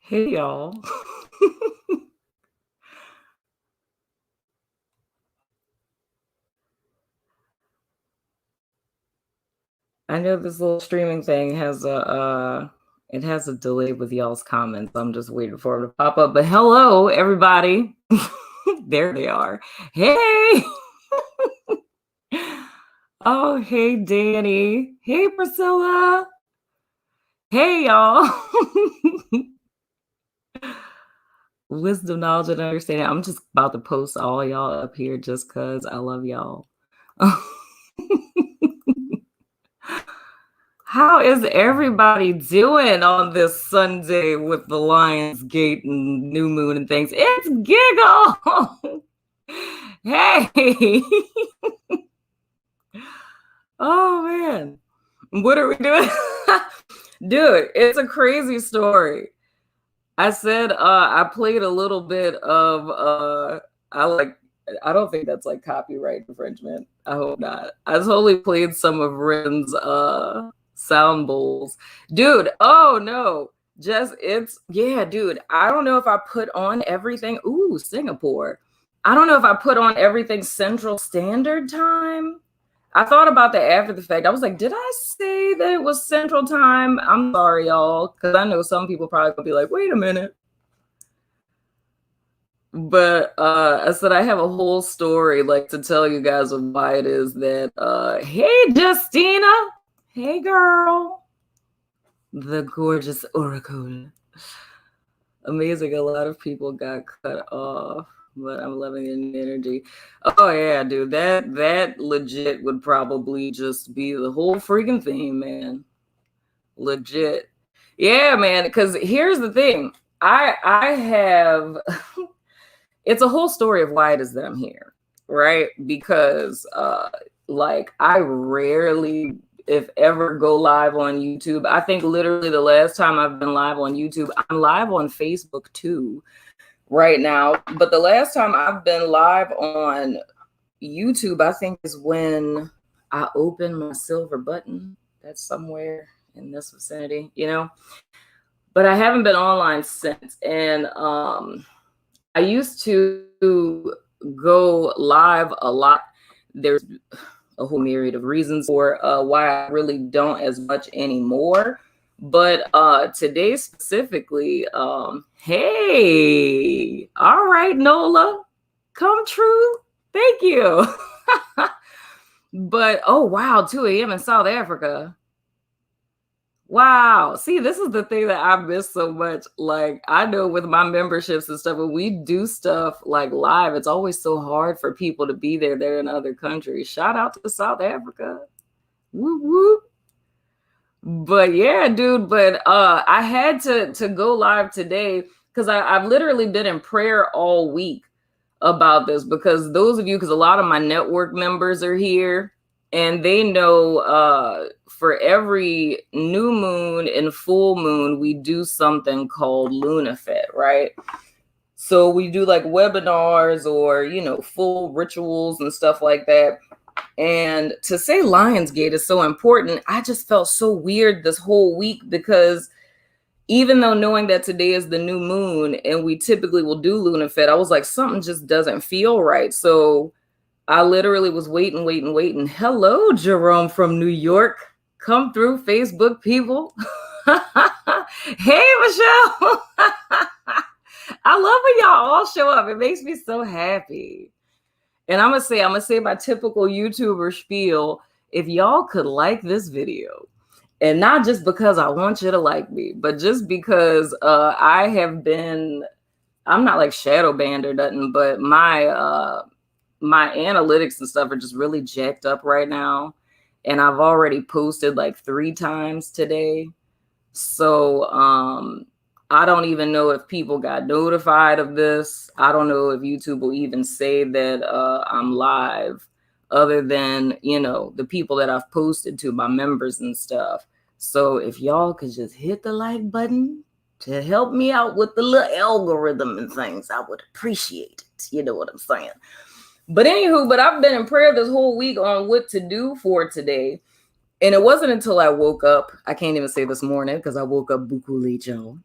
Hey, y'all. I know this little streaming thing has it has a delay with y'all's comments. I'm just waiting for them to pop up. But hello, everybody. There they are. Hey. Oh, hey, Danny. Hey, Priscilla. Hey, y'all. Wisdom, knowledge, and understanding. I'm just about to post all y'all up here just because I love y'all. How is everybody doing on this Sunday with the Lions Gate and new moon and things? It's Giggle! Hey! Oh, man. What are we doing? Dude, it's a crazy story. I said I played a little bit of I don't think that's like copyright infringement. I hope not. I totally played some of Ren's sound bowls. Dude, oh no. Dude. I don't know if I put on everything. Ooh, Singapore. I don't know if I put on everything Central Standard Time. I thought about that after the fact. I was like, did I say that it was Central Time? I'm sorry, y'all, because I know some people probably gonna be like, wait a minute. But I said I have a whole story like to tell you guys of why it is that hey Justina, hey girl, the gorgeous Oracle. Amazing, a lot of people got cut off, but I'm loving the energy. Oh yeah, dude, that legit would probably just be the whole freaking theme, man. Legit. Yeah, man, because here's the thing. I have it's a whole story of why it is that I'm here, right? Because like I rarely, if ever, go live on YouTube. I think literally the last time I've been live on YouTube, I'm live on Facebook too right now. But the last time I've been live on YouTube, I think is when I opened my silver button. That's somewhere in this vicinity, you know? But I haven't been online since. And I used to go live a lot. There's a whole myriad of reasons for why I really don't as much anymore. But today specifically, hey, all right, Nola, come true. Thank you. But, oh, wow, 2 a.m. in South Africa. Wow. See, this is the thing that I miss so much. Like, I know with my memberships and stuff, when we do stuff like live, it's always so hard for people to be there. They're in other countries. Shout out to South Africa. Whoop, whoop. But yeah, dude, but I had to go live today because I've literally been in prayer all week about this, because those of you, because a lot of my network members are here, and they know for every new moon and full moon, we do something called LunaFed, right? So we do like webinars or, you know, full rituals and stuff like that. And to say Lionsgate is so important, I just felt so weird this whole week, because even though knowing that today is the new moon and we typically will do LunaFed, I was like, something just doesn't feel right. So I literally was waiting. Hello, Jerome from New York. Come through, Facebook people. Hey, Michelle. I love when y'all all show up. It makes me so happy. And I'm gonna say my typical YouTuber spiel. If y'all could like this video And not just because I want you to like me, but just because I'm not like shadow banned or nothing, but my analytics and stuff are just really jacked up right now. And I've already posted like 3 times today. So I don't even know if people got notified of this. I don't know if YouTube will even say that I'm live, other than, the people that I've posted to, my members and stuff. So if y'all could just hit the like button to help me out with the little algorithm and things, I would appreciate it. You know what I'm saying? But I've been in prayer this whole week on what to do for today. And it wasn't until I woke up, I can't even say this morning because I woke up buku late, y'all,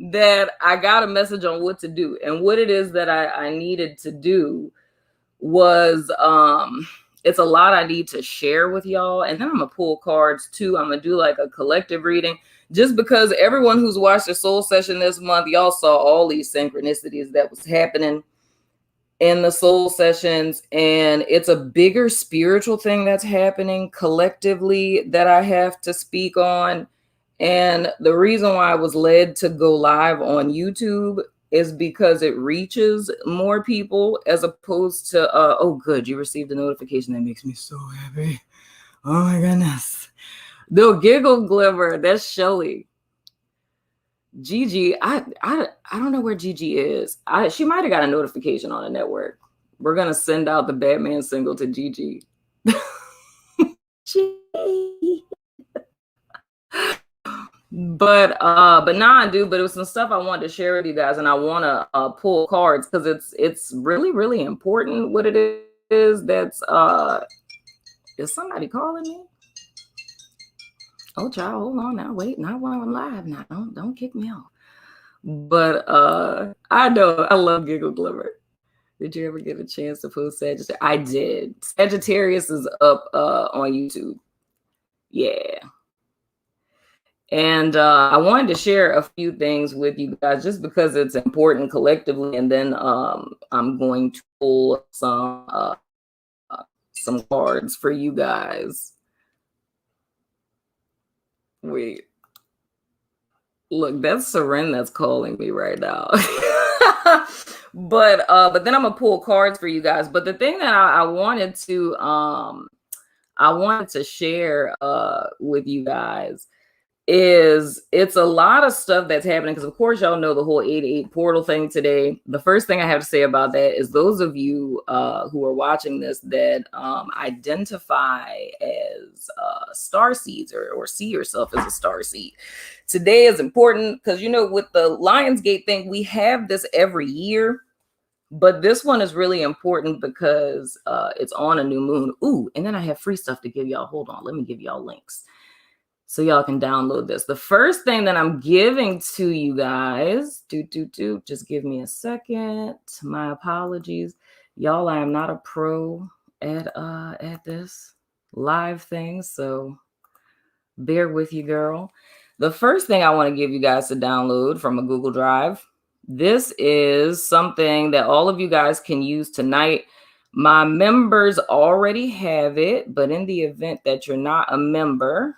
that I got a message on what to do. And what it is that I needed to do was, it's a lot I need to share with y'all. And then I'm going to pull cards too. I'm going to do like a collective reading, just because everyone who's watched the soul session this month, y'all saw all these synchronicities that was happening in the soul sessions. And it's a bigger spiritual thing that's happening collectively that I have to speak on. And the reason why I was led to go live on YouTube is because it reaches more people, as opposed to, oh, good, you received a notification. That makes me so happy. Oh my goodness. The giggle glimmer, that's Shelly. Gigi, I don't know where Gigi is. She might have got a notification on the network. We're gonna send out the Batman single to Gigi. But nah, dude. But it was some stuff I wanted to share with you guys, and I want to pull cards because it's really, really important what it is. That's is somebody calling me? Oh, child, hold on now. Wait, not while I'm live now. Don't kick me off. But I know I love Giggle Glimmer. Did you ever get a chance to post Sagittarius? I did. Sagittarius is up on YouTube. Yeah. And I wanted to share a few things with you guys just because it's important collectively. And then I'm going to pull some cards for you guys. Wait. Look, that's Seren that's calling me right now. But then I'm gonna pull cards for you guys. But the thing that I wanted to share with you guys is it's a lot of stuff that's happening, because of course y'all know the whole 8-8 portal thing today. The first thing I have to say about that is those of you who are watching this that identify as starseeds or see yourself as a starseed, today is important because, with the Lionsgate thing, we have this every year, but this one is really important because it's on a new moon. Ooh, and then I have free stuff to give y'all. Hold on, let me give y'all links so y'all can download this. The first thing that I'm giving to you guys, just give me a second. My apologies. Y'all, I am not a pro at this live thing, so bear with you, girl. The first thing I want to give you guys to download from a Google Drive. This is something that all of you guys can use tonight. My members already have it, but in the event that you're not a member,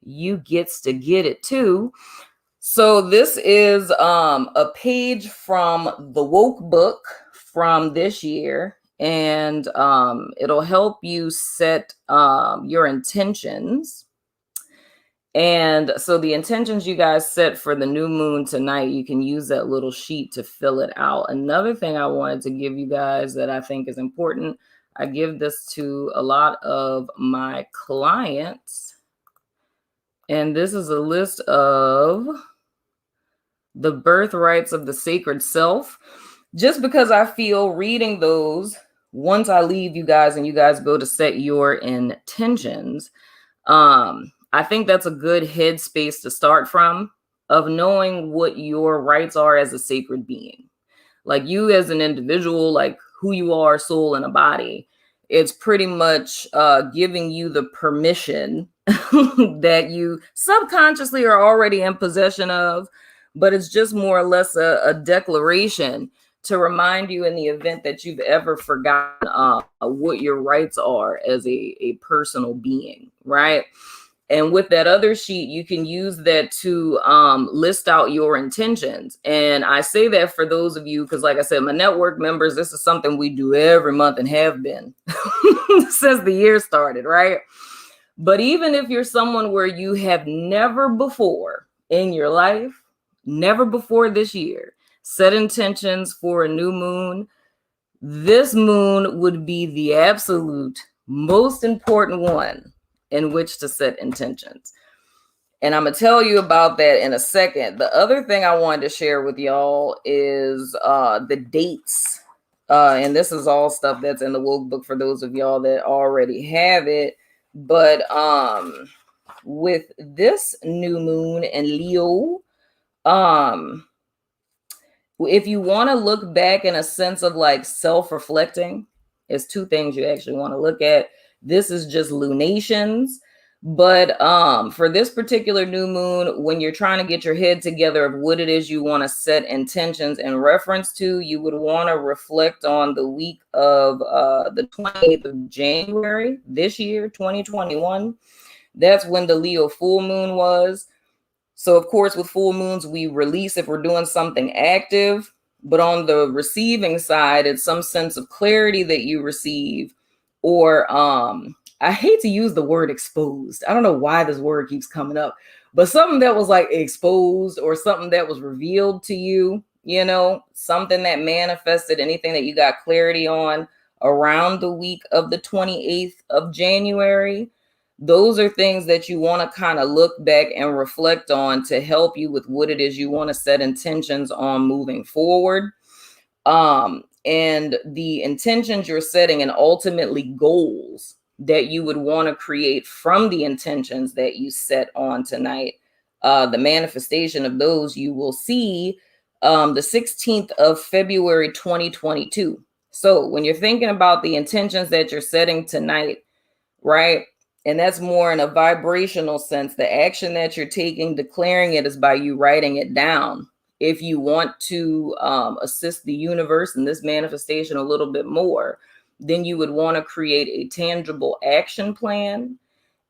you gets to get it too. So this is a page from the Woke book from this year, and it'll help you set your intentions. And so the intentions you guys set for the new moon tonight, you can use that little sheet to fill it out. Another thing I wanted to give you guys that I think is important, I give this to a lot of my clients. And this is a list of the birthrights of the sacred self, just because I feel reading those, once I leave you guys and you guys go to set your intentions, I think that's a good headspace to start from, of knowing what your rights are as a sacred being. Like you as an individual, like who you are, soul and a body, it's pretty much giving you the permission that you subconsciously are already in possession of, but it's just more or less a declaration to remind you in the event that you've ever forgotten what your rights are as a personal being, right? And with that other sheet, you can use that to list out your intentions. And I say that for those of you, because like I said, my network members, this is something we do every month and have been since the year started, right? But even if you're someone where you have never before in your life, never before this year, set intentions for a new moon, this moon would be the absolute most important one in which to set intentions. And I'm going to tell you about that in a second. The other thing I wanted to share with y'all is the dates. And this is all stuff that's in the Woke Book for those of y'all that already have it. But with this new moon in Leo, if you want to look back in a sense of like self-reflecting, it's two things you actually want to look at. This is just lunations. But for this particular new moon, when you're trying to get your head together of what it is you want to set intentions in reference to, you would want to reflect on the week of the 28th of January this year, 2021. That's when the Leo full moon was. So, of course, with full moons, we release if we're doing something active. But on the receiving side, it's some sense of clarity that you receive, or I hate to use the word exposed. I don't know why this word keeps coming up, but something that was like exposed or something that was revealed to you, you know, something that manifested, anything that you got clarity on around the week of the 28th of January. Those are things that you want to kind of look back and reflect on to help you with what it is you want to set intentions on moving forward. And the intentions you're setting and ultimately goals that you would want to create from the intentions that you set on tonight. The manifestation of those you will see the 16th of February, 2022. So when you're thinking about the intentions that you're setting tonight, right? And that's more in a vibrational sense. The action that you're taking, declaring it, is by you writing it down. If you want to assist the universe in this manifestation a little bit more, then you would want to create a tangible action plan.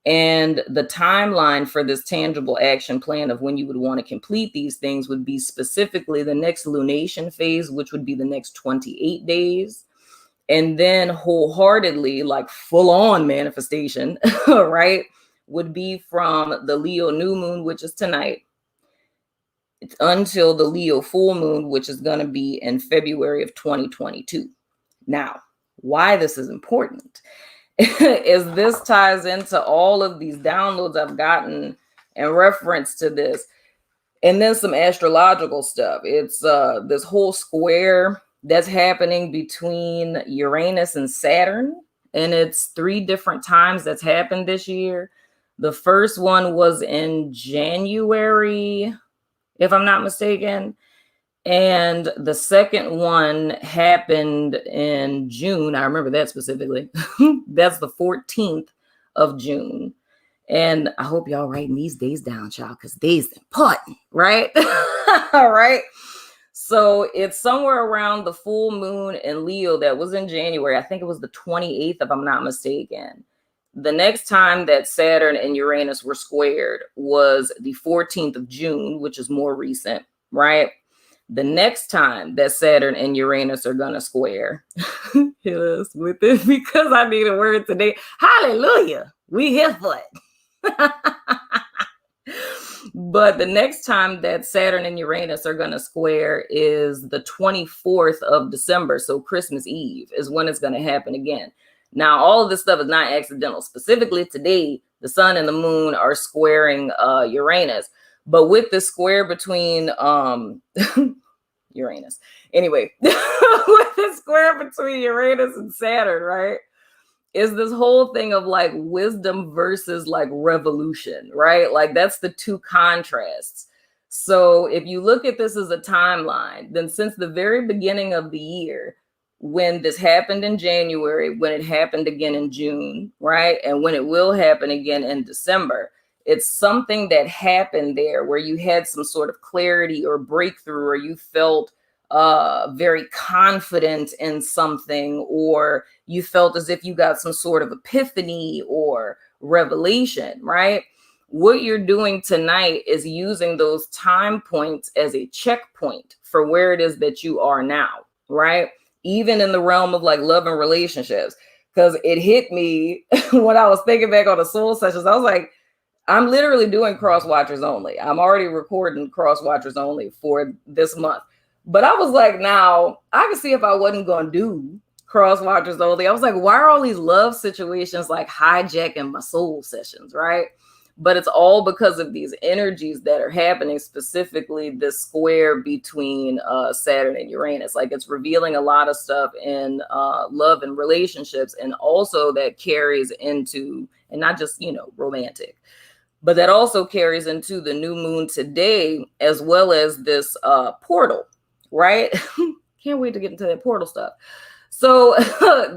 And the timeline for this tangible action plan of when you would want to complete these things would be specifically the next lunation phase, which would be the next 28 days. And then wholeheartedly, like full on manifestation, right, would be from the Leo new moon, which is tonight, until the Leo full moon, which is going to be in February of 2022. Now, why this is important is this ties into all of these downloads I've gotten in reference to this. And then some astrological stuff. It's this whole square that's happening between Uranus and Saturn. And it's 3 different times that's happened this year. The first one was in January, if I'm not mistaken. And the second one happened in June. I remember that specifically. That's the 14th of June. And I hope y'all writing these days down, child, because they's important, right? All right. So it's somewhere around the full moon in Leo that was in January. I think it was the 28th, if I'm not mistaken. The next time that Saturn and Uranus were squared was the 14th of June, which is more recent, right? The next time that Saturn and Uranus are going to square, hit us with it because I need a word today. Hallelujah. We here for it. But the next time that Saturn and Uranus are going to square is the 24th of December. So Christmas Eve is when it's going to happen again. Now, all of this stuff is not accidental. Specifically today, the sun and the moon are squaring Uranus. But with the square between Uranus, anyway, with the square between Uranus and Saturn, right, is this whole thing of like wisdom versus like revolution, right? Like that's the two contrasts. So if you look at this as a timeline, then since the very beginning of the year, when this happened in January, when it happened again in June, right? And when it will happen again in December, it's something that happened there where you had some sort of clarity or breakthrough, or you felt very confident in something, or you felt as if you got some sort of epiphany or revelation, right? What you're doing tonight is using those time points as a checkpoint for where it is that you are now, right? Even in the realm of like love and relationships, because it hit me when I was thinking back on the soul sessions. I was like, I'm literally doing cross watchers only. I'm already recording cross watchers only for this month. But I was like, now I could see if I wasn't going to do cross watchers only. I was like, why are all these love situations like hijacking my soul sessions, right? But it's all because of these energies that are happening, specifically this square between Saturn and Uranus. Like, it's revealing a lot of stuff in love and relationships, and also that carries into, and not just, you know, romantic, but that also carries into the new moon today, as well as this portal, right? Can't wait to get into that portal stuff. So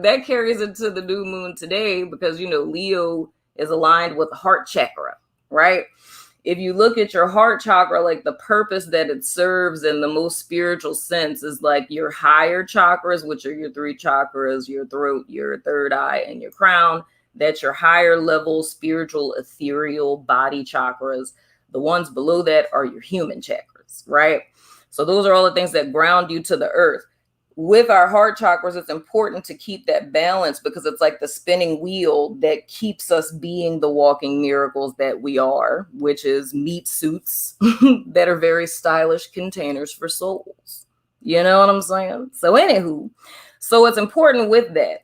that carries into the new moon today because, you know, Leo is aligned with the heart chakra, right? If you look at your heart chakra, like the purpose that it serves in the most spiritual sense is like your higher chakras, which are your 3 chakras, your throat, your third eye, and your crown. That's your higher level spiritual ethereal body chakras. The ones below that are your human chakras, right? So those are all the things that ground you to the earth. With our heart chakras, it's important to keep that balance because it's like the spinning wheel that keeps us being the walking miracles that we are, which is meat suits that are very stylish containers for souls. You know what I'm saying? So anywho, so it's important with that.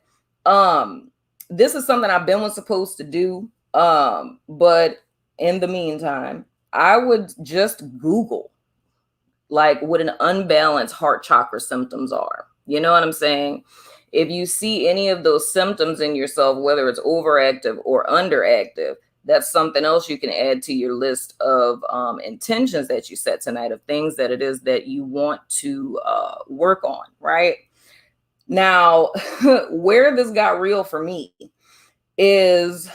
This is something I've been supposed to do. But in the meantime, I would just Google like what an unbalanced heart chakra symptoms are. You know what I'm saying? If you see any of those symptoms in yourself, whether it's overactive or underactive, that's something else you can add to your list of intentions that you set tonight, of things that it is that you want to work on, right? Now, where this got real for me is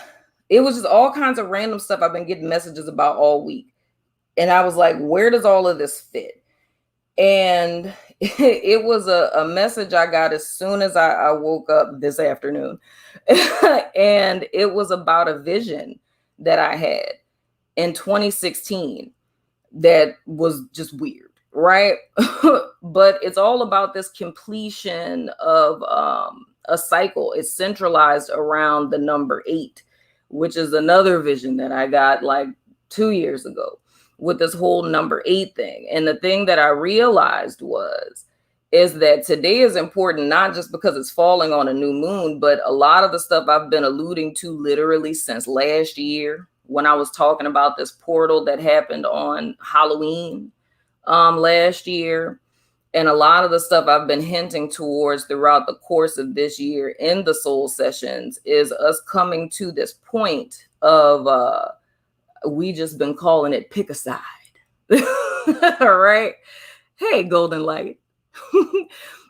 it was just all kinds of random stuff I've been getting messages about all week. And I was like, where does all of this fit? And it was a message I got as soon as I woke up this afternoon. And it was about a vision that I had in 2016 that was just weird, right? But it's all about this completion of a cycle. It's centralized around the number 8, which is another vision that I got like 2 years ago with this whole number 8 thing. And the thing that I realized is that today is important, not just because it's falling on a new moon, but a lot of the stuff I've been alluding to literally since last year when I was talking about this portal that happened on Halloween last year. And a lot of the stuff I've been hinting towards throughout the course of this year in the soul sessions is us coming to this point of we just been calling it pick a side. All right. Hey, Golden Light.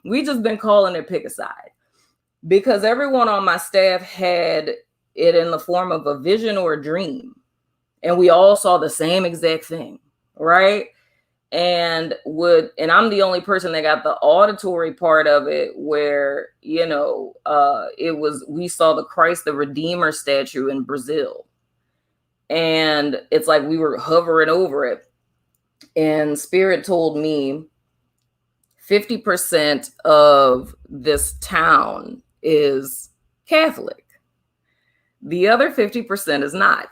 We just been calling it pick a side because everyone on my staff had it in the form of a vision or a dream. And we all saw the same exact thing. Right. And I'm the only person that got the auditory part of it where, you know, we saw the Christ the Redeemer statue in Brazil. And it's like we were hovering over it. And Spirit told me 50% of this town is Catholic. The other 50% is not.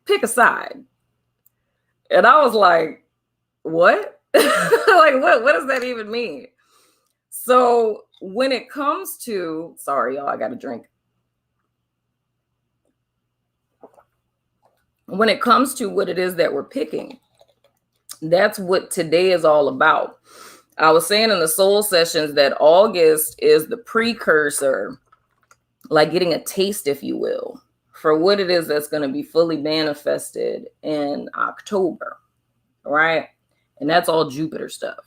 Pick a side. And I was like, what? Like, what does that even mean? So when it comes to, sorry, y'all, I got a drink. When it comes to what it is that we're picking, that's what today is all about. I was saying in the soul sessions that August is the precursor, like getting a taste, if you will, for what it is that's going to be fully manifested in October, right? And that's all Jupiter stuff.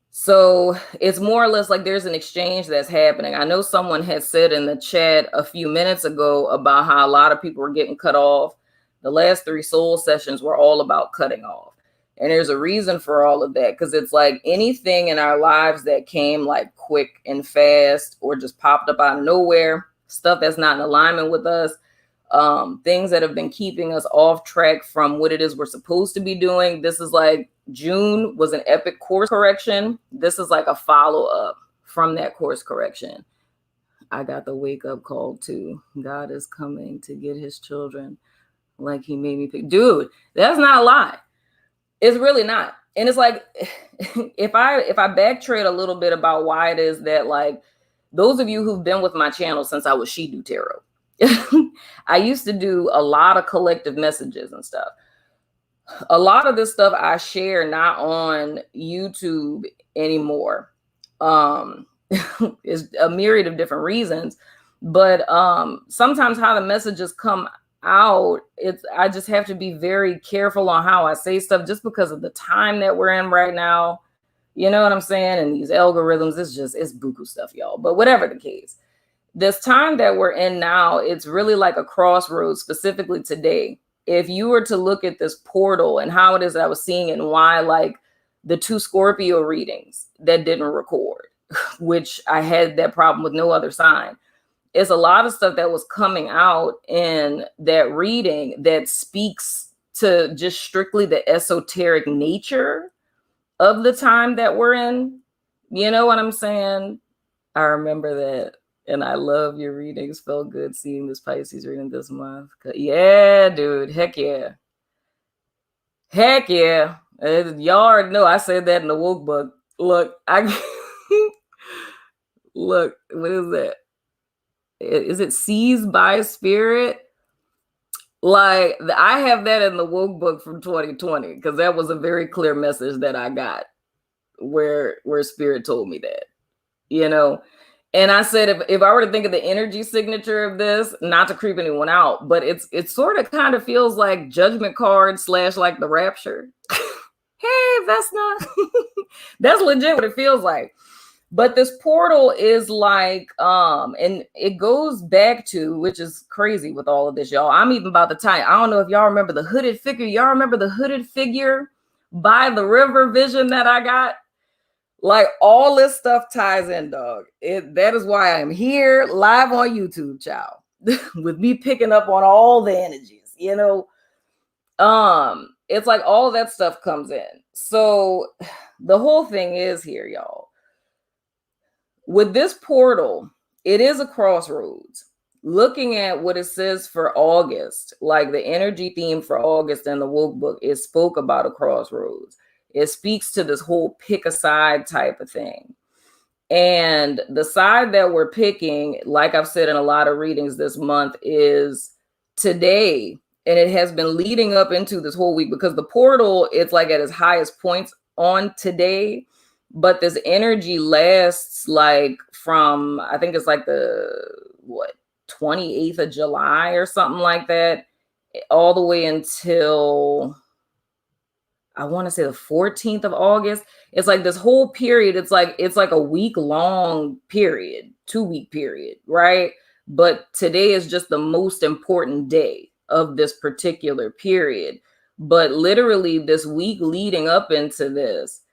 So it's more or less like there's an exchange that's happening. I know someone had said in the chat a few minutes ago about how a lot of people were getting cut off. The last 3 soul sessions were all about cutting off. And there's a reason for all of that, because it's like anything in our lives that came like quick and fast or just popped up out of nowhere, stuff that's not in alignment with us, things that have been keeping us off track from what it is we're supposed to be doing. This is like June was an epic course correction. This is like a follow-up from that course correction. I got the wake up call too. God is coming to get his children like he made me pick. Dude, that's not a lie. It's really not. And it's like, if I backtrack a little bit about why it is that, like, those of you who've been with my channel since I was She Do Tarot, I used to do a lot of collective messages and stuff. A lot of this stuff I share not on YouTube anymore. It's a myriad of different reasons, but sometimes how the messages come out, I just have to be very careful on how I say stuff, just because of the time that we're in right now. You know what I'm saying? And these algorithms, it's buku stuff, y'all. But whatever the case, this time that we're in now, it's really like a crossroads, specifically today. If you were to look at this portal and how it is that I was seeing it, and why, like, the 2 Scorpio readings that didn't record, which I had that problem with no other sign. It's a lot of stuff that was coming out in that reading that speaks to just strictly the esoteric nature of the time that we're in. You know what I'm saying? I remember that. And I love your readings. Felt good seeing this Pisces reading this month. Yeah, dude. Heck yeah. Heck yeah. Y'all already know I said that in the woke book. Look, look, what is that? Is it seized by spirit? Like, I have that in the woke book from 2020, because that was a very clear message that I got where spirit told me that, you know. And I said, if I were to think of the energy signature of this, not to creep anyone out, but it sort of kind of feels like Judgment card / like the Rapture. Hey, that's not that's legit what it feels like. But this portal is like, and it goes back to, which is crazy with all of this, y'all. I'm even about to tie. I don't know if y'all remember the hooded figure. Y'all remember the hooded figure by the river vision that I got? Like, all this stuff ties in, dog. That is why I'm here live on YouTube, child, with me picking up on all the energies, you know. It's like all that stuff comes in. So the whole thing is here, y'all. With this portal, it is a crossroads. Looking at what it says for August, like the energy theme for August in the woke book, it spoke about a crossroads. It speaks to this whole pick a side type of thing. And the side that we're picking, like I've said in a lot of readings this month, is today. And it has been leading up into this whole week, because the portal, it's like at its highest points on today. But this energy lasts like from, I think it's like the 28th of July or something like that, all the way until, I want to say, the 14th of August. It's like this whole period. It's like a week-long period, 2-week period, right? But today is just the most important day of this particular period. But literally this week leading up into this,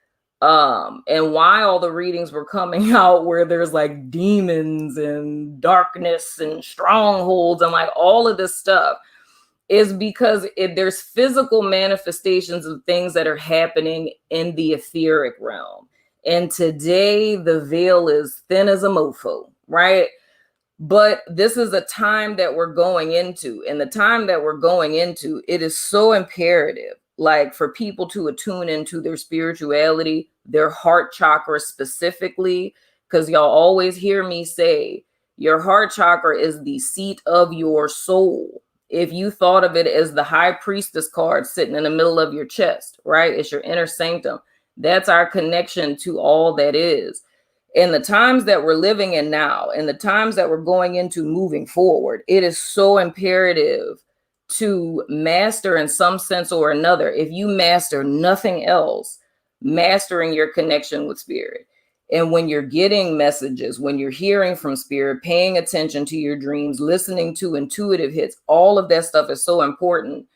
and why all the readings were coming out where there's like demons and darkness and strongholds and like all of this stuff, is because there's physical manifestations of things that are happening in the etheric realm. And today the veil is thin as a mofo, right? But this is a time that we're going into, and the time that we're going into, it is so imperative, like, for people to attune into their spirituality, their heart chakra specifically, because y'all always hear me say your heart chakra is the seat of your soul. If you thought of it as the high priestess card sitting in the middle of your chest, right? It's your inner sanctum. That's our connection to all that is. In the times that we're living in now, and the times that we're going into moving forward, it is so imperative to master in some sense or another. If you master nothing else, mastering your connection with spirit. And when you're getting messages, when you're hearing from spirit, paying attention to your dreams, listening to intuitive hits, all of that stuff is so important.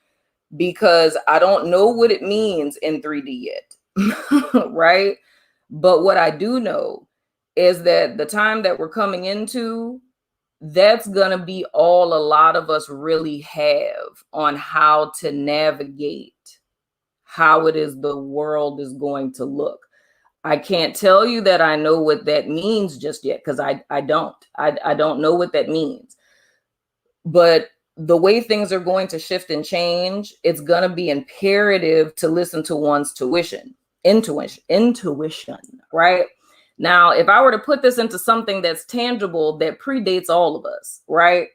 because I don't know what it means in 3D yet, right? But what I do know is that the time that we're coming into, that's going to be all a lot of us really have on how to navigate how it is the world is going to look. I can't tell you that I know what that means just yet, because I don't know what that means. But the way things are going to shift and change, it's going to be imperative to listen to one's intuition, right? Now, if I were to put this into something that's tangible, that predates all of us, right?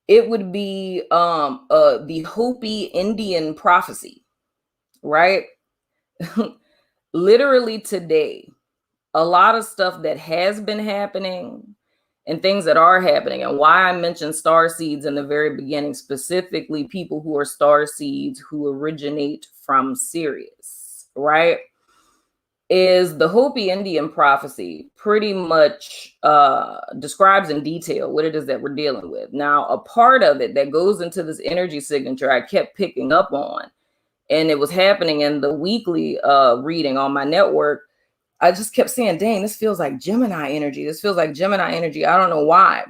It would be the Hopi Indian prophecy, right? Literally today, a lot of stuff that has been happening and things that are happening, and why I mentioned starseeds in the very beginning, specifically people who are starseeds who originate from Sirius, right? Is the Hopi Indian prophecy pretty much describes in detail what it is that we're dealing with. Now, a part of it that goes into this energy signature I kept picking up on, and it was happening in the weekly reading on my network. I just kept saying, dang, this feels like Gemini energy. This feels like Gemini energy. I don't know why.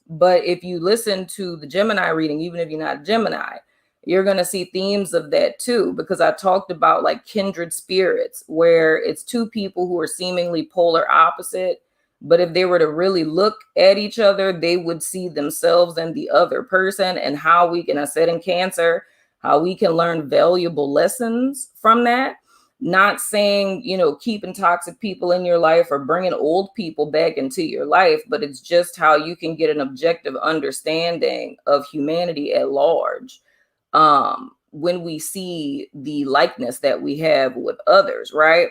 But if you listen to the Gemini reading, even if you're not Gemini, you're going to see themes of that too, because I talked about like kindred spirits, where it's two people who are seemingly polar opposite. But if they were to really look at each other, they would see themselves and the other person, and how we can, I said in Cancer, how we can learn valuable lessons from that. Not saying, keeping toxic people in your life or bringing old people back into your life, but it's just how you can get an objective understanding of humanity at large when we see the likeness that we have with others, right?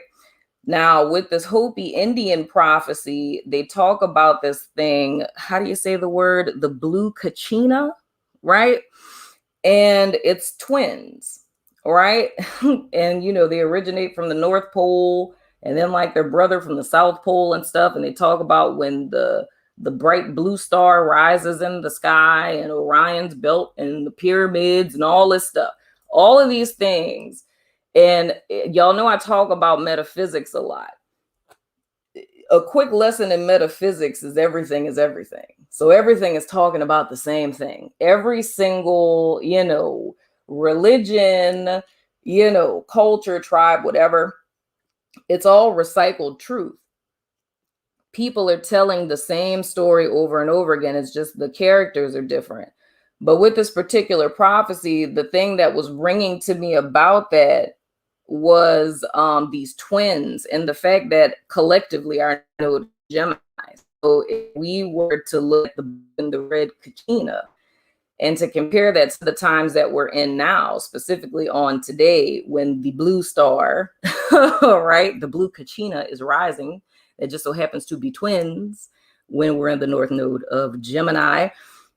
Now, with this Hopi Indian prophecy, they talk about this thing, how do you say the word? The blue kachina, right? And it's twins, right? And they originate from the North Pole, and then like their brother from the South Pole and stuff. And they talk about when the bright blue star rises in the sky, and Orion's belt and the pyramids and all this stuff, all of these things. And y'all know I talk about metaphysics a lot. A quick lesson in metaphysics is everything is everything. So everything is talking about the same thing. Every single, religion, culture, tribe, whatever, it's all recycled truth. People are telling the same story over and over again. It's just the characters are different. But with this particular prophecy, the thing that was ringing to me about that was these twins, and the fact that collectively our node Gemini. So if we were to look at the red kachina and to compare that to the times that we're in now, specifically on today, when the blue star, right, the blue kachina is rising, it just so happens to be twins when we're in the north node of Gemini.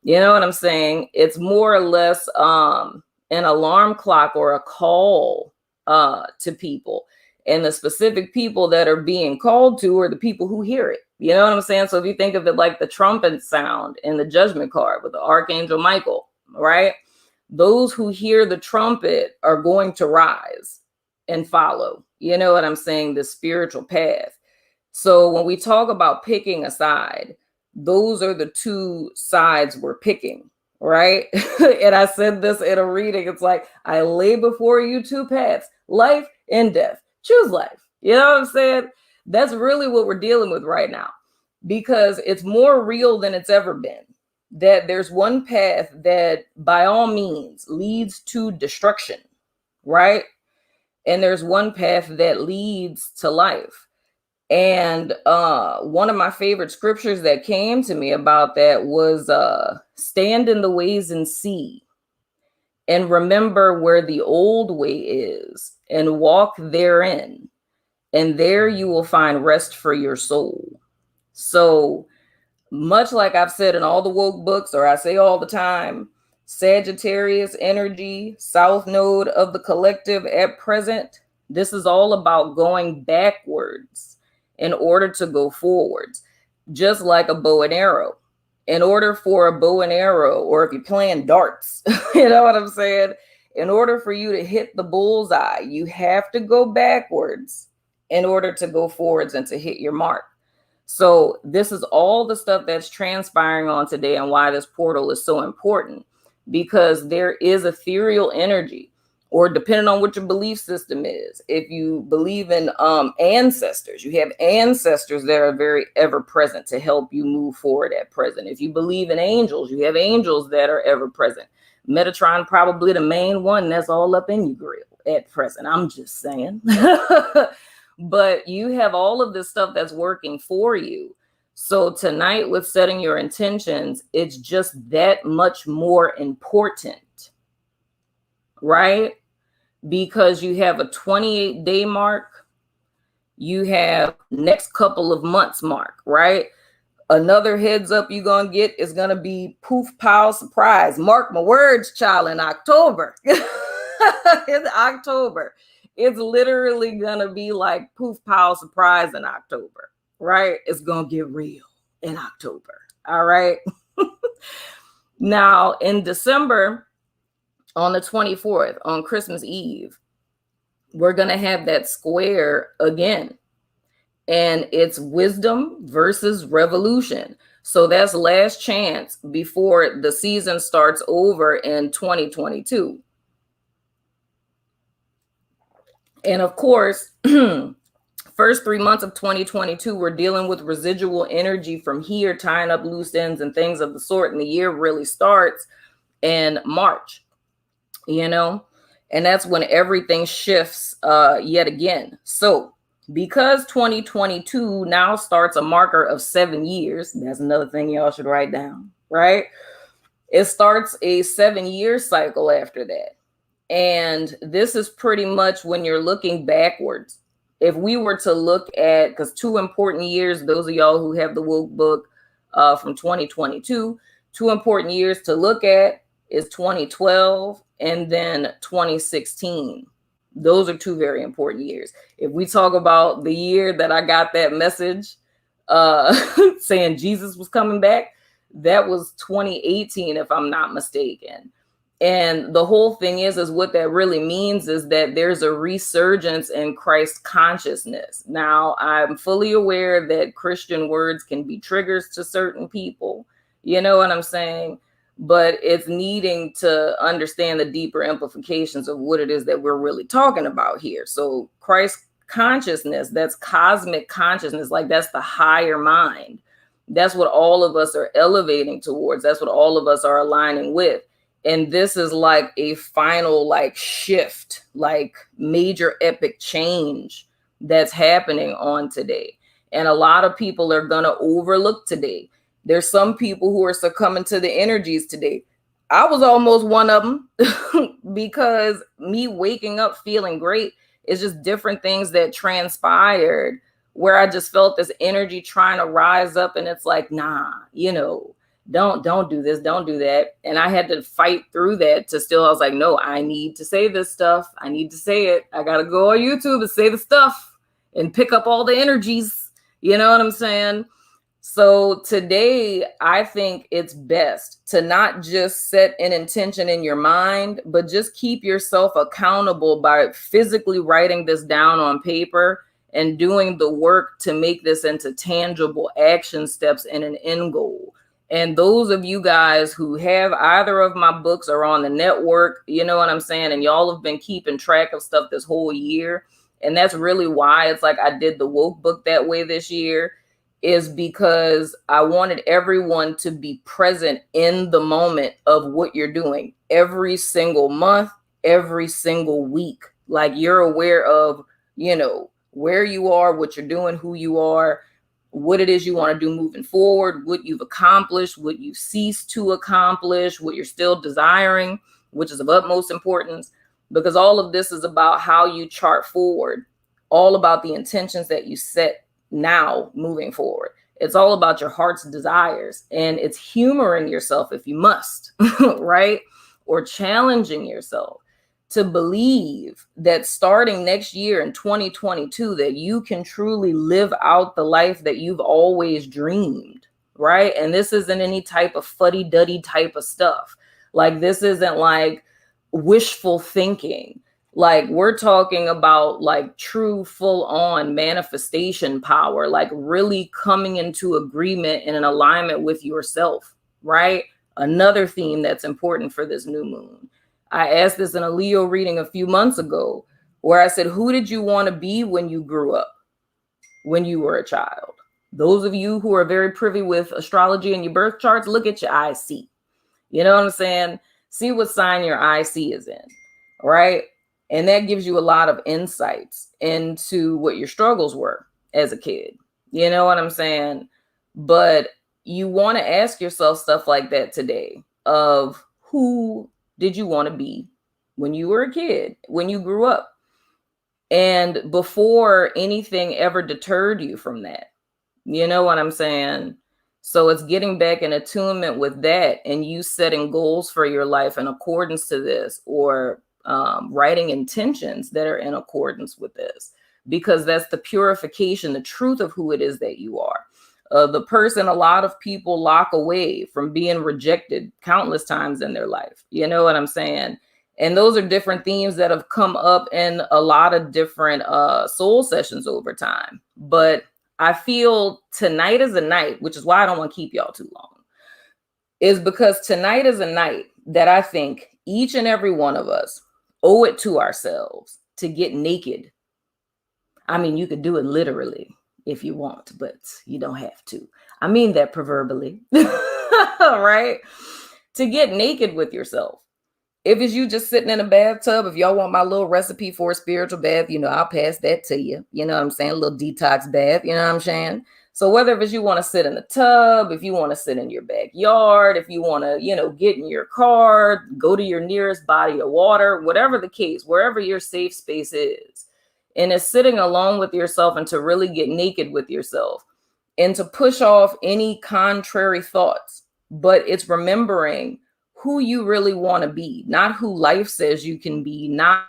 You know what I'm saying? It's more or less an alarm clock or a call to people, and the specific people that are being called to are the people who hear it. You know what I'm saying? So if you think of it like the trumpet sound in the judgment card with the Archangel Michael, right? Those who hear the trumpet are going to rise and follow. You know what I'm saying? The spiritual path. So when we talk about picking a side, those are the two sides we're picking. Right? And I said this in a reading. It's like, I lay before you two paths, life and death. Choose life. You know what I'm saying? That's really what we're dealing with right now, because it's more real than it's ever been. That there's one path that by all means leads to destruction, right? And there's one path that leads to life. And one of my favorite scriptures that came to me about that was stand in the ways and see, and remember where the old way is, and walk therein, and there you will find rest for your soul. So much like I've said in all the woke books, or I say all the time, Sagittarius energy, south node of the collective at present, this is all about going backwards in order to go forwards, just like a bow and arrow. In order for a bow and arrow, or if you're playing darts, you know what I'm saying? In order for you to hit the bullseye, you have to go backwards in order to go forwards and to hit your mark. So this is all the stuff that's transpiring on today and why this portal is so important, because there is ethereal energy, or depending on what your belief system is. If you believe in ancestors, you have ancestors that are very ever present to help you move forward at present. If you believe in angels, you have angels that are ever present. Metatron, probably the main one that's all up in your grill at present. I'm just saying. But you have all of this stuff that's working for you. So tonight, with setting your intentions, it's just that much more important, right? Because you have a 28-day mark, you have next couple of months mark, right? Another heads up you're going to get is going to be poof, pow, surprise. Mark my words, child, in October. In October. It's literally going to be like poof, pow, surprise in October, right? It's going to get real in October. All right. Now, in December, on the 24th, on Christmas Eve, we're going to have that square again. And it's wisdom versus revolution. So that's last chance before the season starts over in 2022. And of course, first 3 months of 2022, we're dealing with residual energy from here, tying up loose ends and things of the sort. And the year really starts in March, you know, and that's when everything shifts yet again. So because 2022 now starts a marker of 7 years, that's another thing y'all should write down, right? It starts a 7-year cycle after that. And this is pretty much when you're looking backwards. If we were to look at, because 2 important years, those of y'all who have the woke book from 2022, 2 important years to look at is 2012 and then 2016. Those are 2 very important years. If we talk about the year that I got that message saying Jesus was coming back, that was 2018, if I'm not mistaken. And the whole thing is what that really means is that there's a resurgence in Christ consciousness. Now, I'm fully aware that Christian words can be triggers to certain people. You know what I'm saying? But it's needing to understand the deeper implications of what it is that we're really talking about here. So Christ consciousness, that's cosmic consciousness, like that's the higher mind. That's what all of us are elevating towards. That's what all of us are aligning with. And this is like a final like shift, like major epic change that's happening on today. And a lot of people are going to overlook today. There's some people who are succumbing to the energies today. I was almost one of them because me waking up feeling great is just different things that transpired where I just felt this energy trying to rise up. And it's like, nah, you know, don't do this, don't do that. And I had to fight through that to still, I was like, no, I need to say this stuff. I need to say it. I got to go on YouTube and say the stuff and pick up all the energies. You know what I'm saying? So today, I think it's best to not just set an intention in your mind, but just keep yourself accountable by physically writing this down on paper and doing the work to make this into tangible action steps and an end goal. And those of you guys who have either of my books or on the network, you know what I'm saying? And y'all have been keeping track of stuff this whole year. And that's really why it's like I did the woke book that way this year, is because I wanted everyone to be present in the moment of what you're doing every single month, every single week. Like you're aware of, you know, where you are, what you're doing, who you are, what it is you want to do moving forward, what you've accomplished, what you've ceased to accomplish, what you're still desiring, which is of utmost importance, because all of this is about how you chart forward, all about the intentions that you set now moving forward. It's all about your heart's desires, and it's humoring yourself if you must, right? Or challenging yourself to believe that starting next year in 2022, that you can truly live out the life that you've always dreamed, right? And this isn't any type of fuddy-duddy type of stuff. Like this isn't like, wishful thinking. Like, we're talking about like true full on manifestation power, like really coming into agreement and an alignment with yourself, right? Another theme that's important for this new moon. I asked this in a Leo reading a few months ago, where I said, who did you want to be when you grew up, when you were a child? Those of you who are very privy with astrology and your birth charts, look at your IC. You know what I'm saying? See what sign your IC is in, right? And that gives you a lot of insights into what your struggles were as a kid. You know what I'm saying? But you want to ask yourself stuff like that today of, who did you want to be when you were a kid, when you grew up? And before anything ever deterred you from that. You know what I'm saying? So it's getting back in attunement with that, and you setting goals for your life in accordance to this, or writing intentions that are in accordance with this, because that's the purification, the truth of who it is that you are. The person a lot of people lock away from being rejected countless times in their life. You know what I'm saying? And those are different themes that have come up in a lot of different soul sessions over time. But I feel tonight is a night, which is why I don't want to keep y'all too long, is because tonight is a night that I think each and every one of us owe it to ourselves to get naked. I mean, you could do it literally if you want, but you don't have to. I mean that proverbially, right? To get naked with yourself. If it's you just sitting in a bathtub, if y'all want my little recipe for a spiritual bath, you know, I'll pass that to you. You know what I'm saying? A little detox bath, you know what I'm saying? So whether if it's you want to sit in the tub, if you want to sit in your backyard, if you want to, you know, get in your car, go to your nearest body of water, whatever the case, wherever your safe space is. And it's sitting alone with yourself, and to really get naked with yourself, and to push off any contrary thoughts. But it's remembering who you really want to be, not who life says you can be, not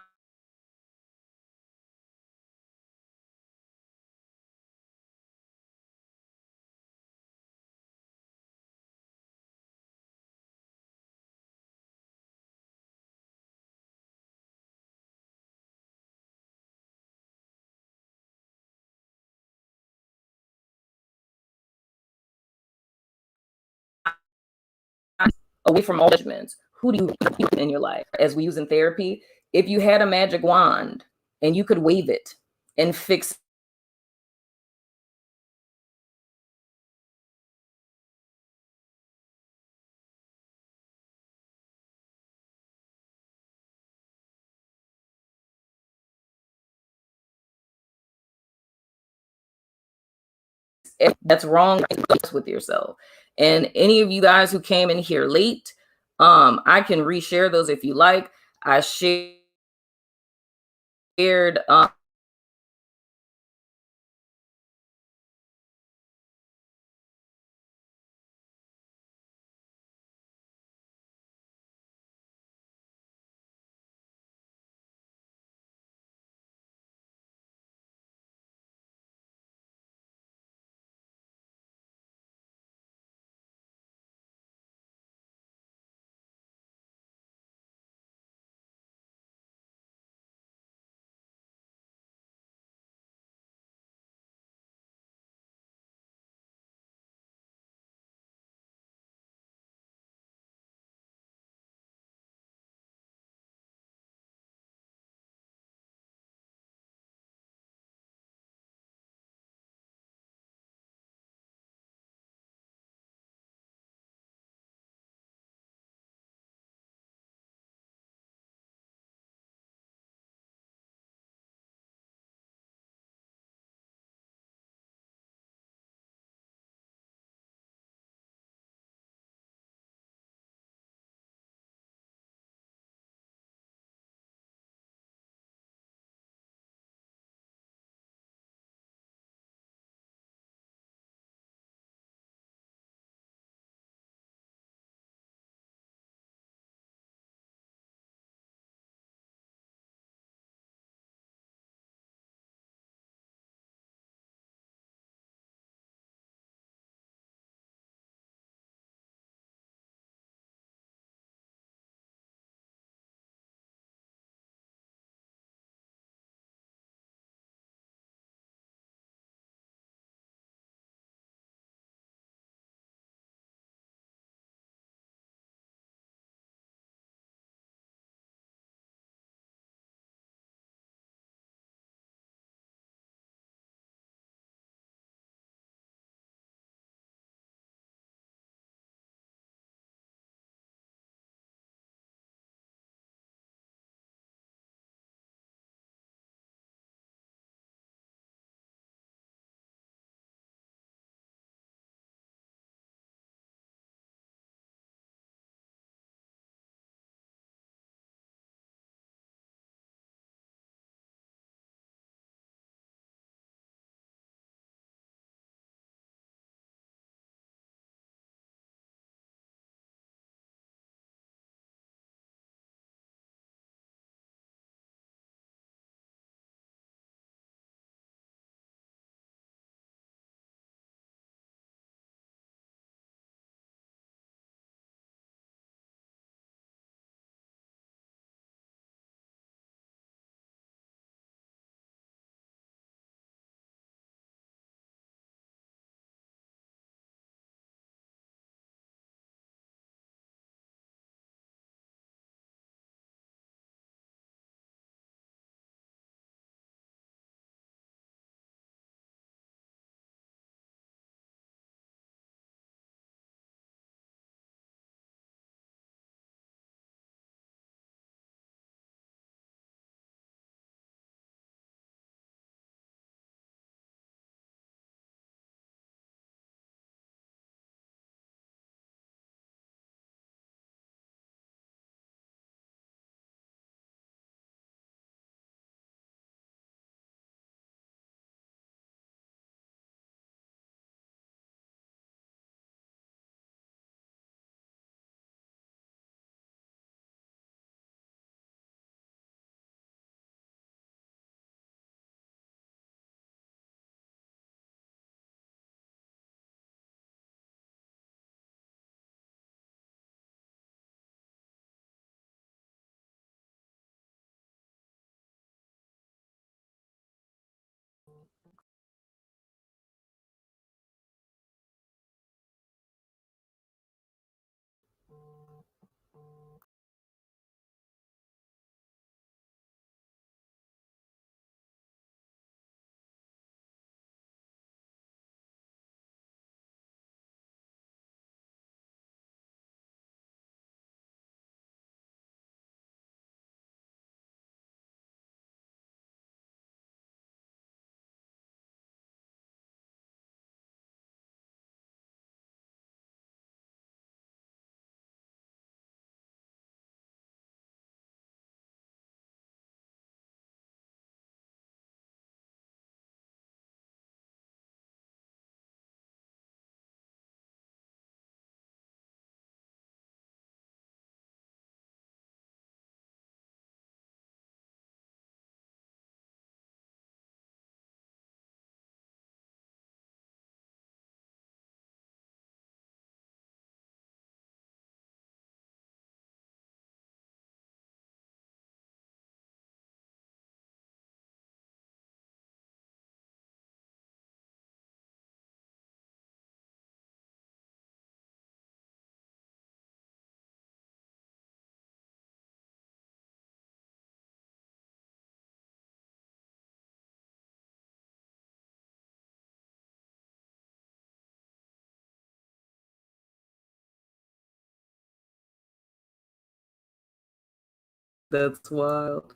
away from all judgments. Who do you in your life? As we use in therapy, if you had a magic wand and you could wave it and fix it, that's wrong with yourself. And any of you guys who came in here late, I can reshare those if you like. I shared That's wild.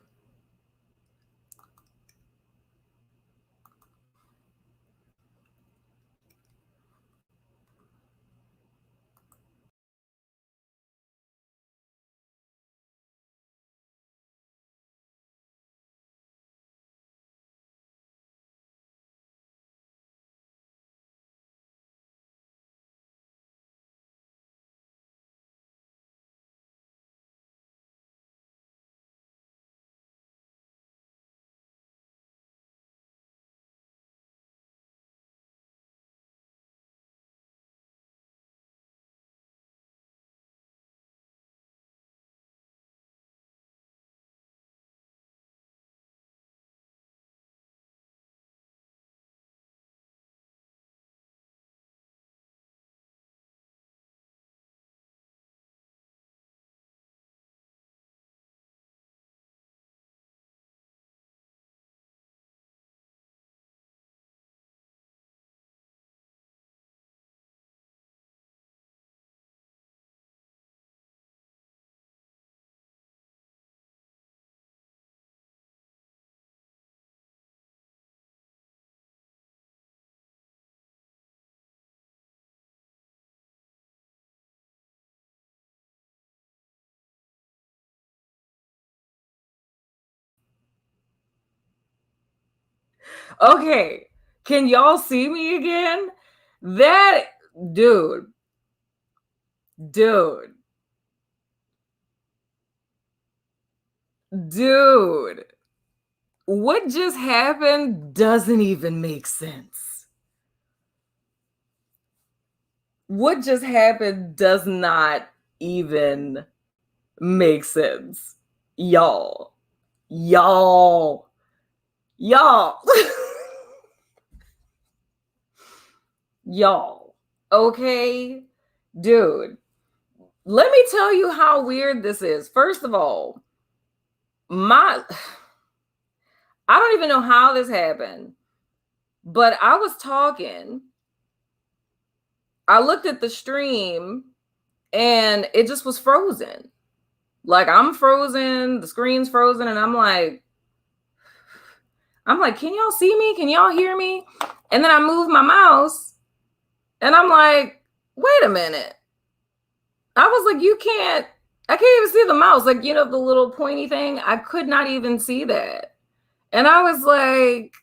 Okay, can y'all see me again? That dude, dude, dude. What just happened doesn't even make sense. What just happened does not even make sense. Y'all, y'all, y'all, y'all. Okay, dude, let me tell you how weird this is. First of all, my I don't even know how this happened, but I was talking. I looked at the stream and it just was frozen. Like I'm frozen, the screen's frozen, and I'm like, can y'all see me? Can y'all hear me? And then I move my mouse and I'm like, wait a minute. I was like, I can't even see the mouse. Like, the little pointy thing. I could not even see that. And I was like,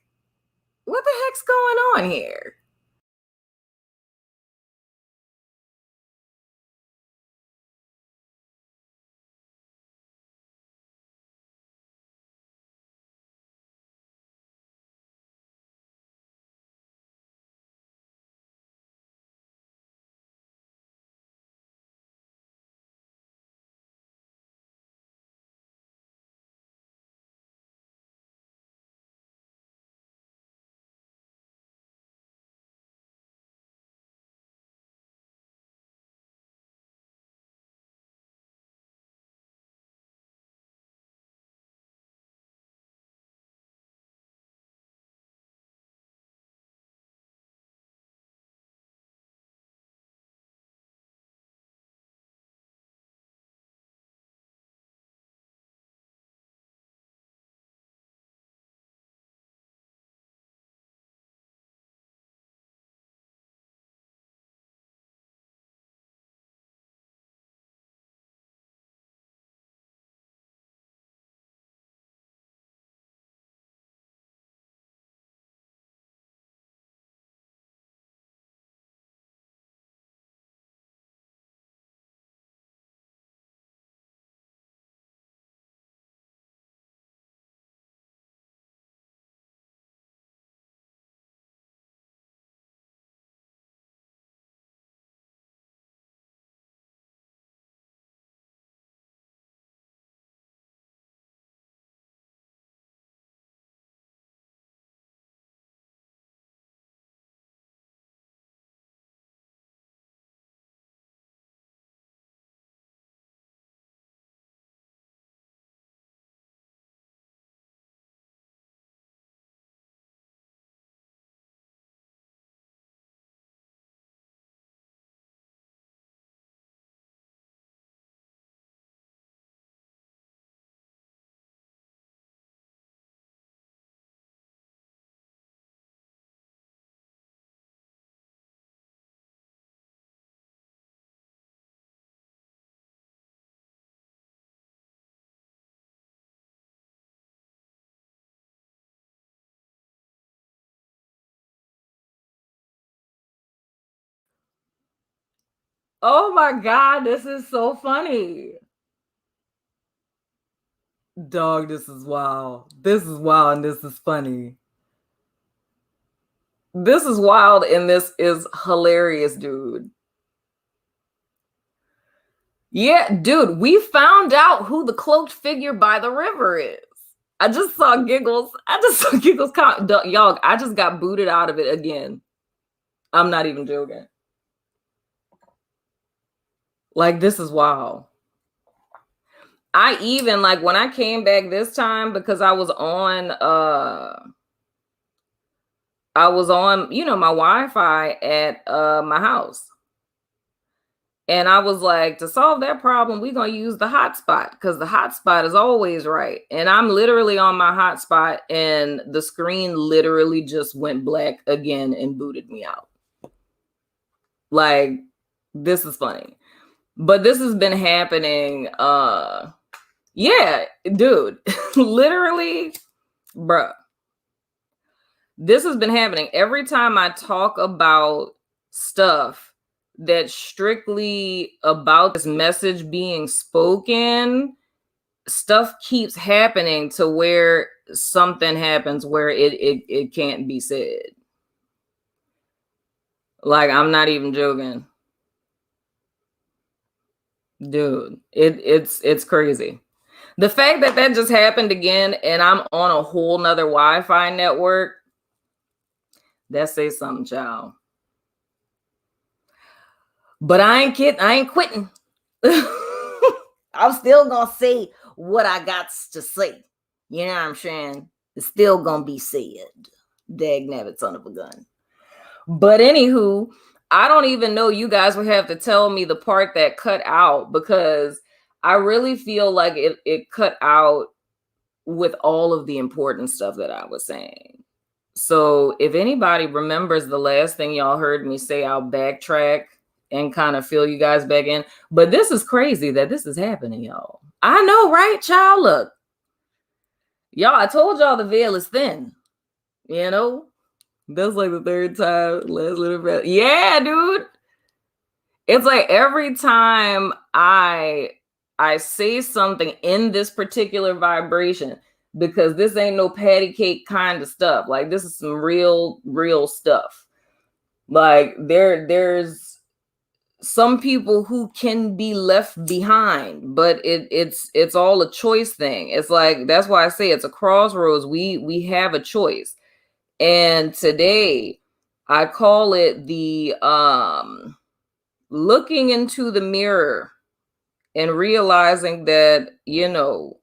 what the heck's going on here? Oh my God, this is so funny. Dog, this is wild. This is wild and this is funny. This is wild and this is hilarious, dude. Yeah, dude, we found out who the cloaked figure by the river is. I just saw Giggles. Y'all, I just got booted out of it again. I'm not even joking. Like, this is wild. I even, like, when I came back this time, because I was on, you know, my Wi-Fi at my house. And I was like, to solve that problem, we're going to use the hotspot because the hotspot is always right. And I'm literally on my hotspot and the screen literally just went black again and booted me out. Like, this is funny. But this has been happening. Yeah, dude, literally, bruh. This has been happening every time I talk about stuff that's strictly about this message being spoken. Stuff keeps happening to where something happens where it can't be said. Like, I'm not even joking. Dude, it's crazy. The fact that just happened again and I'm on a whole nother Wi-Fi network, that says something, child. But I ain't kidding. I ain't quitting. I'm still gonna say what I got to say. You know what I'm saying? It's still gonna be said. Dag nabbit, son of a gun. But anywho, I don't even know. You guys would have to tell me the part that cut out because I really feel like it cut out with all of the important stuff that I was saying. So if anybody remembers the last thing y'all heard me say, I'll backtrack and kind of fill you guys back in. But this is crazy that this is happening, y'all. I know, right, child? Look, y'all, I told y'all the veil is thin. You know? That's like the third time. Last little bit. Yeah, dude. It's like every time I say something in this particular vibration, because this ain't no patty cake kind of stuff. Like, this is some real stuff. Like, there's some people who can be left behind, but it's all a choice thing. It's like, that's why I say it's a crossroads. We have a choice. And today I call it the looking into the mirror and realizing that, you know,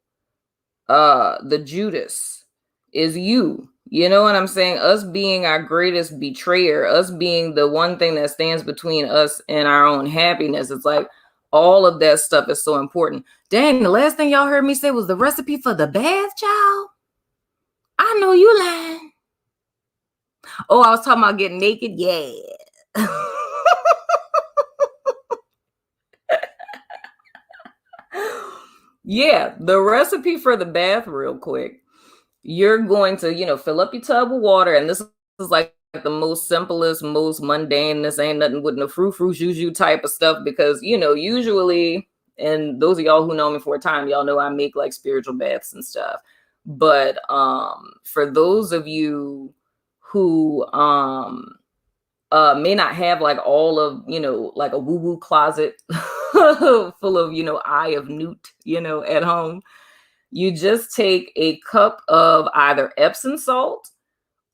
the Judas is you. You know what I'm saying? Us being our greatest betrayer, us being the one thing that stands between us and our own happiness. It's like all of that stuff is so important. Dang, the last thing y'all heard me say was the recipe for the bath, child. I know you lying. Oh, I was talking about getting naked? Yeah. Yeah, the recipe for the bath, real quick. You're going to, you know, fill up your tub with water, and this is like the most simplest, most mundane. This ain't nothing with no fruit juju type of stuff, because, you know, usually, and those of y'all who know me for a time, y'all know I make like spiritual baths and stuff. But for those of you who may not have like all of, you know, like a woo-woo closet full of, you know, eye of newt, you know, at home, you just take a cup of either Epsom salt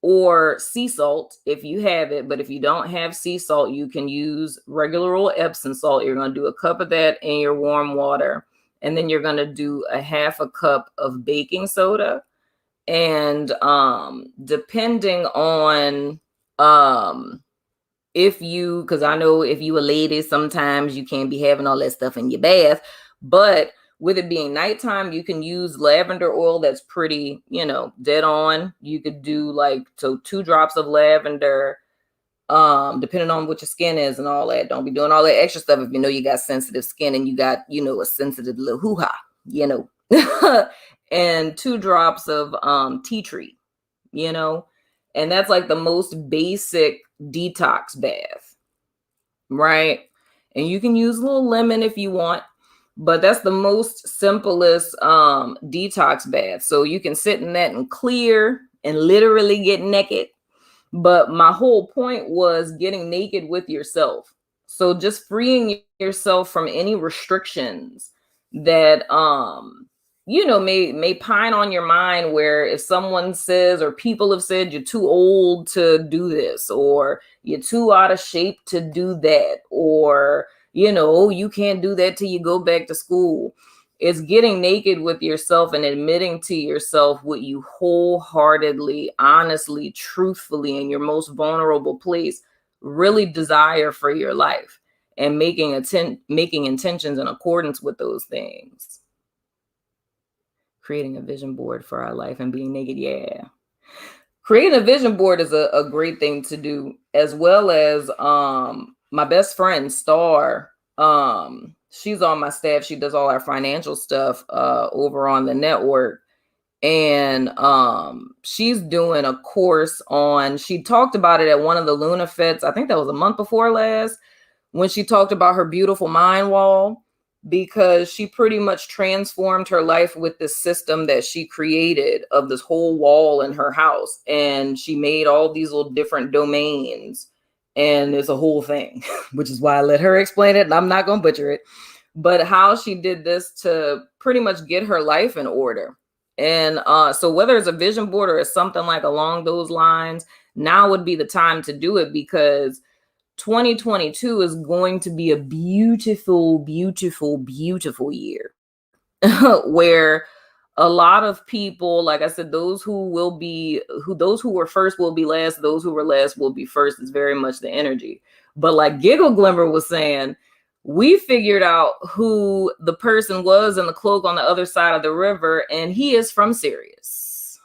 or sea salt if you have it. But if you don't have sea salt, you can use regular old Epsom salt. You're going to do a cup of that in your warm water. And then you're going to do a half a cup of baking soda. And depending on if you, because I know if you a lady, sometimes you can't be having all that stuff in your bath. But with it being nighttime, you can use lavender oil that's pretty, you know, dead on. You could do like 2 drops of lavender, depending on what your skin is and all that. Don't be doing all that extra stuff if you know you got sensitive skin and you got, you know, a sensitive little hoo-ha, you know. And 2 drops of tea tree, you know. And that's like the most basic detox bath, right? And you can use a little lemon if you want, but that's the most simplest detox bath. So you can sit in that and clear and literally get naked. But my whole point was getting naked with yourself. So just freeing yourself from any restrictions that may pine on your mind, where if someone says or people have said you're too old to do this, or you're too out of shape to do that, or you can't do that till you go back to school. It's getting naked with yourself and admitting to yourself what you wholeheartedly, honestly, truthfully, in your most vulnerable place really desire for your life, and making intentions in accordance with those things. Creating a vision board for our life and being naked. Yeah. Creating a vision board is a great thing to do, as well as my best friend, Star. She's on my staff. She does all our financial stuff over on the network. And she's doing a course on, she talked about it at one of the Luna Fets. I think that was a month before last, when she talked about her beautiful mind wall, because she pretty much transformed her life with this system that she created of this whole wall in her house. And she made all these little different domains, and it's a whole thing, which is why I let her explain it. And I'm not going to butcher it, but how she did this to pretty much get her life in order. And so whether it's a vision board or it's something like along those lines, now would be the time to do it, because 2022 is going to be a beautiful, beautiful, beautiful year where a lot of people, like I said, those who were first will be last, those who were last will be first, is very much the energy. But like Giggle Glimmer was saying, we figured out who the person was in the cloak on the other side of the river, and he is from Sirius.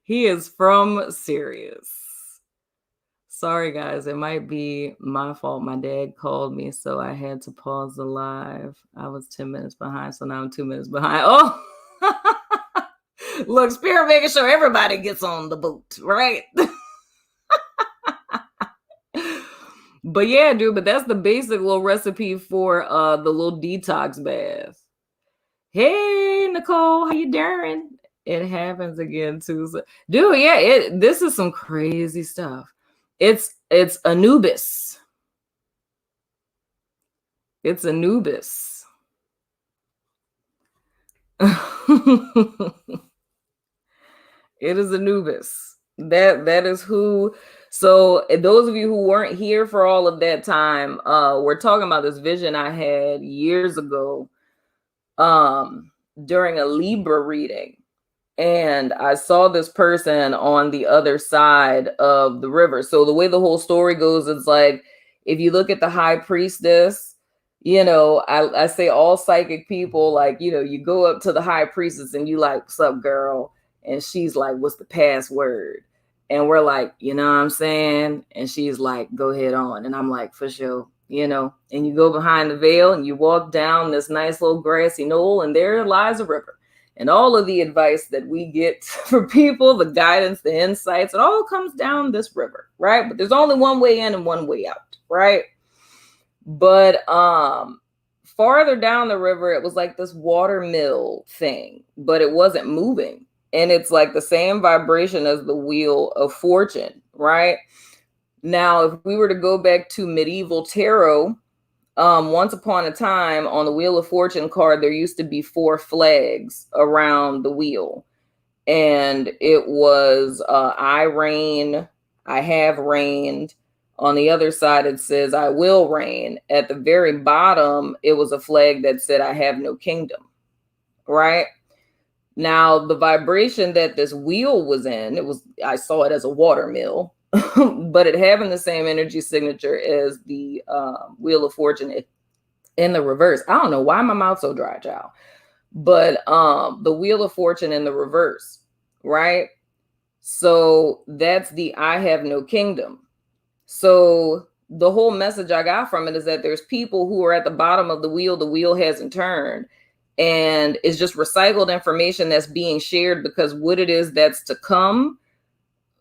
He is from Sirius. Sorry, guys. It might be my fault. My dad called me, so I had to pause the live. I was 10 minutes behind, so now I'm 2 minutes behind. Oh, look, Spirit making sure everybody gets on the boat, right? But yeah, dude, but that's the basic little recipe for the little detox bath. Hey, Nicole, how you doing? It happens again too. So, dude, yeah, this is some crazy stuff. It's Anubis. It's Anubis. It is Anubis. That is who. So those of you who weren't here for all of that time, we're talking about this vision I had years ago during a Libra reading. And I saw this person on the other side of the river. So the way the whole story goes, it's like, if you look at the high priestess, I say all psychic people, like, you go up to the high priestess and you like, what's up, girl? And she's like, what's the password? And we're like, you know what I'm saying? And she's like, go ahead on. And I'm like, for sure, and you go behind the veil and you walk down this nice little grassy knoll, and there lies a river. And all of the advice that we get for people, the guidance, the insights, it all comes down this river, right? But there's only one way in and one way out, right? But farther down the river, it was like this water mill thing, but it wasn't moving. And it's like the same vibration as the Wheel of Fortune, right? Now, if we were to go back to medieval tarot, once upon a time on the Wheel of Fortune card, there used to be 4 flags around the wheel. And it was, I reign, I have reigned. On the other side, it says, I will reign. At the very bottom, it was a flag that said, I have no kingdom, right? Now, the vibration that this wheel was in, I saw it as a water mill, but it having the same energy signature as the Wheel of Fortune in the reverse. I don't know why my mouth's so dry, child. But the Wheel of Fortune in the reverse, right? So that's the I have no kingdom. So the whole message I got from it is that there's people who are at the bottom of the wheel hasn't turned. And it's just recycled information that's being shared, because what it is that's to come,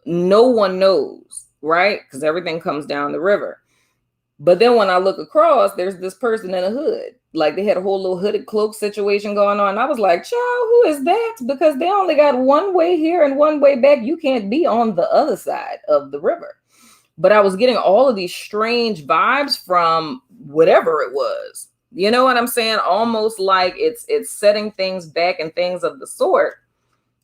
no one knows, right? Because everything comes down the river. But then when I look across, there's this person in a hood. Like they had a whole little hooded cloak situation going on. I was like, child, who is that? Because they only got one way here and one way back. You can't be on the other side of the river. But I was getting all of these strange vibes from whatever it was. You know what I'm saying? Almost like it's setting things back and things of the sort,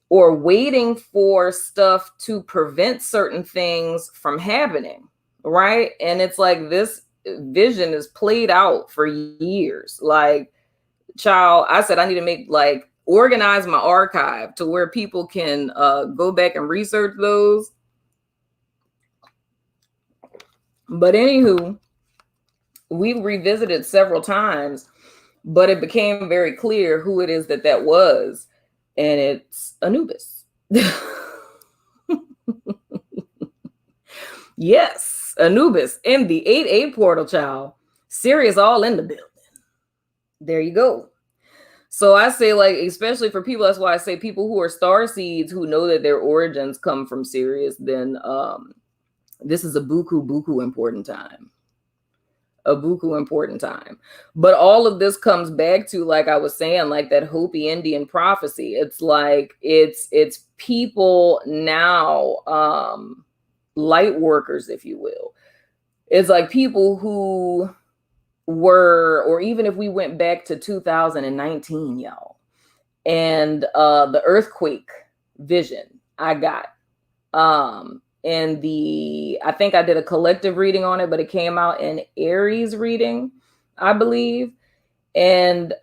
or waiting for stuff to prevent certain things from happening. Right. And it's like this vision is played out for years. Like, child, I said I need to make like organize my archive to where people can go back and research those. But anywho, we revisited several times, but it became very clear who it is that was. And it's Anubis. Yes, Anubis in the 8-8 portal, child. Sirius all in the building. There you go. So I say, like, especially for people, that's why I say people who are starseeds who know that their origins come from Sirius, then this is a buku important time. A buku important time. But all of this comes back to, like I was saying, like that Hopi Indian prophecy. It's like it's people now, light workers, if you will. It's like people who were, or even if we went back to 2019, y'all, and the earthquake vision I got, and I think I did a collective reading on it, but it came out in Aries reading, I believe. And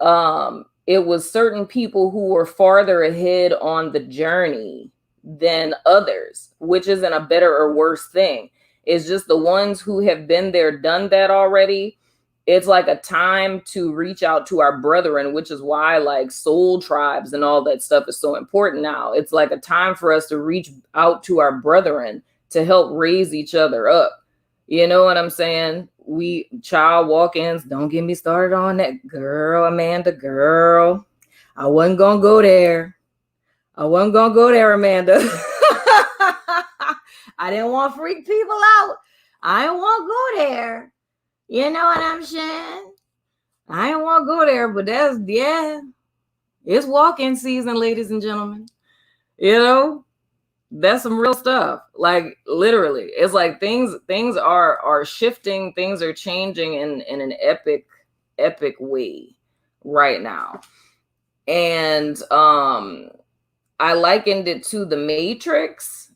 it was certain people who were farther ahead on the journey than others, which isn't a better or worse thing. It's just the ones who have been there, done that already. It's like a time to reach out to our brethren, which is why like soul tribes and all that stuff is so important now. It's like a time for us to reach out to our brethren to help raise each other up. You know what I'm saying? We child walk-ins, don't get me started on that. Girl, Amanda, girl. I wasn't going to go there. Amanda. I didn't want to freak people out. I didn't want to go there. You know what I'm saying? I didn't want to go there, but it's walk-in season, ladies and gentlemen. You know, that's some real stuff. Like literally, it's like things are shifting, things are changing in an epic way right now. And I likened it to the Matrix.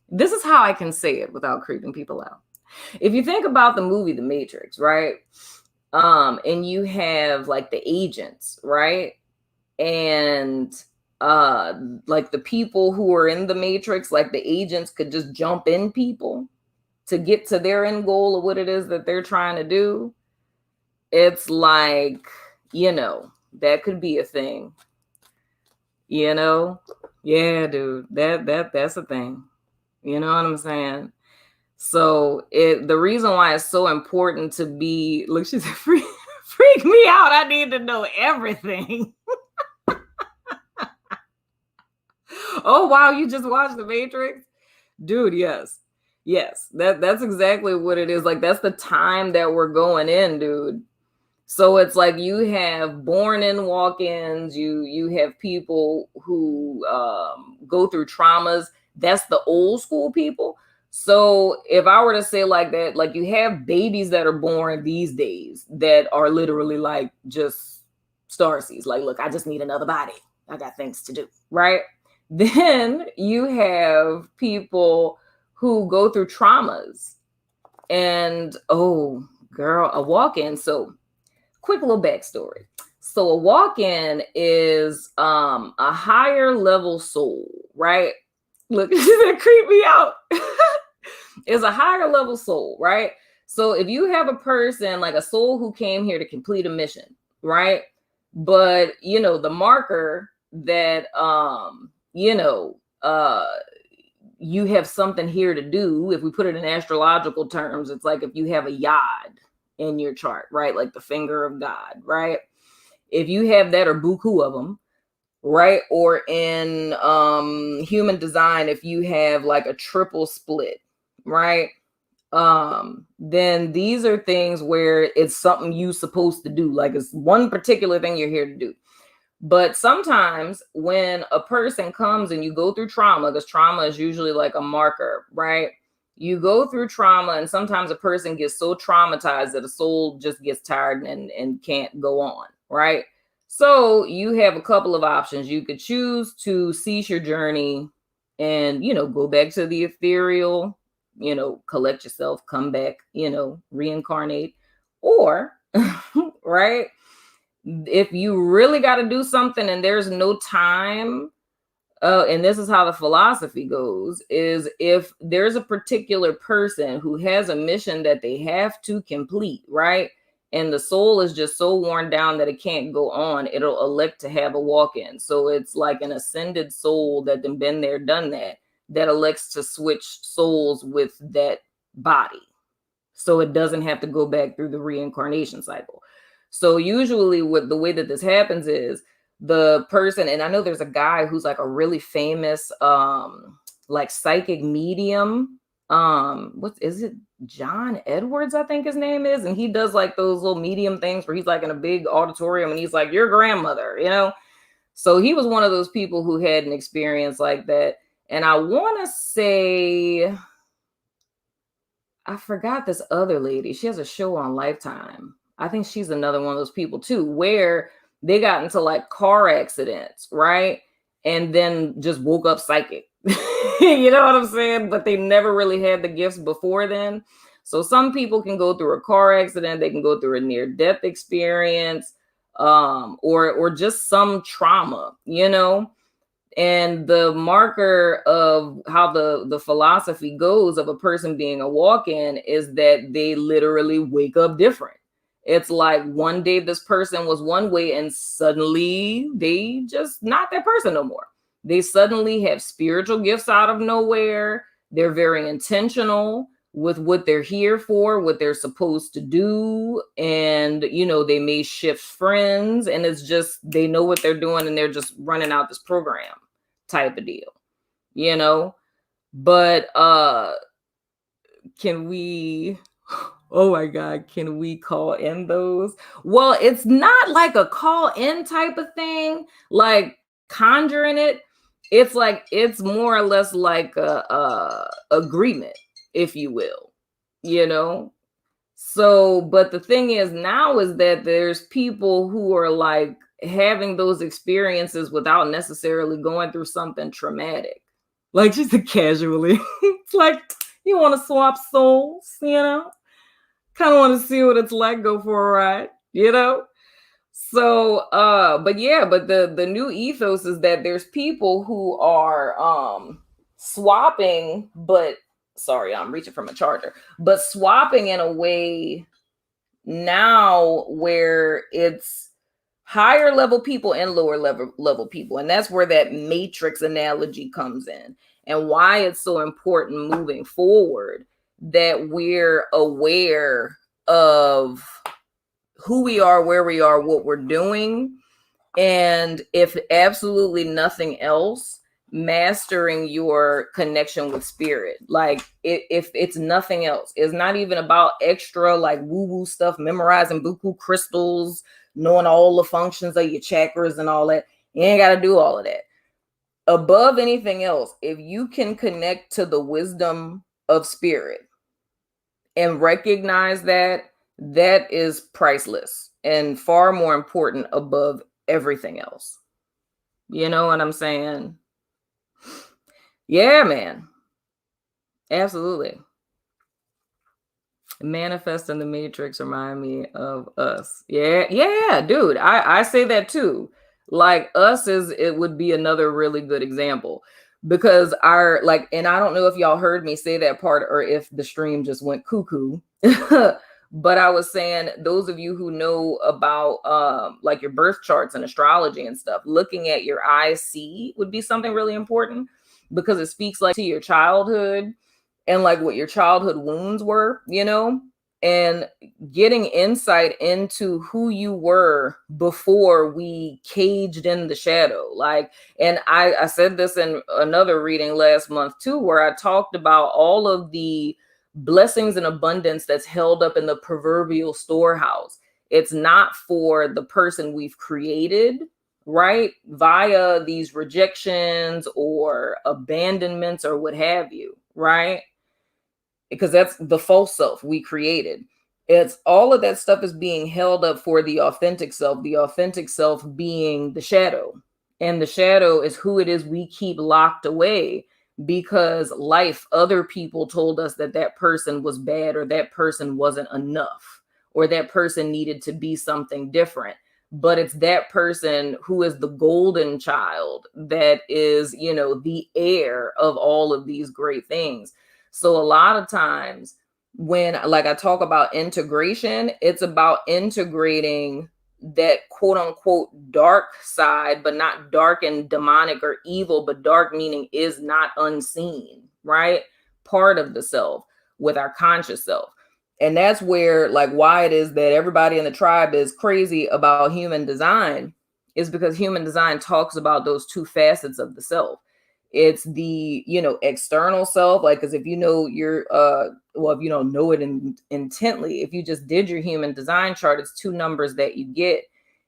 This is how I can say it without creeping people out. If you think about the movie The Matrix, right? And you have like the agents, right? And like the people who are in the Matrix, like the agents could just jump in people to get to their end goal of what it is that they're trying to do. It's like, you know, that could be a thing. You know? Yeah, dude. That's a thing. You know what I'm saying? So the reason why it's so important to be, look, she said, freak me out. I need to know everything. Oh, wow. You just watched The Matrix? Dude, yes. That's exactly what it is. Like, that's the time that we're going in, dude. So it's like you have born-in walk-ins, you have people who go through traumas. That's the old school people. So if I were to say like that, like you have babies that are born these days that are literally like just starseeds. Like, look, I just need another body. I got things to do, right? Then you have people who go through traumas and, oh, girl, a walk-in. So quick little backstory. So a walk-in is a higher level soul, right? Look, she said, creep me out. Is a higher level soul, right? So if you have a person like a soul who came here to complete a mission, right? But you know, the marker that you have something here to do. If we put it in astrological terms, it's like if you have a yod in your chart, right? Like the finger of God, right? If you have that, or buku of them, right? Or in human design, if you have like a triple split, right? Then these are things where it's something you're supposed to do. Like it's one particular thing you're here to do. But sometimes when a person comes and you go through trauma, because trauma is usually like a marker, right? You go through trauma, and sometimes a person gets so traumatized that a soul just gets tired and can't go on, right? So you have a couple of options. You could choose to cease your journey and, go back to the ethereal, collect yourself, come back, reincarnate, or, right? If you really got to do something and there's no time, and this is how the philosophy goes, is if there's a particular person who has a mission that they have to complete, right? And the soul is just so worn down that it can't go on, it'll elect to have a walk-in. So it's like an ascended soul that then been there, done that elects to switch souls with that body. So it doesn't have to go back through the reincarnation cycle. So usually what the way that this happens is the person, and I know there's a guy who's like a really famous like psychic medium. What is it? John Edwards, I think his name is. And he does like those little medium things where he's like in a big auditorium and he's like, your grandmother, So he was one of those people who had an experience like that. And I want to say, I forgot this other lady. She has a show on Lifetime. I think she's another one of those people too, where they got into like car accidents, right? And then just woke up psychic. You know what I'm saying? But they never really had the gifts before then. So some people can go through a car accident, they can go through a near-death experience, or just some trauma, And the marker of how the philosophy goes of a person being a walk-in is that they literally wake up different. It's like one day this person was one way and suddenly they just not that person no more. They suddenly have spiritual gifts out of nowhere. They're very intentional with what they're here for, what they're supposed to do. And, they may shift friends, and it's just, they know what they're doing and they're just running out this program type of deal, but can we, oh my God, can we call in those? Well, it's not like a call in type of thing, like conjuring it. It's like, it's more or less like a agreement, if you will, So, but the thing is now is that there's people who are like having those experiences without necessarily going through something traumatic, like just casually. It's like, you want to swap souls, kind of want to see what it's like, go for a ride, So, but the new ethos is that there's people who are swapping, but sorry, I'm reaching for my charger, but swapping in a way now where it's higher level people and lower level people. And that's where that matrix analogy comes in, and why it's so important moving forward that we're aware of who we are, where we are, what we're doing. And if absolutely nothing else, mastering your connection with spirit. Like if it's nothing else, it's not even about extra like woo-woo stuff, memorizing buku crystals, knowing all the functions of your chakras and all that. You ain't got to do all of that. Above anything else, if you can connect to the wisdom of spirit and recognize that is priceless and far more important above everything else. You know what I'm saying? Yeah, man. Absolutely. Manifest in the Matrix remind me of Us. Yeah, dude. I say that too. Like Us it would be another really good example, because and I don't know if y'all heard me say that part or if the stream just went cuckoo. But I was saying, those of you who know about like your birth charts and astrology and stuff, looking at your IC would be something really important, because it speaks like to your childhood and like what your childhood wounds were, and getting insight into who you were before we caged in the shadow. Like, and I said this in another reading last month too, where I talked about all of the blessings and abundance that's held up in the proverbial storehouse. It's not for the person we've created, right? Via these rejections or abandonments or what have you, right? Because that's the false self we created. It's all of that stuff is being held up for the authentic self being the shadow. And the shadow is who it is we keep locked away because life, other people told us that that person was bad, or that person wasn't enough, or that person needed to be something different. But it's that person who is the golden child that is, you know, the heir of all of these great things. So a lot of times when, like, I talk about integration, it's about integrating that quote unquote dark side, but not dark and demonic or evil, but dark meaning is not unseen, right? Part of the self with our conscious self. And that's where, like, why it is that everybody in the tribe is crazy about human design is because human design talks about those two facets of the self. It's the, you know, external self, like, because if you know your well, if you don't know it intently, if you just did your human design chart, it's two numbers that you get,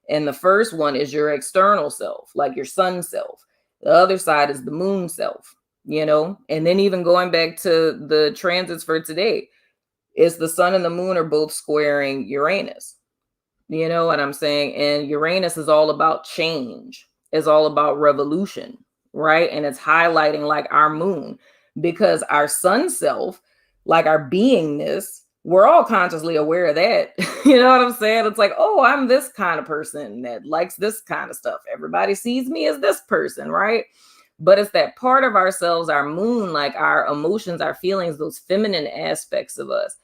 and the first one is your external self, like your sun self. The other side is the moon self, you know. And then even going back to the transits for today, it's the sun and the moon are both squaring Uranus. You know what I'm saying? And Uranus is all about change. It's all about revolution, right? And it's highlighting like our moon, because our sun self, like our beingness, we're all consciously aware of that. You know what I'm saying? It's like, oh, I'm this kind of person that likes this kind of stuff. Everybody sees me as this person, right? But it's that part of ourselves, our moon, like our emotions, our feelings, those feminine aspects of us.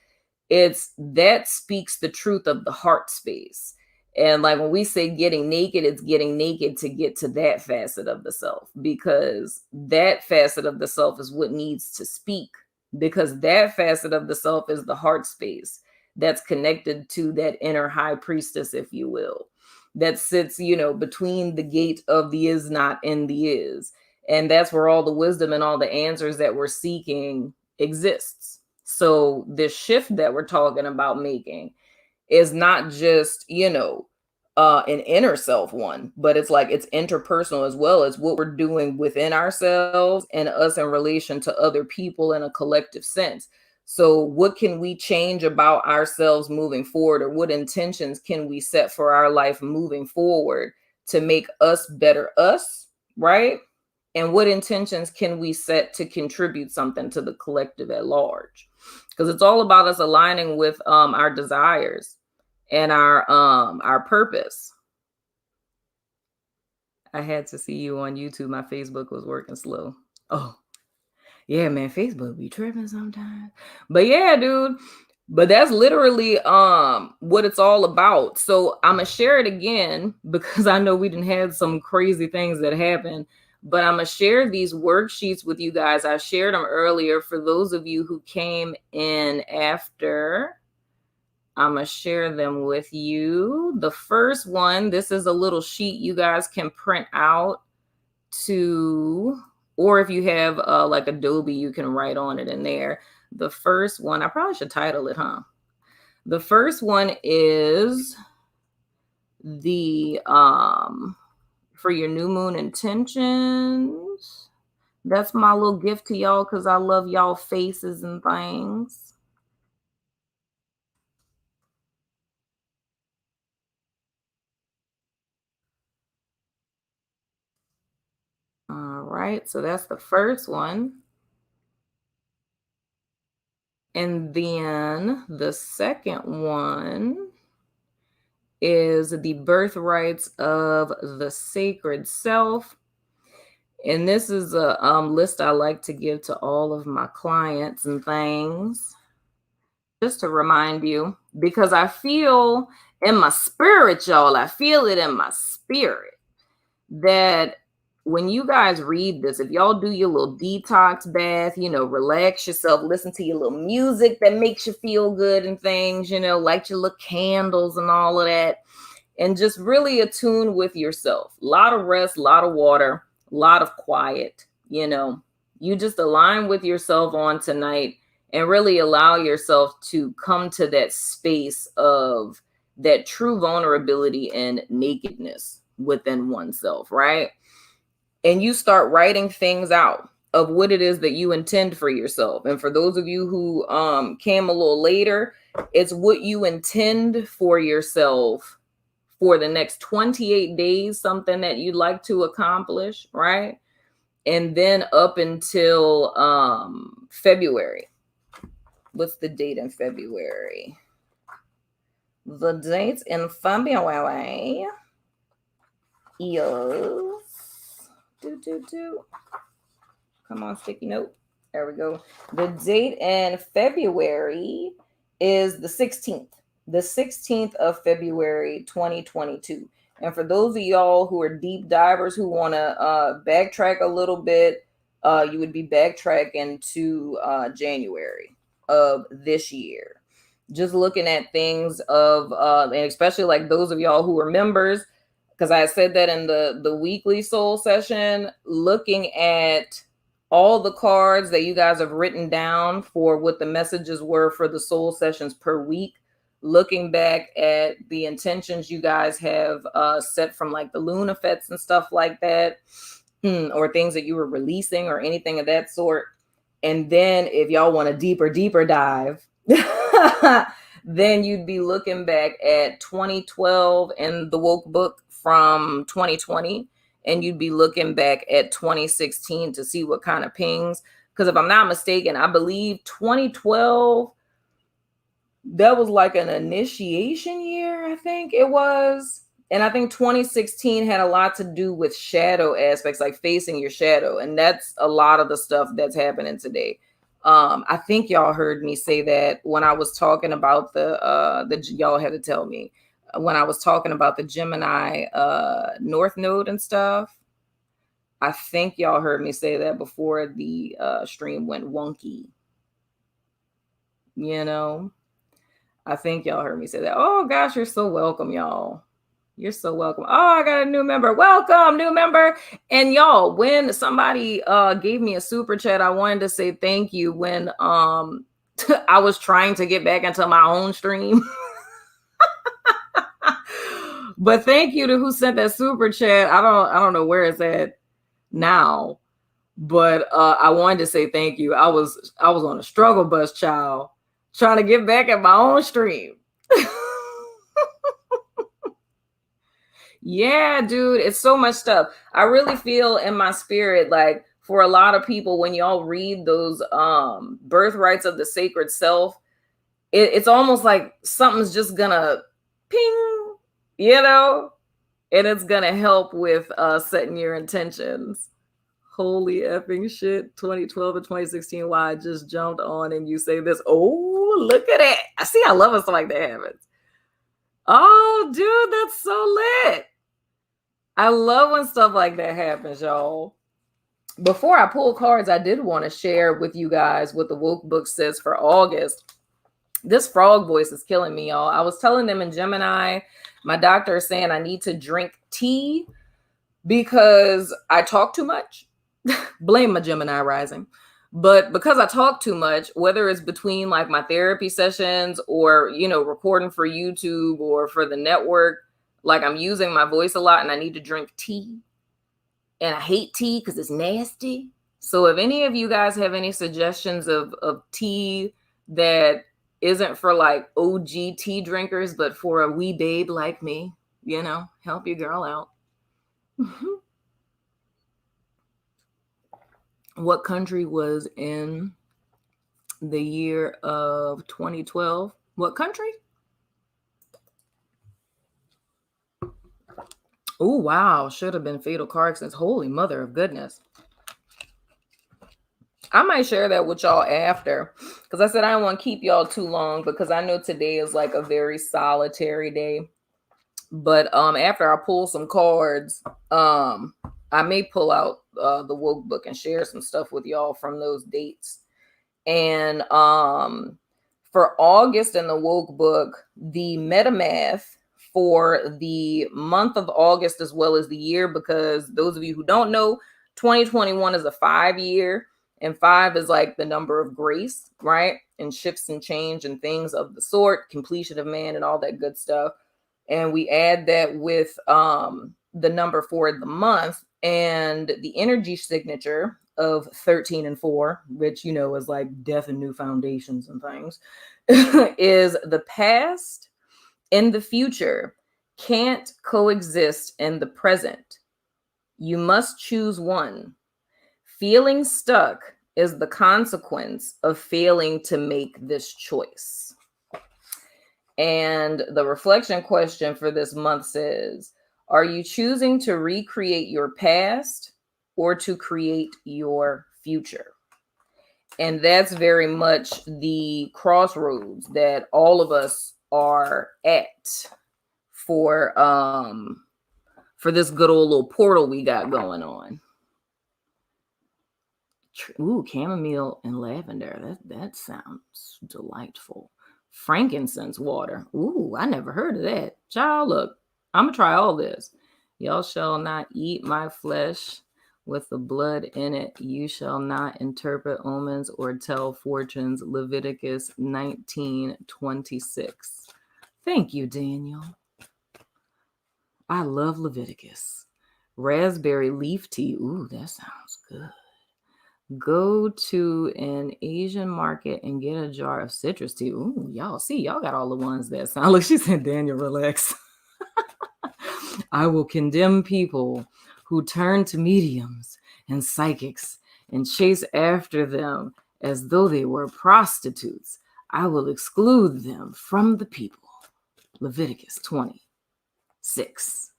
It's that speaks the truth of the heart space. And like when we say getting naked, it's getting naked to get to that facet of the self, because that facet of the self is what needs to speak, because that facet of the self is the heart space that's connected to that inner high priestess, if you will, that sits, you know, between the gate of the is not and the is. And that's where all the wisdom and all the answers that we're seeking exists. So this shift that we're talking about making is not just, you know, an inner self one, but it's like it's interpersonal as well. As what we're doing within ourselves and us in relation to other people in a collective sense. So what can we change about ourselves moving forward, or what intentions can we set for our life moving forward to make us better us, right? And what intentions can we set to contribute something to the collective at large? Because it's all about us aligning with our desires and our purpose. I had to see you on YouTube. My Facebook was working slow. Oh, yeah, man, Facebook be tripping sometimes. But yeah, dude. But that's literally what it's all about. So I'm gonna share it again because I know we didn't have some crazy things that happened. But I'm gonna share these worksheets with you guys. I shared them earlier for those of you who came in after. I'm going to share them with you. The first one, this is a little sheet you guys can print out to, or if you have like Adobe, you can write on it in there. The first one, I probably should title it, huh? The first one is the, for your new moon intentions. That's my little gift to y'all because I love y'all faces and things. All right, so that's the first one. And then the second one is the birthrights of the sacred self. And this is a list I like to give to all of my clients and things, just to remind you, because I feel in my spirit, y'all, I feel it in my spirit that when you guys read this, if y'all do your little detox bath, relax yourself, listen to your little music that makes you feel good and things, light your little candles and all of that, and just really attune with yourself. A lot of rest, a lot of water, a lot of quiet, you just align with yourself on tonight and really allow yourself to come to that space of that true vulnerability and nakedness within oneself, right? And you start writing things out of what it is that you intend for yourself. And for those of you who came a little later, it's what you intend for yourself for the next 28 days, something that you'd like to accomplish, right? And then up until February. What's the date in February? The date in February is... Come on, sticky note. There we go. The date in February is the 16th. The 16th of February, 2022. And for those of y'all who are deep divers who want to backtrack a little bit, you would be backtracking to January of this year. Just looking at things of, and especially like those of y'all who are members, because I said that in the weekly soul session, looking at all the cards that you guys have written down for what the messages were for the soul sessions per week, looking back at the intentions you guys have set from like the Lunafests and stuff like that, or things that you were releasing or anything of that sort. And then if y'all want a deeper dive, then you'd be looking back at 2012 and the woke book from 2020, and you'd be looking back at 2016 to see what kind of pings. Because if I'm not mistaken, I believe 2012, that was like an initiation year, I think it was. And I think 2016 had a lot to do with shadow aspects, like facing your shadow. And that's a lot of the stuff that's happening today. I think y'all heard me say that when I was talking about the y'all had to tell me when I was talking about the Gemini North Node and stuff. I think y'all heard me say that before the stream went wonky. I think y'all heard me say that. Oh gosh, you're so welcome, y'all. You're so welcome. Oh, I got a new member. Welcome, new member. And y'all, when somebody gave me a super chat, I wanted to say thank you when I was trying to get back into my own stream. But thank you to who sent that super chat. I don't know where it's at now, but I wanted to say thank you. I was on a struggle bus, child, trying to get back at my own stream. Yeah, dude, it's so much stuff. I really feel in my spirit, like for a lot of people, when y'all read those birthrights of the sacred self, it's almost like something's just gonna ping, and it's gonna help with setting your intentions. Holy effing shit, 2012 and 2016, why I just jumped on and you say this. Oh, look at it. I love when stuff like that happens. Oh, dude, that's so lit. I love when stuff like that happens, y'all. Before I pull cards, I did want to share with you guys what the woke book says for August. This frog voice is killing me, y'all. I was telling them in Gemini, my doctor is saying I need to drink tea because I talk too much. Blame my Gemini rising. But because I talk too much, whether it's between like my therapy sessions or, recording for YouTube or for the network, like I'm using my voice a lot and I need to drink tea. And I hate tea because it's nasty. So if any of you guys have any suggestions of tea that isn't for like OG tea drinkers, but for a wee babe like me, help your girl out. What country was in the year of 2012? What country? Oh, wow. Should have been fatal car accidents. Holy mother of goodness. I might share that with y'all after, because I said I don't want to keep y'all too long because I know today is like a very solitary day. But after I pull some cards, I may pull out the woke book and share some stuff with y'all from those dates. And for August in the woke book, the metamath for the month of August as well as the year, because those of you who don't know, 2021 is a 5-year, and 5 is like the number of grace, right? And shifts and change and things of the sort, completion of man and all that good stuff. And we add that with the number for the month, and the energy signature of 13 and 4, which, you know, is like death and new foundations and things, is the past and the future can't coexist in the present. You must choose one. Feeling stuck is the consequence of failing to make this choice. And the reflection question for this month says, are you choosing to recreate your past or to create your future? And that's very much the crossroads that all of us are at for this good old little portal we got going on. Ooh, chamomile and lavender. That sounds delightful. Frankincense water. Ooh, I never heard of that. Child, look, I'm gonna try all this. Y'all shall not eat my flesh with the blood in it. You shall not interpret omens or tell fortunes. Leviticus 19:26. Thank you, Daniel. I love Leviticus. Raspberry leaf tea. Ooh, that sounds good. Go to an Asian market and get a jar of citrus tea. Ooh, y'all got all the ones that sound like. She said, Daniel, relax. I will condemn people who turn to mediums and psychics and chase after them as though they were prostitutes. I will exclude them from the people. Leviticus 20:6.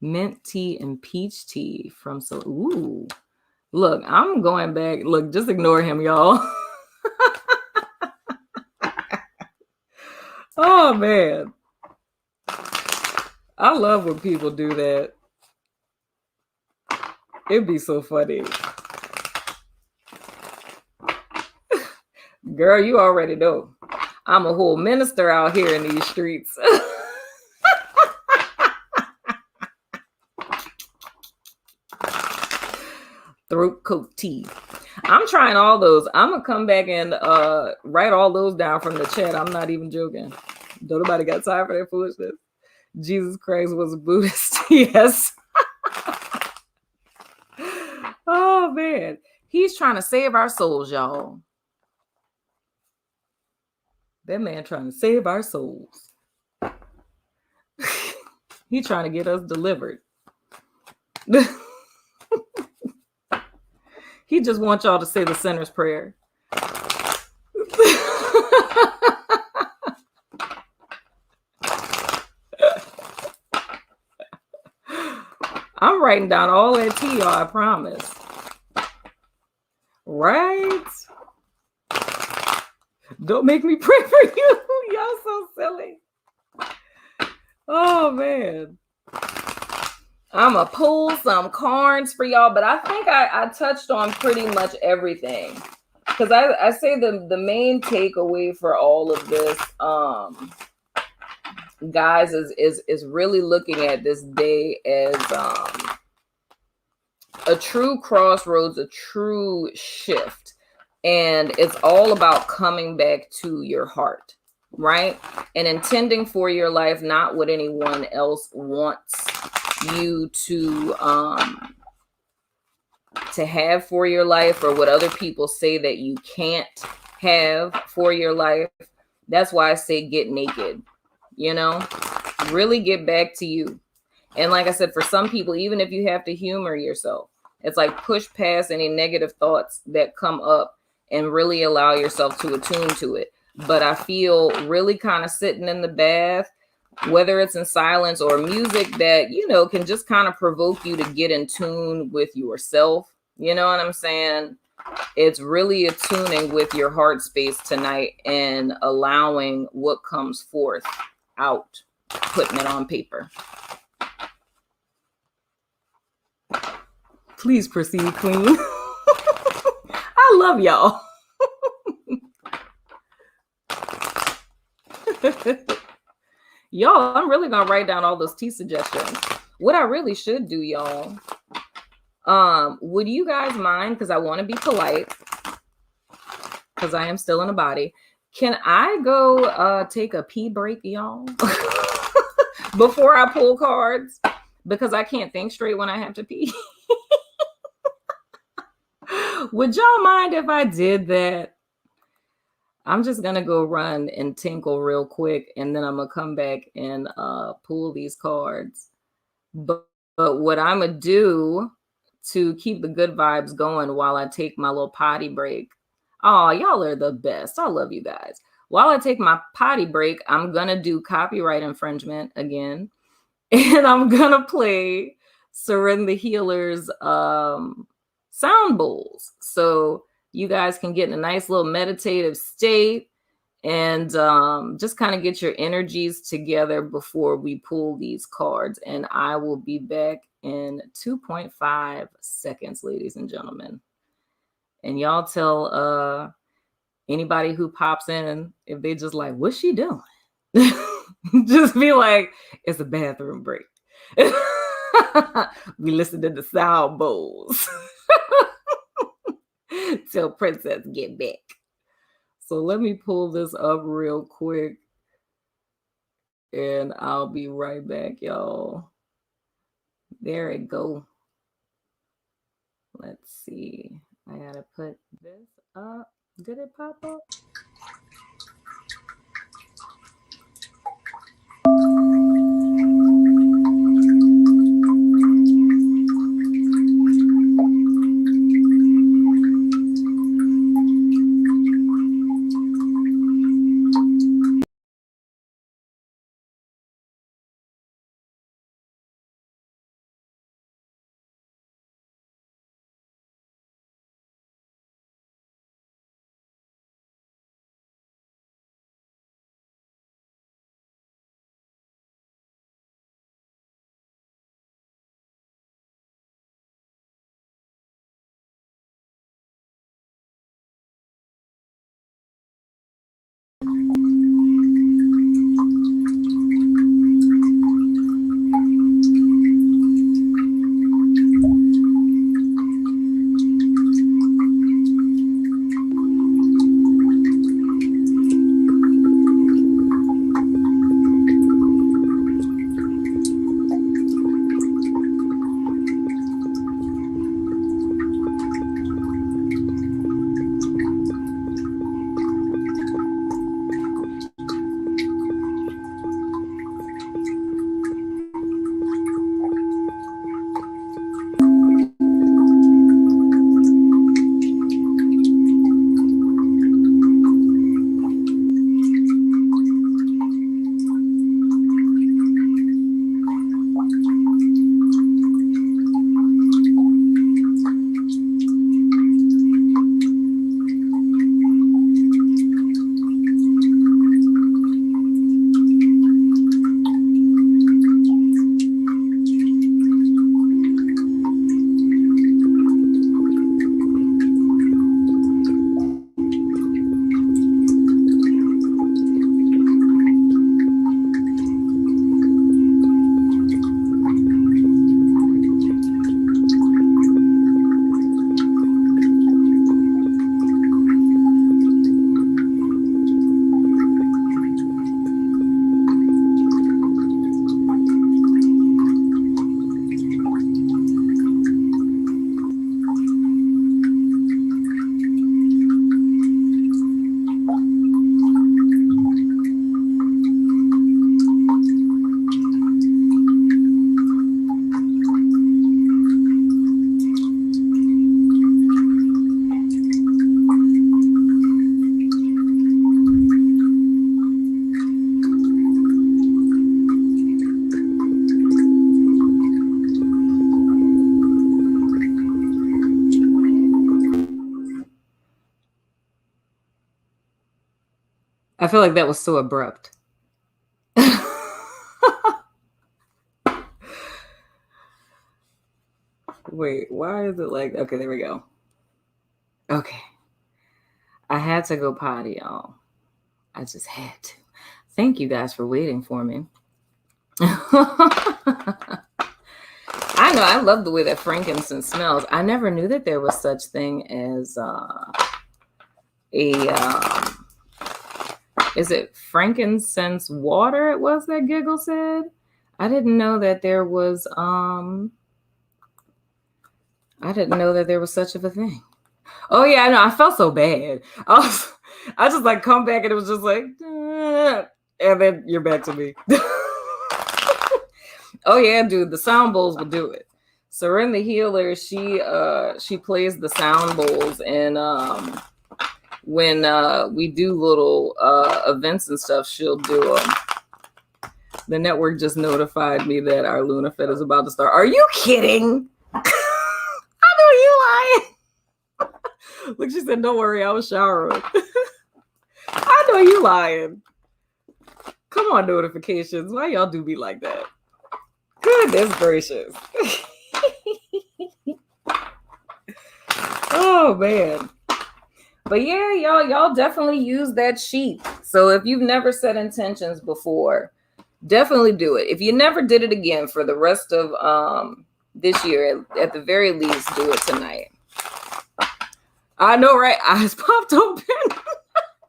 Mint tea and peach tea from ooh. Look, I'm going back. Look, just ignore him, y'all. Oh man. I love when people do that. It'd be so funny. Girl, you already know. I'm a whole minister out here in these streets. Throat coat tea. I'm trying all those. I'm gonna come back and write all those down from the chat. I'm not even joking. Don't nobody got time for that foolishness. Jesus Christ was a Buddhist. Yes. Oh man, he's trying to save our souls, y'all. That man trying to save our souls. He's trying to get us delivered. He just wants y'all to say the sinner's prayer. I'm writing down all that tea, y'all, I promise. Right? Don't make me pray for you. Y'all so silly. Oh, man. I'm going to pull some cards for y'all, but I think I touched on pretty much everything. Because I say the main takeaway for all of this, guys, is really looking at this day as a true crossroads, a true shift. And it's all about coming back to your heart, right? And intending for your life, not what anyone else wants you to have for your life, or what other people say that you can't have for your life. That's why I say get naked, you know, really get back to you. And like I said, for some people, even if you have to humor yourself, it's like push past any negative thoughts that come up and really allow yourself to attune to it. But I feel really kind of sitting in the bath, whether it's in silence or music that, you know, can just kind of provoke you to get in tune with yourself. You know what I'm saying? It's really attuning with your heart space tonight and allowing what comes forth out, putting it on paper. Please proceed, Queen. I love y'all. Y'all, I'm really gonna write down all those tea suggestions. What I really should do, y'all, would you guys mind, because I want to be polite, because I am still in a body, can I go take a pee break, y'all? Before I pull cards? Because I can't think straight when I have to pee. Would y'all mind if I did that? I'm just going to go run and tinkle real quick, and then I'm going to come back and pull these cards. But what I'm going to do to keep the good vibes going while I take my little potty break. Oh, y'all are the best. I love you guys. While I take my potty break, I'm going to do copyright infringement again. And I'm going to play Surrender the Healer's sound bowls. So you guys can get in a nice little meditative state and just kind of get your energies together before we pull these cards. And I will be back in 2.5 seconds, ladies and gentlemen. And y'all tell anybody who pops in, if they just like, what's she doing? Just be like, it's a bathroom break. We listen to the sound bowls. Till Princess get back. So let me pull this up real quick. And I'll be right back, y'all. There it go. Let's see. I gotta put this up. Did it pop up? I feel like that was so abrupt. Wait, why is it like, okay, there we go. Okay. I had to go potty, y'all. I just had to. Thank you guys for waiting for me. I know, I love the way that frankincense smells. I never knew that there was such thing as is it frankincense water? It was that Giggle said. I didn't know that there was such of a thing. Oh yeah, I know. I felt so bad. I just like come back and it was just like, and then you're back to me. Oh yeah, dude, the sound bowls will do it. Seren the healer, she plays the sound bowls, and when we do little events and stuff, she'll do them. The network just notified me that our Luna Fed is about to start. Are you kidding? I know you lying. Look, she said, don't worry, I was showering. I know you lying. Come on, notifications. Why y'all do me like that? Goodness gracious. Oh, man. But yeah, y'all definitely use that sheet. So if you've never set intentions before, definitely do it. If you never did it again for the rest of this year, at the very least, do it tonight. I know, right? Eyes popped open.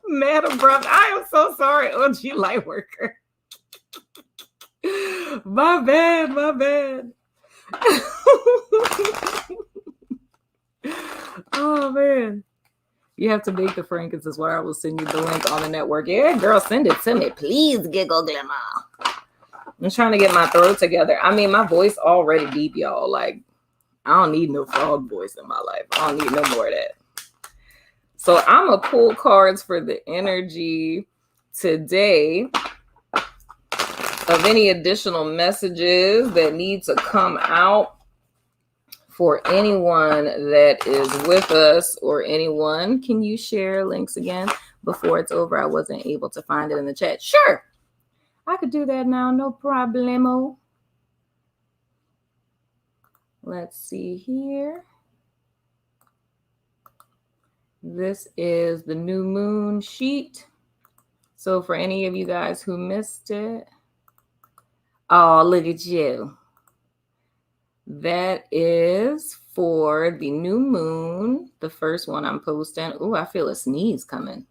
Madam Bruv, I am so sorry, OG Lightworker. My bad. Oh, man. You have to make the frankincense water. I will send you the link on the network. Yeah, girl, send it to me. Please, Giggle Glimmer. I'm trying to get my throat together. I mean, my voice already deep, y'all. Like, I don't need no frog voice in my life. I don't need no more of that. So I'm going to pull cards for the energy today of any additional messages that need to come out for anyone that is with us, or anyone. Can you share links again before it's over? I wasn't able to find it in the chat. Sure. I could do that now. No problemo. Let's see here. This is the new moon sheet. So for any of you guys who missed it, oh, look at you. That is for the new moon, the first one I'm posting. Oh, I feel a sneeze coming.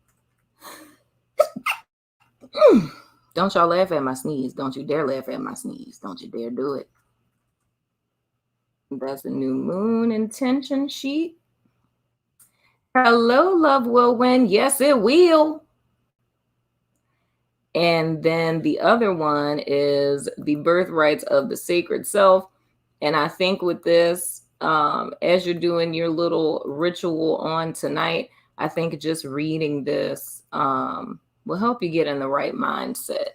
Don't y'all laugh at my sneeze. Don't you dare laugh at my sneeze. Don't you dare do it. That's the new moon intention sheet. Hello, love will win. Yes, it will. And then the other one is the birthrights of the sacred self. And I think with this, as you're doing your little ritual on tonight, I think just reading this will help you get in the right mindset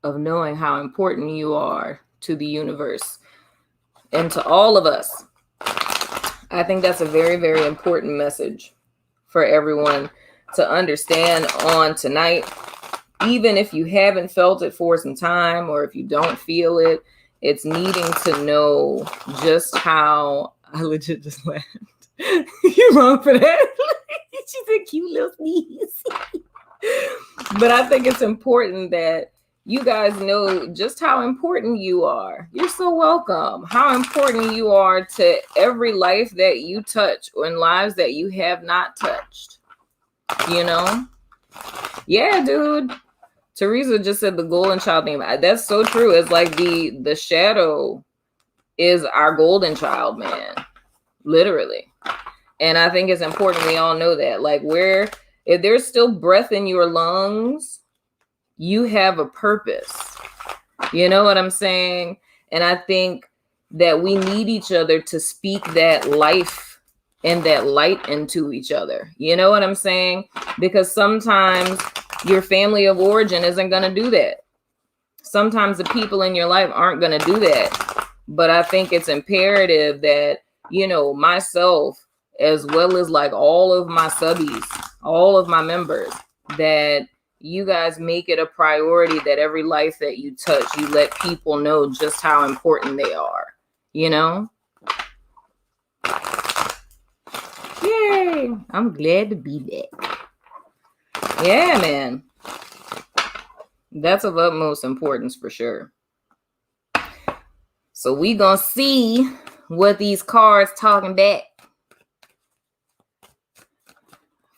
of knowing how important you are to the universe and to all of us. I think that's a very, very important message for everyone to understand on tonight. Even if you haven't felt it for some time, or if you don't feel it, it's needing to know just how. I legit just laughed. You're wrong for that. She's a cute little sneeze. But I think it's important that you guys know just how important you are. You're so welcome. How important you are to every life that you touch, or in lives that you have not touched. You know? Yeah, dude. Teresa just said the golden child thing. That's so true. It's like the shadow is our golden child, man. Literally. And I think it's important we all know that. Like, if there's still breath in your lungs, you have a purpose. You know what I'm saying? And I think that we need each other to speak that life and that light into each other. You know what I'm saying? Because sometimes your family of origin isn't going to do that. Sometimes the people in your life aren't going to do that. But I think it's imperative that, you know, myself, as well as like all of my subbies, all of my members, that you guys make it a priority that every life that you touch, you let people know just how important they are. you know? Yay! I'm glad to be back. Yeah, man. That's of utmost importance for sure. So we gonna see what these cards talking back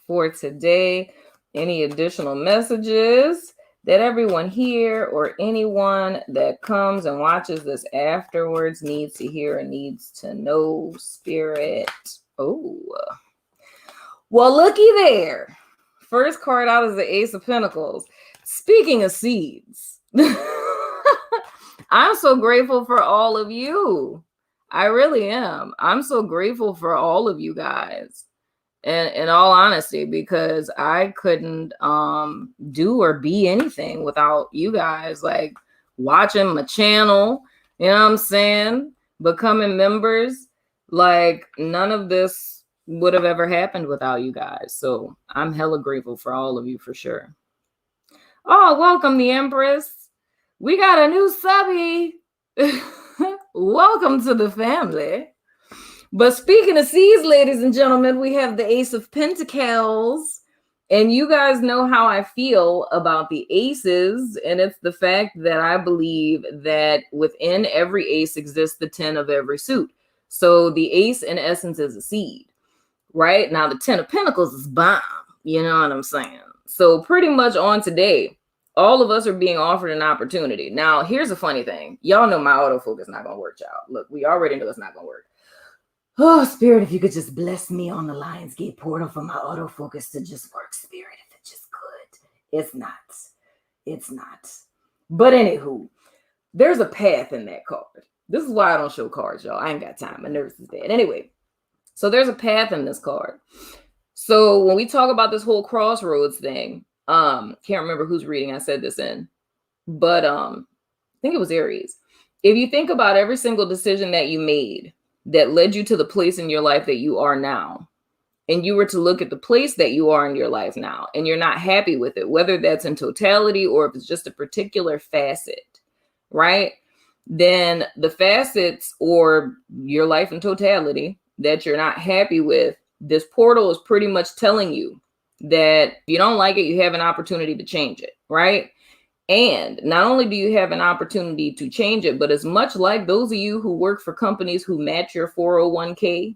for today. Any additional messages that everyone here or anyone that comes and watches this afterwards needs to hear and needs to know, Spirit? Oh, well, looky there. First card out is the Ace of Pentacles. Speaking of seeds, I'm so grateful for all of you. I really am. I'm so grateful for all of you guys. And in all honesty, because I couldn't do or be anything without you guys, like watching my channel, you know what I'm saying? Becoming members, like none of this would have ever happened without you guys. So I'm hella grateful for all of you for sure. Oh, welcome, the Empress. We got a new subby. Welcome to the family. But speaking of seeds, ladies and gentlemen, we have the Ace of Pentacles. And you guys know how I feel about the aces. And it's the fact that I believe that within every ace exists the 10 of every suit. So the ace, in essence, is a seed, right? Now, the 10 of Pentacles is bomb. You know what I'm saying? So pretty much on today, all of us are being offered an opportunity. Now, here's a funny thing. Y'all know my autofocus is not going to work, y'all. Look, we already know it's not going to work. Oh, Spirit, if you could just bless me on the Lionsgate portal for my autofocus to just work, Spirit, if it just could. It's not. It's not. But anywho, there's a path in that card. This is why I don't show cards, y'all. I ain't got time. My nerves is dead. Anyway, so there's a path in this card. So when we talk about this whole crossroads thing, can't remember whose reading I said this in, but I think it was Aries. If you think about every single decision that you made that led you to the place in your life that you are now, and you were to look at the place that you are in your life now, and you're not happy with it, whether that's in totality or if it's just a particular facet, right? Then the facets or your life in totality that you're not happy with, this portal is pretty much telling you that if you don't like it, you have an opportunity to change it, right? And not only do you have an opportunity to change it, but it's much like those of you who work for companies who match your 401k,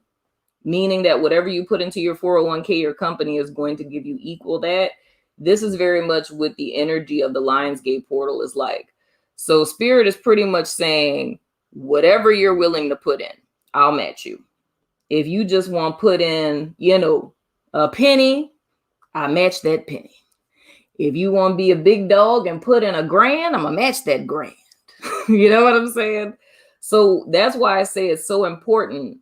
meaning that whatever you put into your 401k, your company is going to give you equal that. This is very much what the energy of the Lionsgate portal is like. So Spirit is pretty much saying, whatever you're willing to put in, I'll match you. If you just want to put in, a penny, I match that penny. If you want to be a big dog and put in $1,000, I'm going to match that $1,000. You know what I'm saying? So that's why I say it's so important.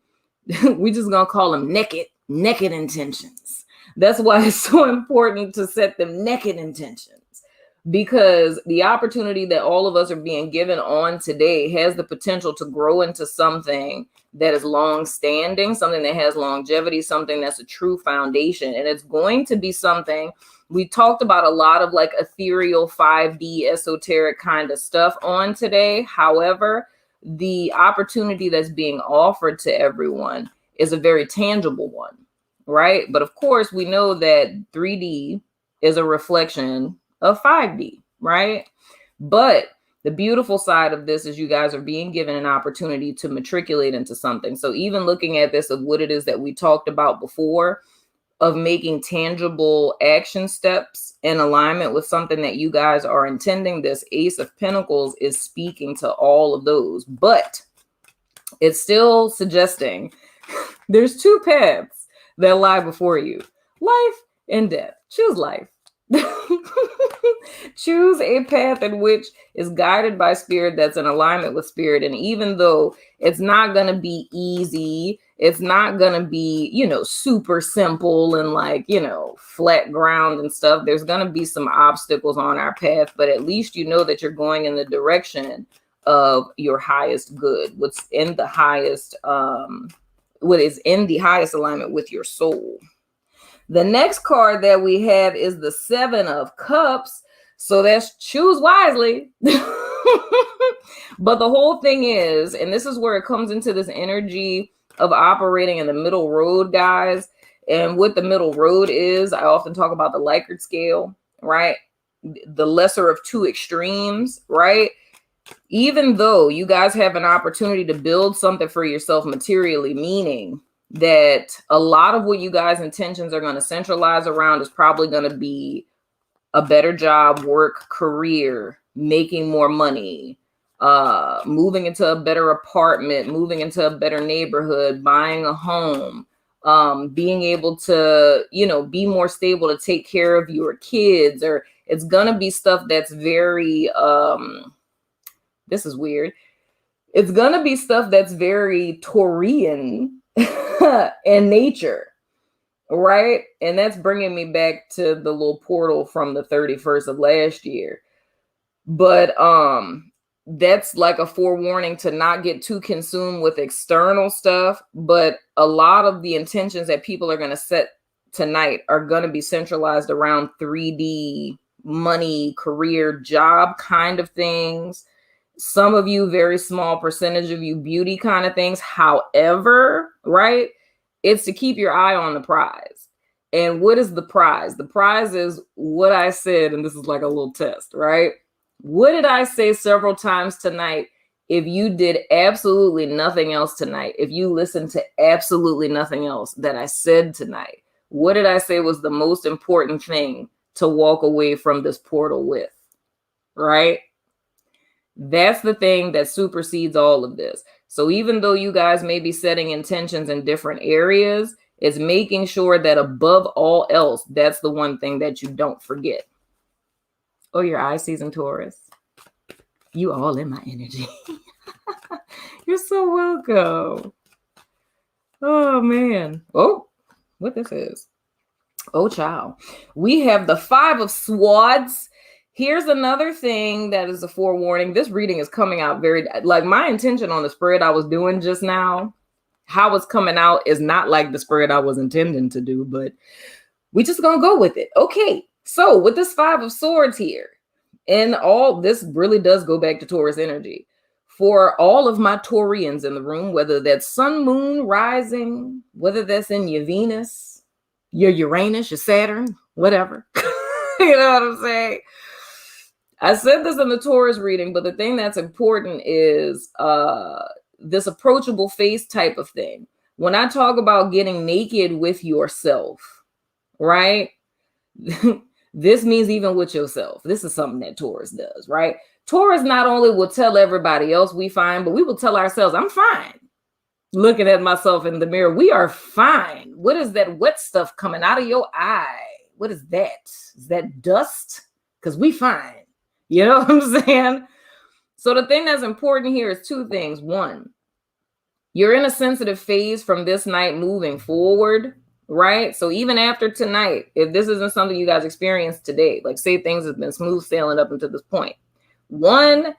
We just going to call them naked intentions. That's why it's so important to set them naked intentions, because the opportunity that all of us are being given on today has the potential to grow into something that is long-standing, something that has longevity, something that's a true foundation. And it's going to be something, we talked about a lot of like ethereal 5D esoteric kind of stuff on today. However, the opportunity that's being offered to everyone is a very tangible one, right? But of course, we know that 3D is a reflection of 5D, right? But the beautiful side of this is you guys are being given an opportunity to matriculate into something. So even looking at this of what it is that we talked about before, of making tangible action steps in alignment with something that you guys are intending, this Ace of Pentacles is speaking to all of those. But it's still suggesting there's two paths that lie before you: life and death. Choose life. Choose a path in which is guided by Spirit, that's in alignment with Spirit. And even though it's not going to be easy, it's not going to be, super simple and like, flat ground and stuff. There's going to be some obstacles on our path, but at least you know that you're going in the direction of your highest good, what's in the highest, what is in the highest alignment with your soul. The next card that we have is the 7 of Cups. So that's choose wisely. But the whole thing is, and this is where it comes into this energy of operating in the middle road, guys. And what the middle road is, I often talk about the Likert scale, right? The lesser of two extremes, right? Even though you guys have an opportunity to build something for yourself materially, meaning that a lot of what you guys' intentions are going to centralize around is probably going to be a better job, work, career, making more money, moving into a better apartment, moving into a better neighborhood, buying a home, being able to, be more stable to take care of your kids, or it's going to be stuff that's very, this is weird. It's going to be stuff that's very Taurian in nature. Right. And that's bringing me back to the little portal from the 31st of last year. But that's like a forewarning to not get too consumed with external stuff. But a lot of the intentions that people are going to set tonight are going to be centralized around 3D money, career, job kind of things. Some of you, very small percentage of you, beauty kind of things. However, right, it's to keep your eye on the prize. And what is the prize? The prize is what I said, and this is like a little test, right? What did I say several times tonight? If you did absolutely nothing else tonight, if you listened to absolutely nothing else that I said tonight, what did I say was the most important thing to walk away from this portal with, right? That's the thing that supersedes all of this. So even though you guys may be setting intentions in different areas, it's making sure that above all else, that's the one thing that you don't forget. Oh, your eye season Taurus. You all in my energy. You're so welcome. Oh, man. Oh, what this is. Oh, child. We have the 5 of Swords. Here's another thing that is a forewarning. This reading is coming out very, like my intention on the spread I was doing just now, how it's coming out is not like the spread I was intending to do, but we just gonna go with it. Okay, so with this 5 of Swords here, and all this really does go back to Taurus energy. For all of my Taurians in the room, whether that's sun, moon, rising, whether that's in your Venus, your Uranus, your Saturn, whatever. You know what I'm saying? I said this in the Taurus reading, but the thing that's important is this approachable face type of thing. When I talk about getting naked with yourself, right? This means even with yourself. This is something that Taurus does, right? Taurus not only will tell everybody else we fine, but we will tell ourselves, I'm fine. Looking at myself in the mirror, we are fine. What is that wet stuff coming out of your eye? What is that? Is that dust? Because we fine. You know what I'm saying? So the thing that's important here is 2 things. 1, you're in a sensitive phase from this night moving forward, right? So even after tonight, if this isn't something you guys experienced today, like say things have been smooth sailing up until this point. 1,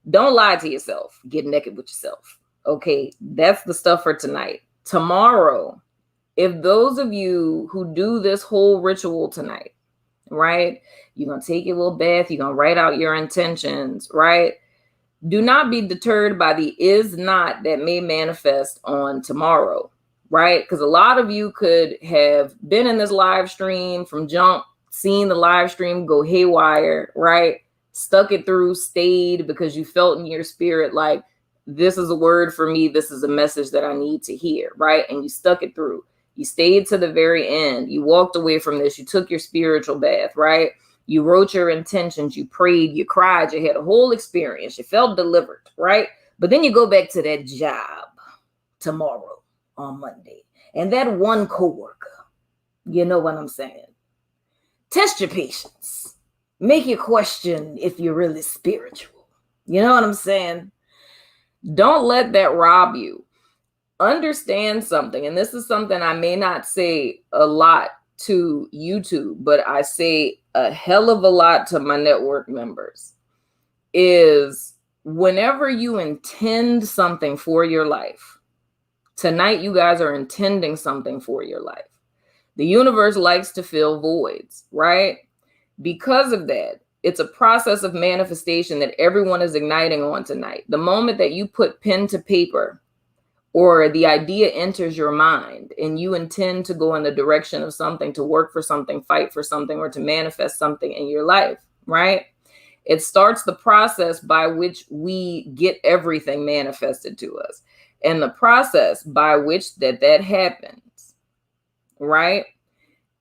don't lie to yourself. Get naked with yourself. Okay, that's the stuff for tonight. Tomorrow, if those of you who do this whole ritual tonight, right? You're going to take your little bath. You're going to write out your intentions, right? Do not be deterred by the is not that may manifest on tomorrow, right? Because a lot of you could have been in this live stream from jump, seen the live stream go haywire, right? Stuck it through, stayed because you felt in your spirit like, this is a word for me. This is a message that I need to hear, right? And you stuck it through. You stayed to the very end. You walked away from this. You took your spiritual bath, right? You wrote your intentions. You prayed. You cried. You had a whole experience. You felt delivered, right? But then you go back to that job tomorrow on Monday. And that one coworker, you know what I'm saying? Test your patience. Make you question if you're really spiritual. You know what I'm saying? Don't let that rob you. Understand something, and this is something I may not say a lot to YouTube, but I say a hell of a lot to my network members, is whenever you intend something for your life, tonight you guys are intending something for your life. The universe likes to fill voids, right? Because of that, It's a process of manifestation that everyone is igniting on tonight. The moment that you put pen to paper or the idea enters your mind and you intend to go in the direction of something, to work for something, fight for something, or to manifest something in your life, right? It starts the process by which we get everything manifested to us. And the process by which that happens, right,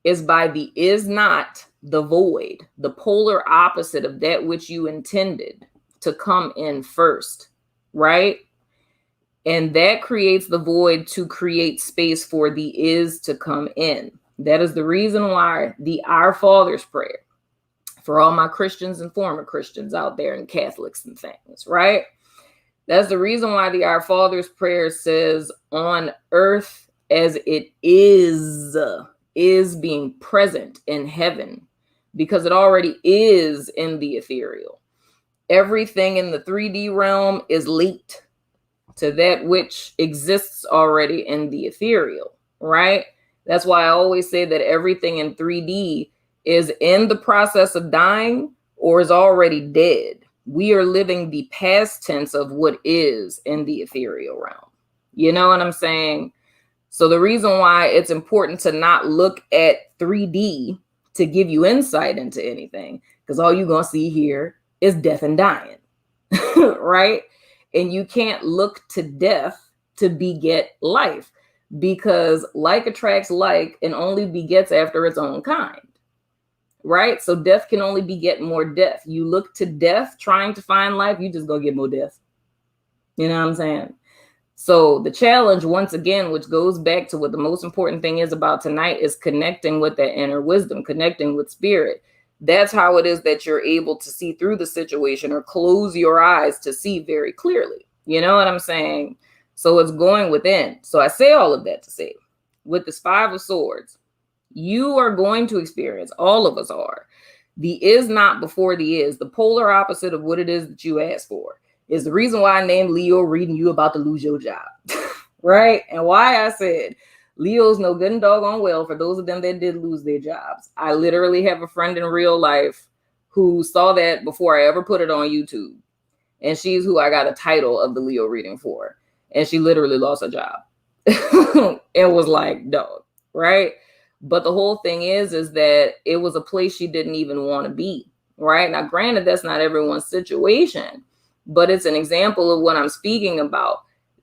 is by the is not, the void, the polar opposite of that which you intended to come in first, right? And that creates the void to create space for the is to come in. That is the reason why the Our Father's prayer, for all my Christians and former Christians out there and Catholics and things, right? That's the reason why the Our Father's prayer says, on earth as it is being present in heaven, because it already is in the ethereal. Everything in the 3D realm is linked to that which exists already in the ethereal, right? That's why I always say that everything in 3D is in the process of dying or is already dead. We are living the past tense of what is in the ethereal realm. You know what I'm saying? So the reason why it's important to not look at 3D to give you insight into anything, because all you're going to see here is death and dying, right? And you can't look to death to beget life, because like attracts like and only begets after its own kind, right? So death can only beget more death. You look to death trying to find life, you just go get more death. You know what I'm saying? So the challenge, once again, which goes back to what the most important thing is about tonight, is connecting with that inner wisdom, connecting with spirit. That's how it is that you're able to see through the situation or close your eyes to see very clearly. You know what I'm saying? So it's going within. So I say all of that to say, with this 5 of Swords, you are going to experience, all of us are, the is not before the is, the polar opposite of what it is that you asked for. Is the reason why I named Leo reading you about to lose your job, right? And why I said Leo's no good and doggone well for those of them that did lose their jobs. I literally have a friend in real life who saw that before I ever put it on YouTube. And she's who I got a title of the Leo reading for. And she literally lost her job. It was like, dog, right? But the whole thing is that it was a place she didn't even want to be, right? Now, granted, that's not everyone's situation, but it's an example of what I'm speaking about.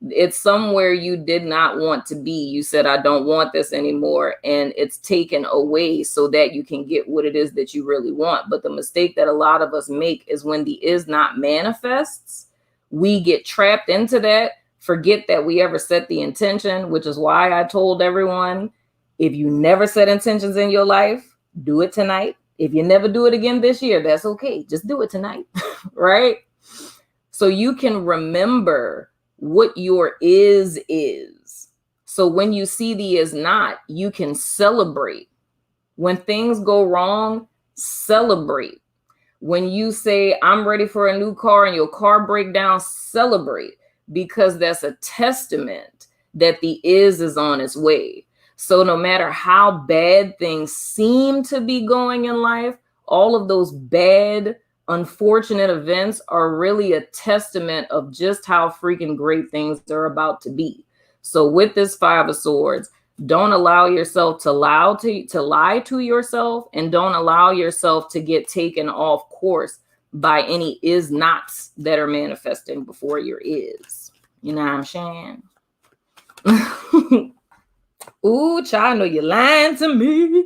It's somewhere you did not want to be. You said, I don't want this anymore. And it's taken away so that you can get what it is that you really want. But the mistake that a lot of us make is when the is not manifests, we get trapped into that, forget that we ever set the intention, which is why I told everyone, if you never set intentions in your life, do it tonight. If you never do it again this year, that's okay. Just do it tonight, right? So you can remember what your is. So when you see the is not, you can celebrate. When things go wrong, celebrate. When you say, I'm ready for a new car and your car break down, celebrate, because that's a testament that the is on its way. So no matter how bad things seem to be going in life, all of those bad, unfortunate events are really a testament of just how freaking great things are about to be. So with this 5 of Swords, don't allow yourself to lie to yourself, and don't allow yourself to get taken off course by any is nots that are manifesting before your is. You know what I'm saying? Ooh, child, I know you're lying to me.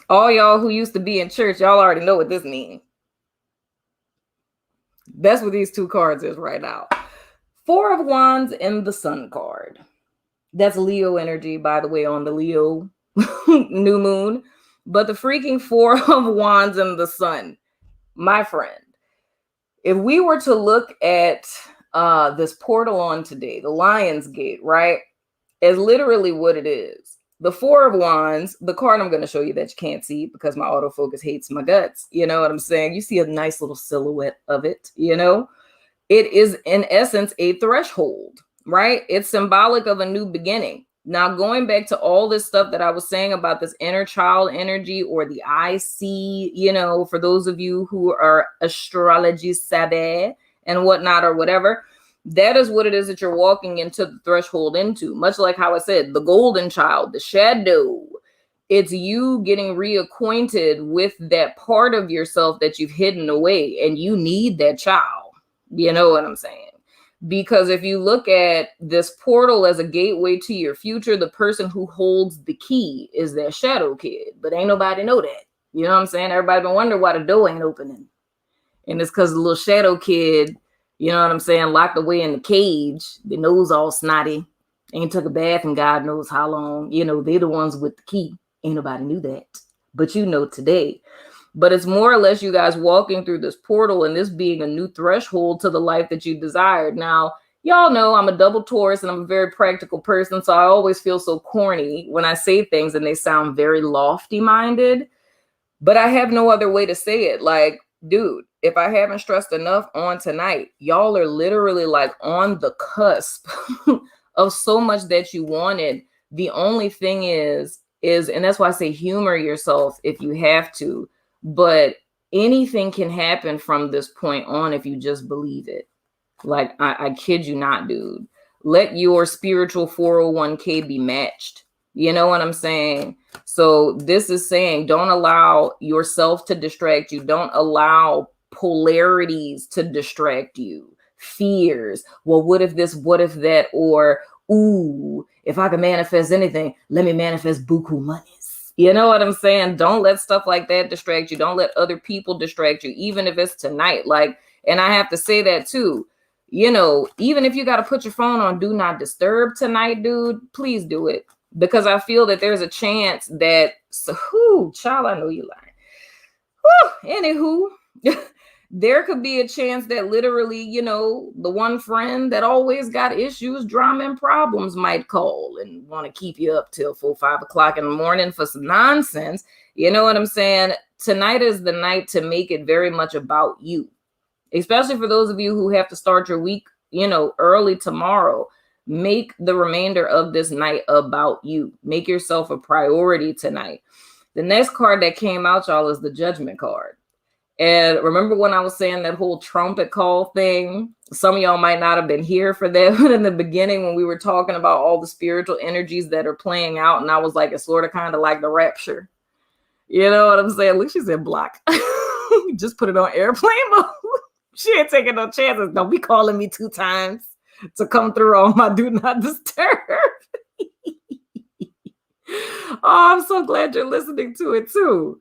All y'all who used to be in church, y'all already know what this means. That's what these 2 cards is right now. 4 of Wands and the Sun card. That's Leo energy, by the way, on the Leo new moon. But the freaking 4 of Wands and the Sun, my friend, if we were to look at this portal on today, the Lion's Gate, right, is literally what it is. The 4 of Wands, the card I'm going to show you that you can't see because my autofocus hates my guts. You know what I'm saying? You see a nice little silhouette of it, you know? It is, in essence, a threshold, right? It's symbolic of a new beginning. Now, going back to all this stuff that I was saying about this inner child energy or the IC, you know, for those of you who are astrology savvy and whatnot or whatever, that is what it is that you're walking into the threshold into. Much like how I said, the golden child, the shadow. It's you getting reacquainted with that part of yourself that you've hidden away, and you need that child. You know what I'm saying? Because if you look at this portal as a gateway to your future, the person who holds the key is that shadow kid. But ain't nobody know that. You know what I'm saying? Everybody been wondering why the door ain't opening. And it's because the little shadow kid, you know what I'm saying, locked away in the cage, the nose all snotty, ain't took a bath in God knows how long. You know, they're the ones with the key. Ain't nobody knew that. But you know today. But it's more or less you guys walking through this portal and this being a new threshold to the life that you desired. Now, y'all know I'm a double Taurus and I'm a very practical person. So I always feel so corny when I say things and they sound very lofty minded. But I have no other way to say it. Like, dude, if I haven't stressed enough on tonight, y'all are literally like on the cusp of so much that you wanted. The only thing is, and that's why I say humor yourself if you have to. But anything can happen from this point on if you just believe it. Like, I kid you not, dude. Let your spiritual 401k be matched. You know what I'm saying? So this is saying don't allow yourself to distract you. Don't allow polarities to distract you. Fears. Well, what if this? What if that? Or, ooh, if I can manifest anything, let me manifest buku money. You know what I'm saying? Don't let stuff like that distract you. Don't let other people distract you, even if it's tonight. Like, and I have to say that too. You know, even if you got to put your phone on do not disturb tonight, dude, please do it. Because I feel that there's a chance that, child, I know you lying. Anywho, there could be a chance that literally, you know, the one friend that always got issues, drama, and problems might call and want to keep you up till 4, 5 o'clock in the morning for some nonsense. You know what I'm saying? Tonight is the night to make it very much about you, especially for those of you who have to start your week, you know, early tomorrow. Make the remainder of this night about you. Make yourself a priority tonight. The next card that came out, y'all, is the Judgment card. And remember when I was saying that whole trumpet call thing? Some of y'all might not have been here for that, but in the beginning when we were talking about all the spiritual energies that are playing out, and I was like, it's sort of kind of like the rapture. You know what I'm saying? Look, she said block. Just put it on airplane mode. She ain't taking no chances. Don't be calling me 2 times to come through on my do not disturb. Oh, I'm so glad you're listening to it too.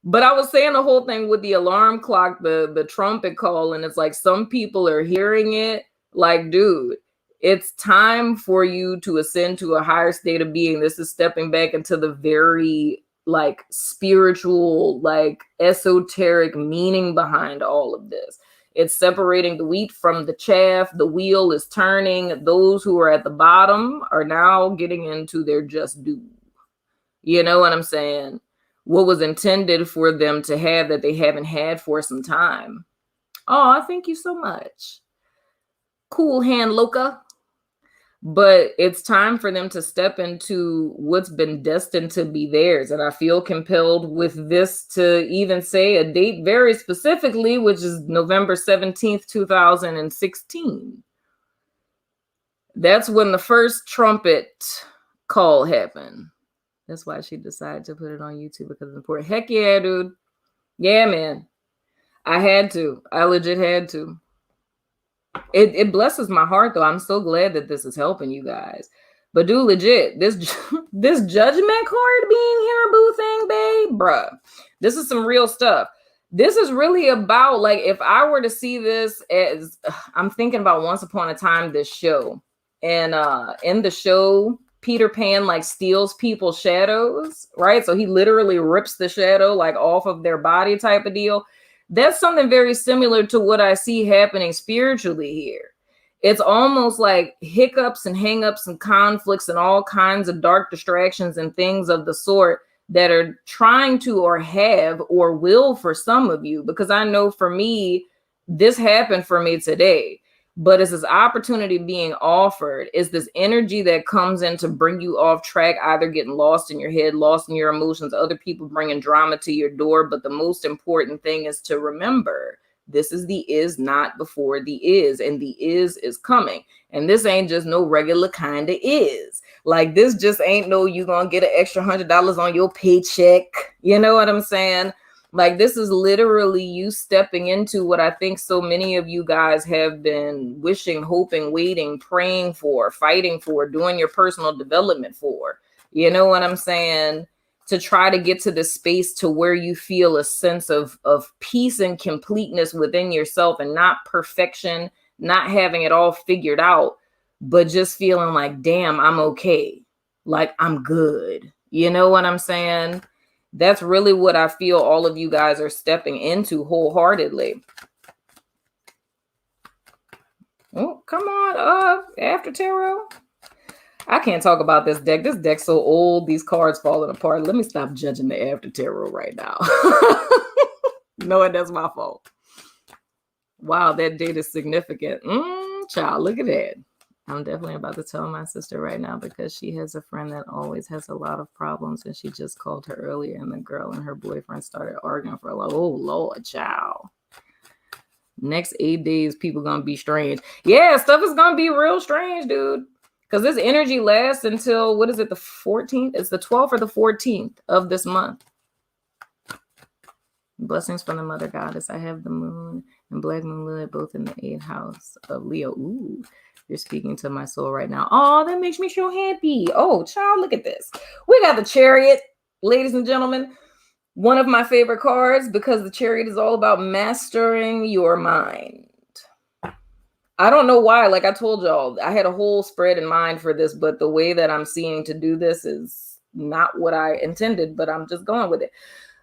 But I was saying the whole thing with the alarm clock, the trumpet call, and it's like some people are hearing it like, dude, it's time for you to ascend to a higher state of being. This is stepping back into the very like spiritual, like esoteric meaning behind all of this. It's separating the wheat from the chaff. The wheel is turning. Those who are at the bottom are now getting into their just due. You know what I'm saying? What was intended for them to have that they haven't had for some time. Oh, thank you so much. Cool hand, Loca. But it's time for them to step into what's been destined to be theirs. And I feel compelled with this to even say a date very specifically, which is November 17th, 2016. That's when the first trumpet call happened. That's why she decided to put it on YouTube, because it's important. Heck yeah, dude. Yeah, man. I had to. I legit had to. It blesses my heart, though. I'm so glad that this is helping you guys. But dude, legit, this judgment card being here, boo thing, babe, bruh. This is some real stuff. This is really about, like, if I were to see this as, I'm thinking about Once Upon a Time, this show. And in the show, Peter Pan like steals people's shadows, right? So he literally rips the shadow like off of their body type of deal. That's something very similar to what I see happening spiritually here. It's almost like hiccups and hangups and conflicts and all kinds of dark distractions and things of the sort that are trying to or have or will for some of you. Because I know for me, this happened for me today. but it's this opportunity being offered. It's this energy that comes in to bring you off track, either getting lost in your head, lost in your emotions, other people bringing drama to your door. But the most important thing is to remember, this is the is not before the is, and the is coming. And this ain't just no regular kind of is. Like, this just ain't no you gonna get an extra $100 on your paycheck. You know what I'm saying? Like, this is literally you stepping into what I think so many of you guys have been wishing, hoping, waiting, praying for, fighting for, doing your personal development for. You know what I'm saying? To try to get to the space to where you feel a sense of peace and completeness within yourself, and not perfection, not having it all figured out, but just feeling like, damn, I'm okay. Like, I'm good. You know what I'm saying? That's really what I feel all of you guys are stepping into wholeheartedly. Oh, come on, After Tarot. I can't talk about this deck. This deck's so old, these cards falling apart. Let me stop judging the After Tarot right now. Knowing that's my fault. Wow, that date is significant. Child, look at that. I'm definitely about to tell my sister right now, because she has a friend that always has a lot of problems, and she just called her earlier, and the girl and her boyfriend started arguing for like, oh Lord, child. Next 8 days, people gonna be strange. Yeah, stuff is gonna be real strange, dude. Because this energy lasts until, what is it, the 14th? It's the 12th or the 14th of this month. Blessings from the Mother Goddess. I have the moon and Black Moon Lilith both in the 8th house of Leo. Ooh. You're speaking to my soul right now. Oh, that makes me so happy. Oh, child, look at this. We got the Chariot, ladies and gentlemen. One of my favorite cards, because the Chariot is all about mastering your mind. I don't know why. Like I told y'all, I had a whole spread in mind for this, but the way that I'm seeing to do this is not what I intended, but I'm just going with it.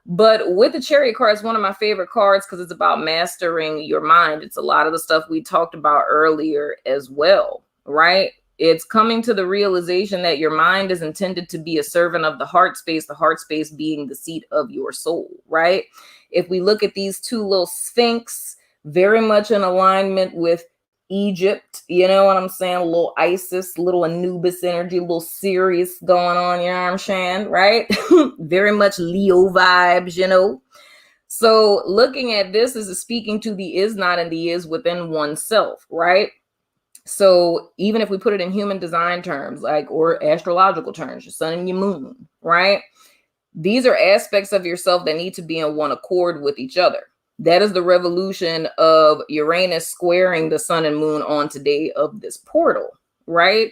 But with the Chariot card, it's one of my favorite cards because it's about mastering your mind. It's a lot of the stuff we talked about earlier as well, right? It's coming to the realization that your mind is intended to be a servant of the heart space being the seat of your soul, right? If we look at these two little sphinx, very much in alignment with Egypt, you know what I'm saying? A little Isis, little Anubis energy, a little Sirius going on, you know what I'm saying, right? Very much Leo vibes, you know? So looking at this is speaking to the is not and the is within oneself, right? So even if we put it in human design terms, like, or astrological terms, your sun and your moon, right? These are aspects of yourself that need to be in one accord with each other. That is the revolution of Uranus squaring the sun and moon on today of this portal, right?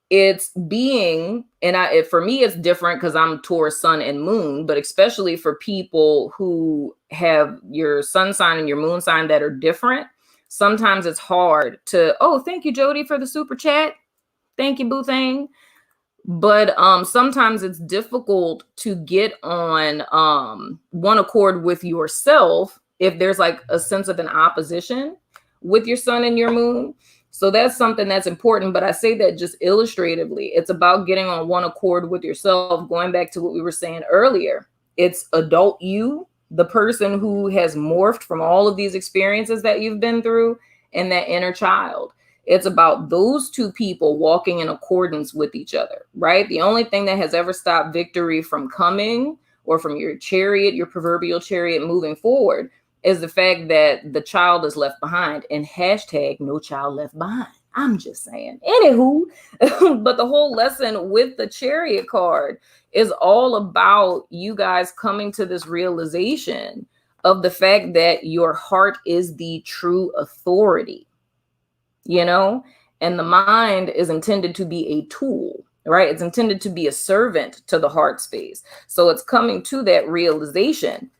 It's being, and for me, it's different because I'm Taurus sun and moon, but especially for people who have your sun sign and your moon sign that are different, sometimes it's hard to, oh, thank you, Jody, for the super chat. Thank you, boo thing. But sometimes it's difficult to get on one accord with yourself if there's like a sense of an opposition with your sun and your moon. So that's something that's important. But I say that just illustratively. It's about getting on one accord with yourself. Going back to what we were saying earlier, it's adult you, the person who has morphed from all of these experiences that you've been through, and that inner child. It's about those two people walking in accordance with each other, right? The only thing that has ever stopped victory from coming, or from your chariot, your proverbial chariot moving forward, is the fact that the child is left behind. And hashtag no child left behind. I'm just saying. Anywho, but the whole lesson with the Chariot card is all about you guys coming to this realization of the fact that your heart is the true authority, you know, and the mind is intended to be a tool, right? It's intended to be a servant to the heart space. So it's coming to that realization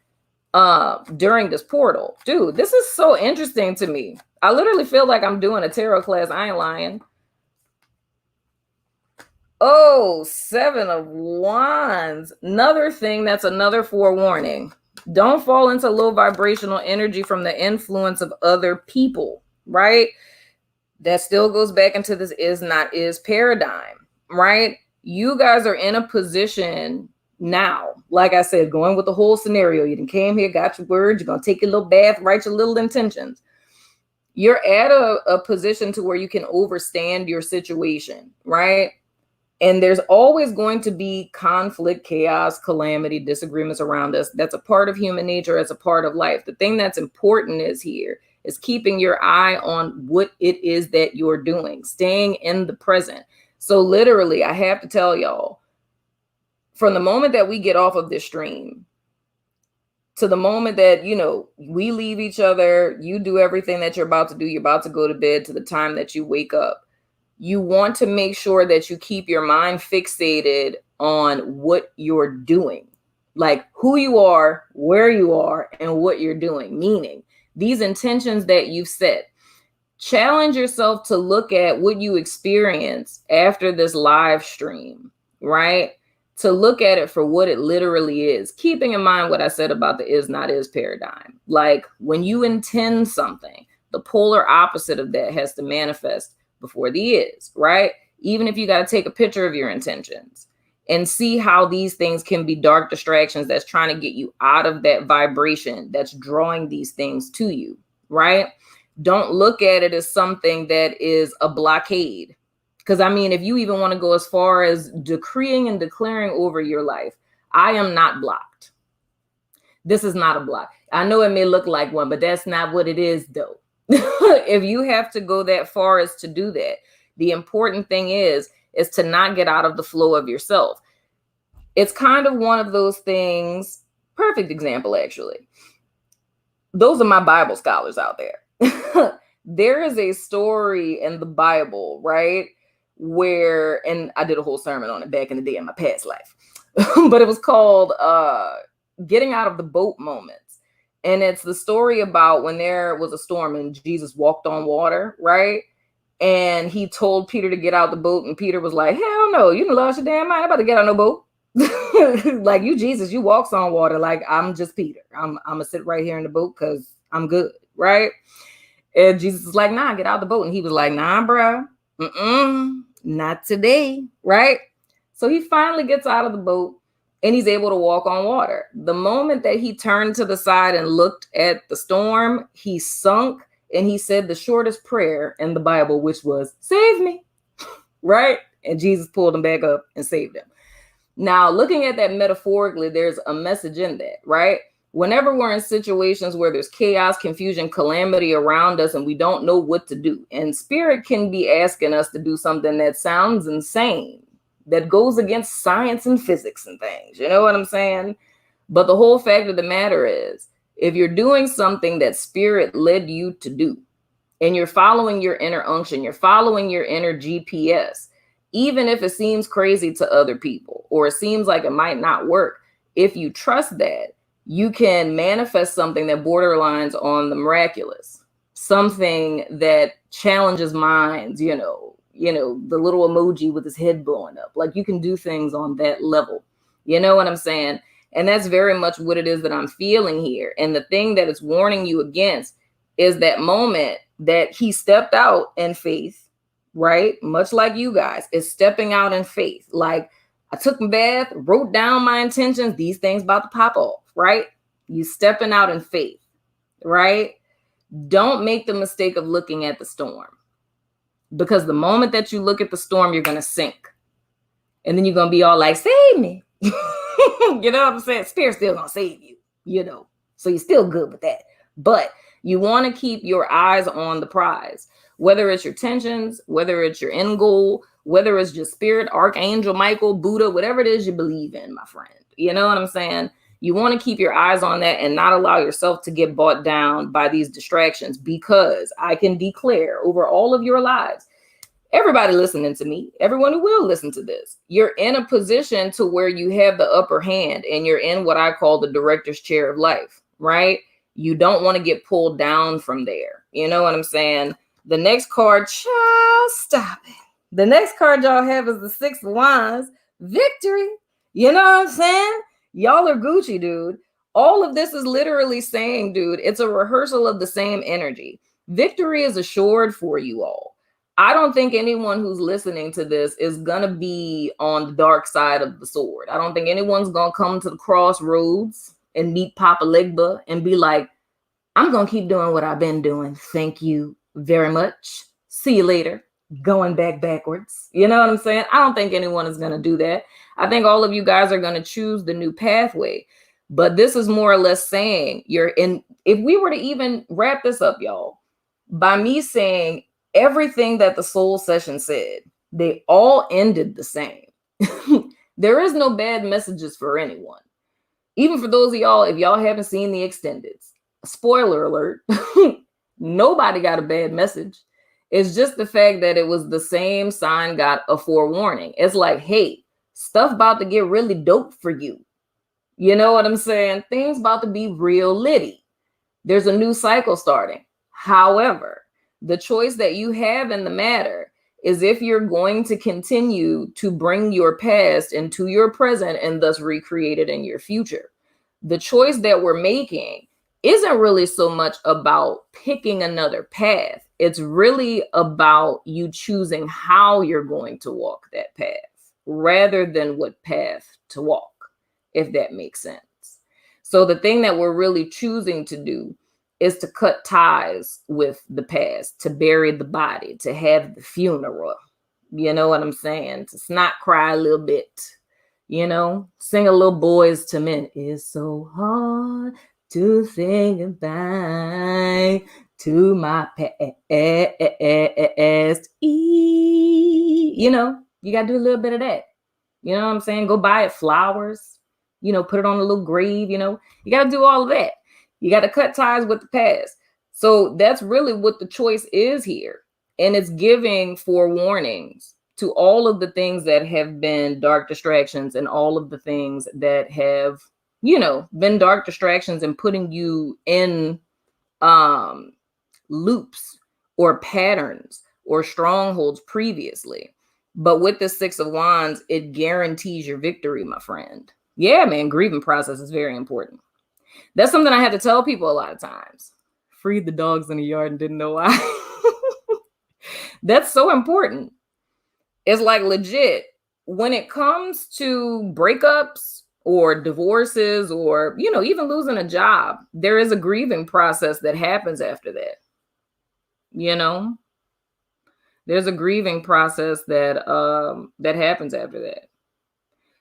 during this portal. Dude, this is so interesting to me. I literally feel like I'm doing a tarot class. I ain't lying. Oh, 7 of Wands. Another thing that's another forewarning. Don't fall into low vibrational energy from the influence of other people, right? That still goes back into this is not is paradigm, right? You guys are in a position now, like I said, going with the whole scenario. You done came here, got your words, you're going to take your little bath, write your little intentions. You're at a position to where you can overstand your situation, right? And there's always going to be conflict, chaos, calamity, disagreements around us. That's a part of human nature. It's a part of life. The thing that's important is keeping your eye on what it is that you're doing, staying in the present. So literally, I have to tell y'all, from the moment that we get off of this stream to the moment that, we leave each other, you do everything that you're about to do, you're about to go to bed, to the time that you wake up, you want to make sure that you keep your mind fixated on what you're doing, like who you are, where you are, and what you're doing. Meaning these intentions that you've set, challenge yourself to look at what you experience after this live stream, right? To look at it for what it literally is, keeping in mind what I said about the is not is paradigm. Like when you intend something, the polar opposite of that has to manifest before the is, right? Even if you got to take a picture of your intentions and see how these things can be dark distractions that's trying to get you out of that vibration that's drawing these things to you, right? Don't look at it as something that is a blockade. Because I mean, if you even want to go as far as decreeing and declaring over your life, I am not blocked. This is not a block. I know it may look like one, but that's not what it is, though. If you have to go that far as to do that, the important thing is to not get out of the flow of yourself. It's kind of one of those things. Perfect example, actually. Those are my Bible scholars out there. There is a story in the Bible, right? Where, and I did a whole sermon on it back in the day in my past life, but it was called Getting Out of the Boat Moments. And it's the story about when there was a storm and Jesus walked on water, right? And he told Peter to get out the boat, and Peter was like, hell no, you done lost your damn mind. I'm about to get on no boat. Like, you Jesus, you walks on water. Like, I'm just Peter. I'm gonna sit right here in the boat because I'm good, right? And Jesus is like, nah, get out the boat. And he was like, nah, bro, not today, right? So he finally gets out of the boat and he's able to walk on water. The moment that he turned to the side and looked at the storm, he sunk and he said the shortest prayer in the Bible, which was, save me, right? And Jesus pulled him back up and saved him. Now, looking at that metaphorically, there's a message in that, right? Whenever we're in situations where there's chaos, confusion, calamity around us, and we don't know what to do, and spirit can be asking us to do something that sounds insane, that goes against science and physics and things, you know what I'm saying? But the whole fact of the matter is, if you're doing something that spirit led you to do, and you're following your inner unction, you're following your inner GPS, even if it seems crazy to other people, or it seems like it might not work, if you trust that, you can manifest something that borderlines on the miraculous, something that challenges minds, the little emoji with his head blowing up. Like, you can do things on that level. You know what I'm saying? And that's very much what it is that I'm feeling here. And the thing that it's warning you against is that moment that he stepped out in faith, right? Much like you guys, is stepping out in faith. Like, I took my bath, wrote down my intentions. These things about to pop off, right? You stepping out in faith, right? Don't make the mistake of looking at the storm. Because the moment that you look at the storm, you're going to sink. And then you're going to be all like, save me. You know what I'm saying? Spirit's still going to save you, So you're still good with that. But you want to keep your eyes on the prize. Whether it's your tensions, whether it's your end goal, whether it's just spirit, archangel, Michael, Buddha, whatever it is you believe in, my friend. You know what I'm saying? You want to keep your eyes on that and not allow yourself to get bought down by these distractions, because I can declare over all of your lives, everybody listening to me, everyone who will listen to this, you're in a position to where you have the upper hand and you're in what I call the director's chair of life, right? You don't want to get pulled down from there. You know what I'm saying? The next card, child, stop it. The next card y'all have is the Six of Wands, victory. You know what I'm saying? Y'all are Gucci, dude. All of this is literally saying, dude, it's a rehearsal of the same energy. Victory is assured for you all. I don't think anyone who's listening to this is going to be on the dark side of the sword. I don't think anyone's going to come to the crossroads and meet Papa Legba and be like, I'm going to keep doing what I've been doing. Thank you very much. See you later. Going backwards. You know what I'm saying? I don't think anyone is going to do that. I think all of you guys are going to choose the new pathway. But this is more or less saying you're in. If we were to even wrap this up, y'all, by me saying everything that the soul session said, they all ended the same. There is no bad messages for anyone. Even for those of y'all, if y'all haven't seen the extendeds, spoiler alert, nobody got a bad message. It's just the fact that it was the same sign got a forewarning. It's like, hey, stuff about to get really dope for you. You know what I'm saying? Things about to be real litty. There's a new cycle starting. However, the choice that you have in the matter is if you're going to continue to bring your past into your present and thus recreate it in your future. The choice that we're making isn't really so much about picking another path. It's really about you choosing how you're going to walk that path rather than what path to walk, if that makes sense. So the thing that we're really choosing to do is to cut ties with the past, to bury the body, to have the funeral. You know what I'm saying? To snot cry a little bit, you know, sing a little Boys to Men. It's so hard to think goodbye to my past. You know, you got to do a little bit of that. You know what I'm saying? Go buy it flowers, you know, put it on a little grave, you know, you got to do all of that. You got to cut ties with the past. So that's really what the choice is here. And it's giving forewarnings to all of the things that have been dark distractions and all of the things that have, you know, been dark distractions and putting you in loops or patterns or strongholds previously. But with the Six of Wands, it guarantees your victory, my friend. Yeah, man, grieving process is very important. That's something I had to tell people a lot of times. Freed the dogs in the yard and didn't know why. That's so important. It's like legit. When it comes to breakups or divorces or, you know, even losing a job, there is a grieving process that happens after that. You know, there's a grieving process that that happens after that.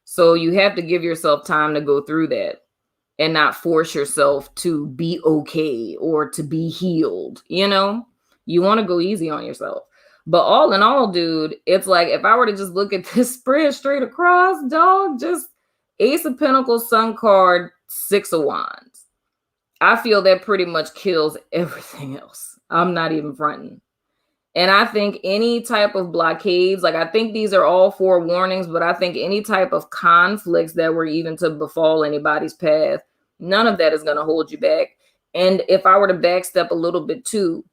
So you have to give yourself time to go through that and not force yourself to be okay or to be healed. You know, you want to go easy on yourself. But all in all, dude, it's like if I were to just look at this spread straight across, dog, just Ace of Pentacles, Sun card, Six of Wands. I feel that pretty much kills everything else. I'm not even fronting. And I think any type of blockades, like I think these are all forewarnings, but I think any type of conflicts that were even to befall anybody's path, none of that is going to hold you back. And if I were to backstep a little bit too,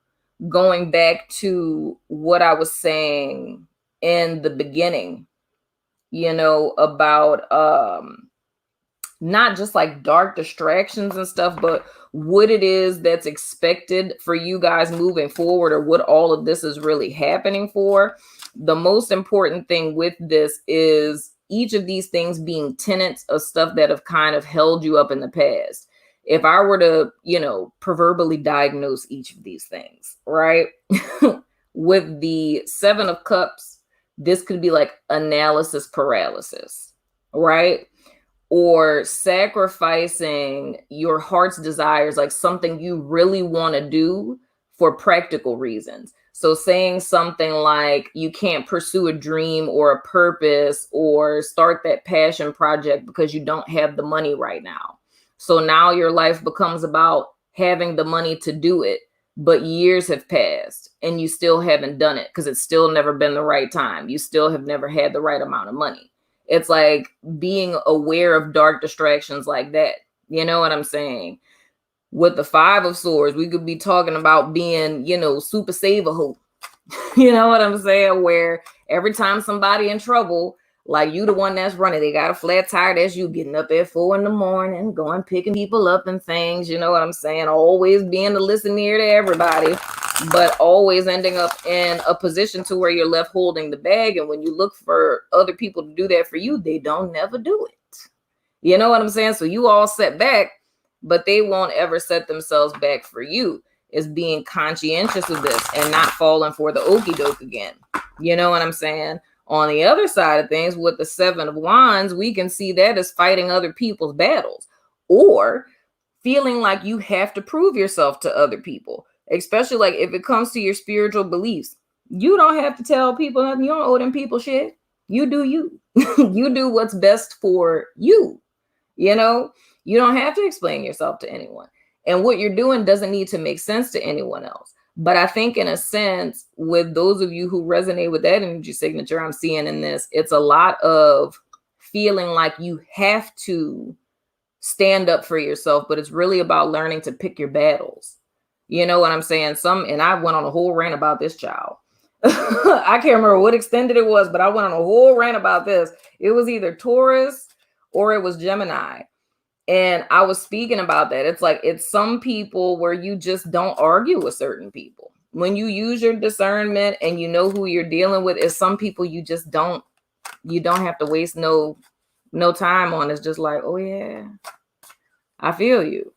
going back to what I was saying in the beginning, you know, about not just like dark distractions and stuff, but what it is that's expected for you guys moving forward or what all of this is really happening for. The most important thing with this is each of these things being tenets of stuff that have kind of held you up in the past. If I were to, you know, proverbially diagnose each of these things, right? With the Seven of Cups, this could be like analysis paralysis, right? Or sacrificing your heart's desires, like something you really want to do for practical reasons. So saying something like you can't pursue a dream or a purpose or start that passion project because you don't have the money right now. So now your life becomes about having the money to do it, but years have passed and you still haven't done it because it's still never been the right time. You still have never had the right amount of money. It's like being aware of dark distractions like that. You know what I'm saying? With the Five of Swords, we could be talking about being, you know, super saver hope. You know what I'm saying? Where every time somebody in trouble, like you the one that's running, they got a flat tire, that's you getting up at 4 a.m, going picking people up and things. You know what I'm saying? Always being the listening ear to everybody, but always ending up in a position to where you're left holding the bag. And when you look for other people to do that for you, they don't never do it. You know what I'm saying? So you all set back, but they won't ever set themselves back for you. is being conscientious of this and not falling for the okie doke again. You know what I'm saying? On the other side of things, with the Seven of Wands, we can see that as fighting other people's battles or feeling like you have to prove yourself to other people, especially like if it comes to your spiritual beliefs. You don't have to tell people nothing. You don't owe them people shit. You do you. You do what's best for you. You know, you don't have to explain yourself to anyone. And what you're doing doesn't need to make sense to anyone else. But I think in a sense, with those of you who resonate with that energy signature I'm seeing in this, it's a lot of feeling like you have to stand up for yourself, but it's really about learning to pick your battles. You know what I'm saying? And I went on a whole rant about this, child. I can't remember what extended it was, but I went on a whole rant about this. It was either Taurus or it was Gemini. And I was speaking about that. It's like, it's some people where you just don't argue with certain people. When you use your discernment and you know who you're dealing with, is some people you just don't have to waste no time on. It's just like, oh yeah, I feel you.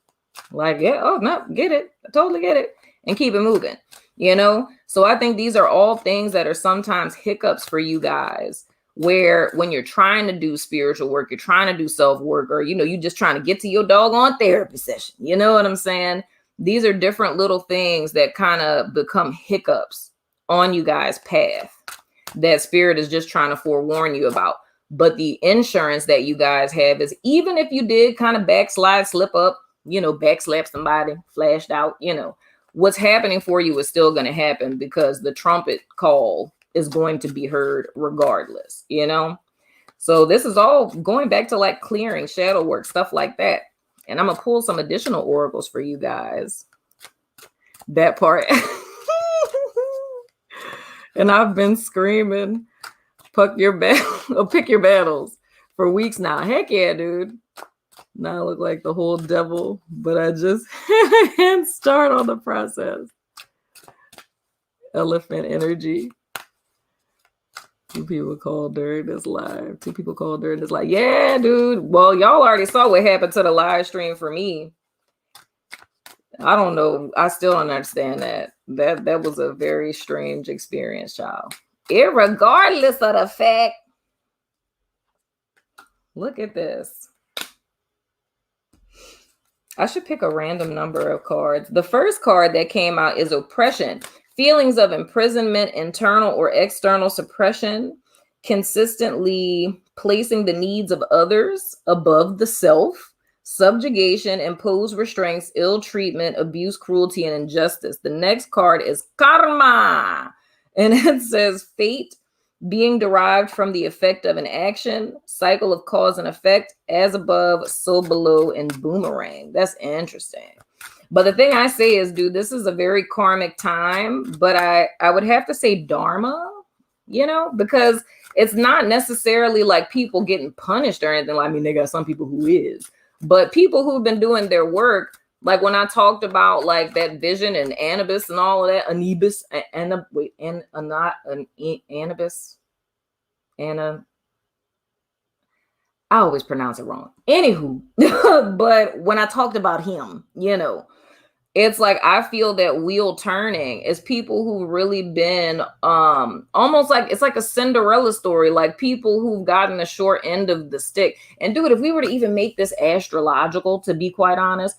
Like, yeah, oh no, get it. I totally get it. And keep it moving, you know? So I think these are all things that are sometimes hiccups for you guys, where when you're trying to do spiritual work, you're trying to do self-work, or, you know, you're just trying to get to your doggone therapy session. You know what I'm saying? These are different little things that kind of become hiccups on you guys' path that spirit is just trying to forewarn you about. But the insurance that you guys have is, even if you did kind of backslide, slip up, you know, backslap somebody, flashed out, you know, what's happening for you is still going to happen, because the trumpet call is going to be heard regardless, you know? So this is all going back to like clearing, shadow work, stuff like that. And I'm going to pull some additional oracles for you guys. That part. And I've been screaming, pick your battles for weeks now. Heck yeah, dude. Now I look like the whole devil, but I just can't start on the process. Elephant energy. 2 people called during this live. 2 people called during this live. Yeah, dude. Well, y'all already saw what happened to the live stream for me. I don't know. I still don't understand that. That was a very strange experience, child. Irregardless of the fact. Look at this. I should pick a random number of cards. The first card that came out is oppression. Feelings of imprisonment, internal or external suppression, consistently placing the needs of others above the self, subjugation, imposed restraints, ill treatment, abuse, cruelty, and injustice. The next card is karma, and it says fate, being derived from the effect of an action, cycle of cause and effect, as above, so below, and boomerang. That's interesting. But the thing I say is, dude, this is a very karmic time, but I would have to say dharma, you know, because it's not necessarily like people getting punished or anything. I mean, they got some people who is, but people who've been doing their work, like when I talked about like that vision and Anubis and all of that, Anubis, I always pronounce it wrong. Anywho, but when I talked about him, you know, it's like I feel that wheel turning is people who really been almost like it's like a Cinderella story, like people who've gotten the short end of the stick. And dude, if we were to even make this astrological, to be quite honest,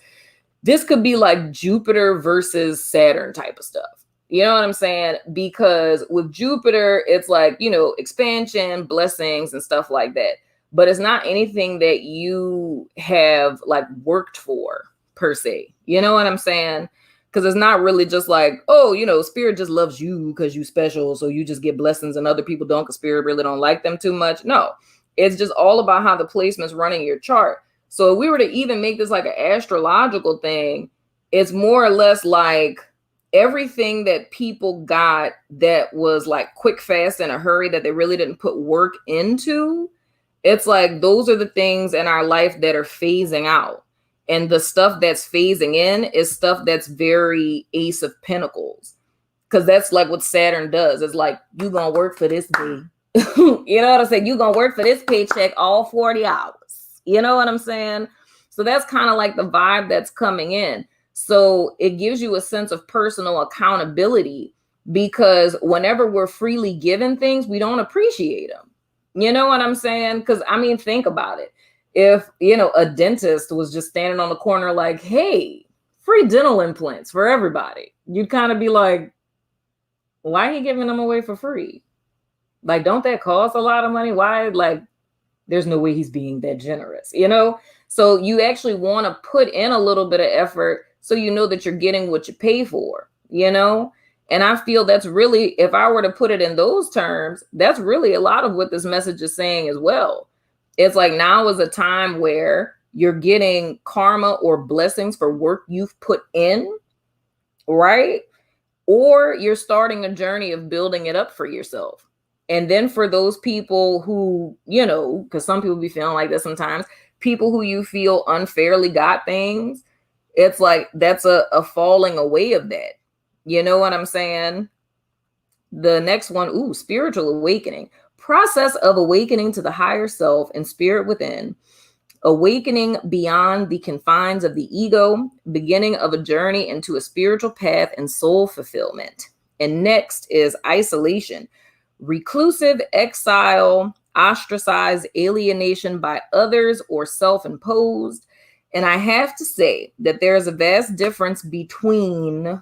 this could be like Jupiter versus Saturn type of stuff. You know what I'm saying? Because with Jupiter, it's like, you know, expansion, blessings, and stuff like that. But it's not anything that you have like worked for per se. You know what I'm saying? Because it's not really just like, oh, you know, spirit just loves you because you special. So you just get blessings and other people don't, because spirit really don't like them too much. No, it's just all about how the placement's running your chart. So if we were to even make this like an astrological thing, it's more or less like everything that people got that was like quick, fast, in a hurry that they really didn't put work into. It's like those are the things in our life that are phasing out. And the stuff that's phasing in is stuff that's very Ace of Pentacles. Because that's like what Saturn does. It's like, you going to work for this day. You know what I'm saying? You going to work for this paycheck all 40 hours. You know what I'm saying? So that's kind of like the vibe that's coming in. So it gives you a sense of personal accountability, because whenever we're freely given things, we don't appreciate them. You know what I'm saying? Because I mean, think about it. If, a dentist was just standing on the corner like, hey, free dental implants for everybody, you'd kind of be like, why are he giving them away for free? Like, don't that cost a lot of money? Why? Like, there's no way he's being that generous, So you actually want to put in a little bit of effort so you know that you're getting what you pay for, And I feel that's really, if I were to put it in those terms, that's really a lot of what this message is saying as well. It's like, now is a time where you're getting karma or blessings for work you've put in, right? Or you're starting a journey of building it up for yourself. And then for those people who, because some people be feeling like this sometimes, people who you feel unfairly got things, it's like, that's a falling away of that. You know what I'm saying? The next one, spiritual awakening. Process of awakening to the higher self and spirit within. Awakening beyond the confines of the ego, beginning of a journey into a spiritual path and soul fulfillment. And next is isolation. Reclusive, exile, ostracized, alienation by others or self-imposed. And I have to say that there is a vast difference between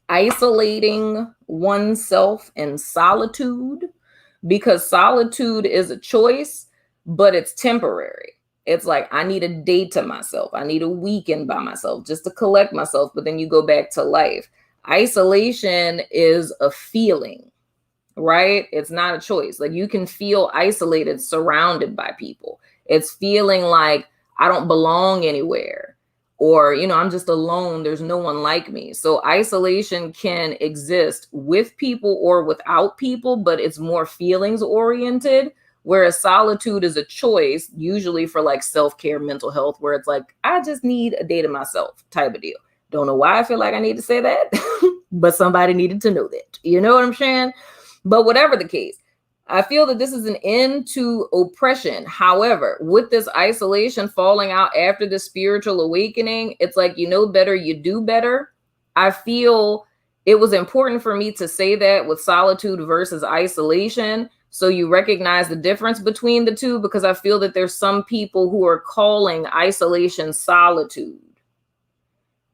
isolating oneself and solitude, because solitude is a choice, but it's temporary. It's like, I need a day to myself. I need a weekend by myself just to collect myself. But then you go back to life. Isolation is a feeling, right? It's not a choice. Like, you can feel isolated, surrounded by people. It's feeling like I don't belong anywhere, or, I'm just alone. There's no one like me. So isolation can exist with people or without people, but it's more feelings oriented. Whereas solitude is a choice, usually for like self-care, mental health, where it's like, I just need a day to myself type of deal. Don't know why I feel like I need to say that, but somebody needed to know that. You know what I'm saying? But whatever the case, I feel that this is an end to oppression. However, with this isolation falling out after the spiritual awakening, it's like, better, you do better. I feel it was important for me to say that with solitude versus isolation, so you recognize the difference between the two, because I feel that there's some people who are calling isolation solitude.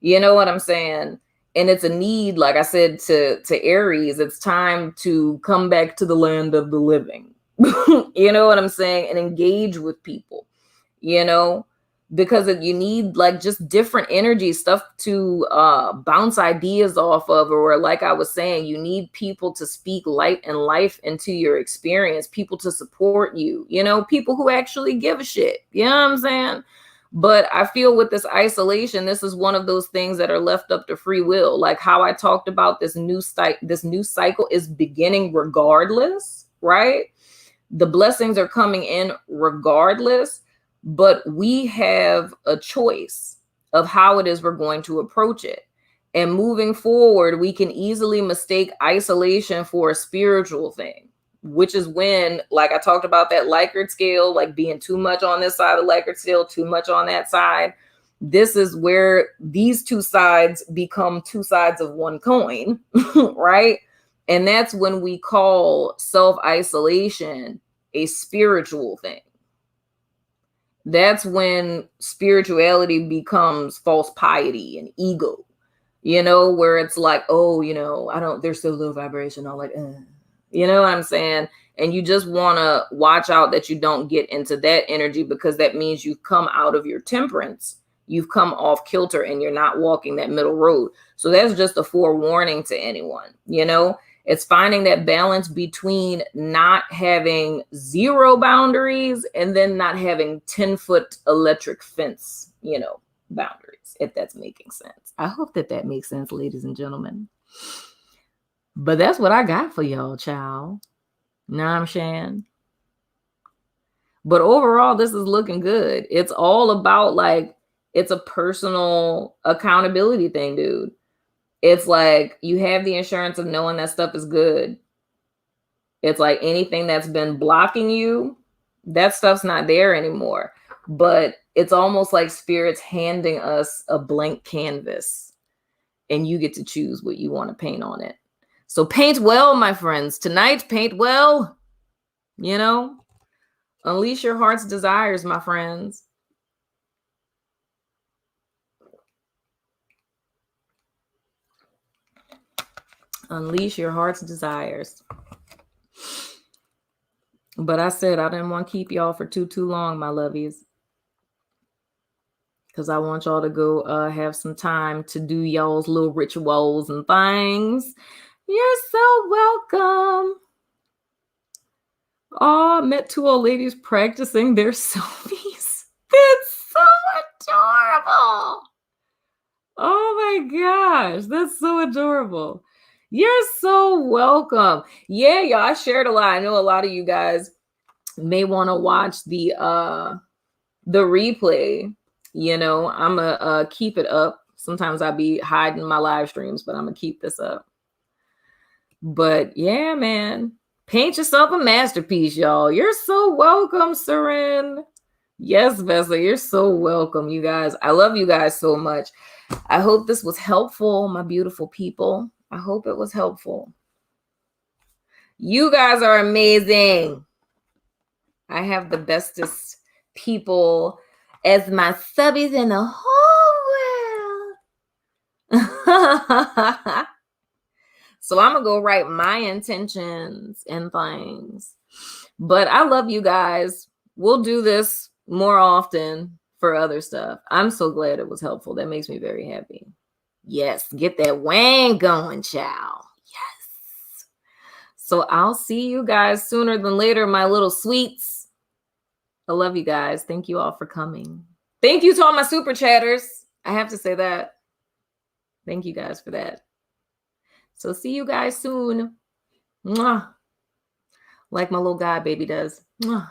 You know what I'm saying? And it's a need, like I said to Aries, it's time to come back to the land of the living. You know what I'm saying? And engage with people, because you need like just different energy, stuff to bounce ideas off of, or like I was saying, you need people to speak light and life into your experience, people to support you, people who actually give a shit. You know what I'm saying? But I feel with this isolation, this is one of those things that are left up to free will. Like how I talked about this new cycle is beginning regardless, right? The blessings are coming in regardless, but we have a choice of how it is we're going to approach it. And moving forward, we can easily mistake isolation for a spiritual thing, which is when, like I talked about that Likert scale, like being too much on this side of the Likert scale, too much on that side. This is where these two sides become two sides of one coin, right? And that's when we call self-isolation a spiritual thing. That's when spirituality becomes false piety and ego, where it's like, oh, they're so low vibration. I'm like, You know what I'm saying? And you just want to watch out that you don't get into that energy, because that means you've come out of your temperance. You've come off kilter and you're not walking that middle road. So that's just a forewarning to anyone. It's finding that balance between not having zero boundaries and then not having 10-foot electric fence, boundaries, if that's making sense. I hope that makes sense, ladies and gentlemen. But that's what I got for y'all, child. Know what I'm saying? But overall, this is looking good. It's all about it's a personal accountability thing, dude. It's like you have the insurance of knowing that stuff is good. It's like anything that's been blocking you, that stuff's not there anymore. But It's almost like Spirit's handing us a blank canvas, and you get to choose what you want to paint on it. So paint well, my friends. Tonight, paint well. You know, unleash your heart's desires, my friends. Unleash your heart's desires. But I said I didn't want to keep y'all for too long, my lovies, because I want y'all to go have some time to do y'all's little rituals and things. You're so welcome. Oh, met two old ladies practicing their selfies. That's so adorable. Oh my gosh, that's so adorable. You're so welcome. Yeah, y'all, I shared a lot. I know a lot of you guys may want to watch the replay. You know, I'm gonna keep it up. Sometimes I'll be hiding my live streams, but I'm gonna keep this up. But yeah, man, paint yourself a masterpiece, y'all. You're so welcome, Seren. Yes, Vesa, you're so welcome, you guys. I love you guys so much. I hope this was helpful, my beautiful people. I hope it was helpful. You guys are amazing. I have the bestest people as my subbies in the whole world. So I'm going to go write my intentions and things. But I love you guys. We'll do this more often for other stuff. I'm so glad it was helpful. That makes me very happy. Yes, get that wang going, child. Yes. So I'll see you guys sooner than later, my little sweets. I love you guys. Thank you all for coming. Thank you to all my super chatters. I have to say that. Thank you guys for that. So see you guys soon. Mwah. Like my little god baby does. Mwah.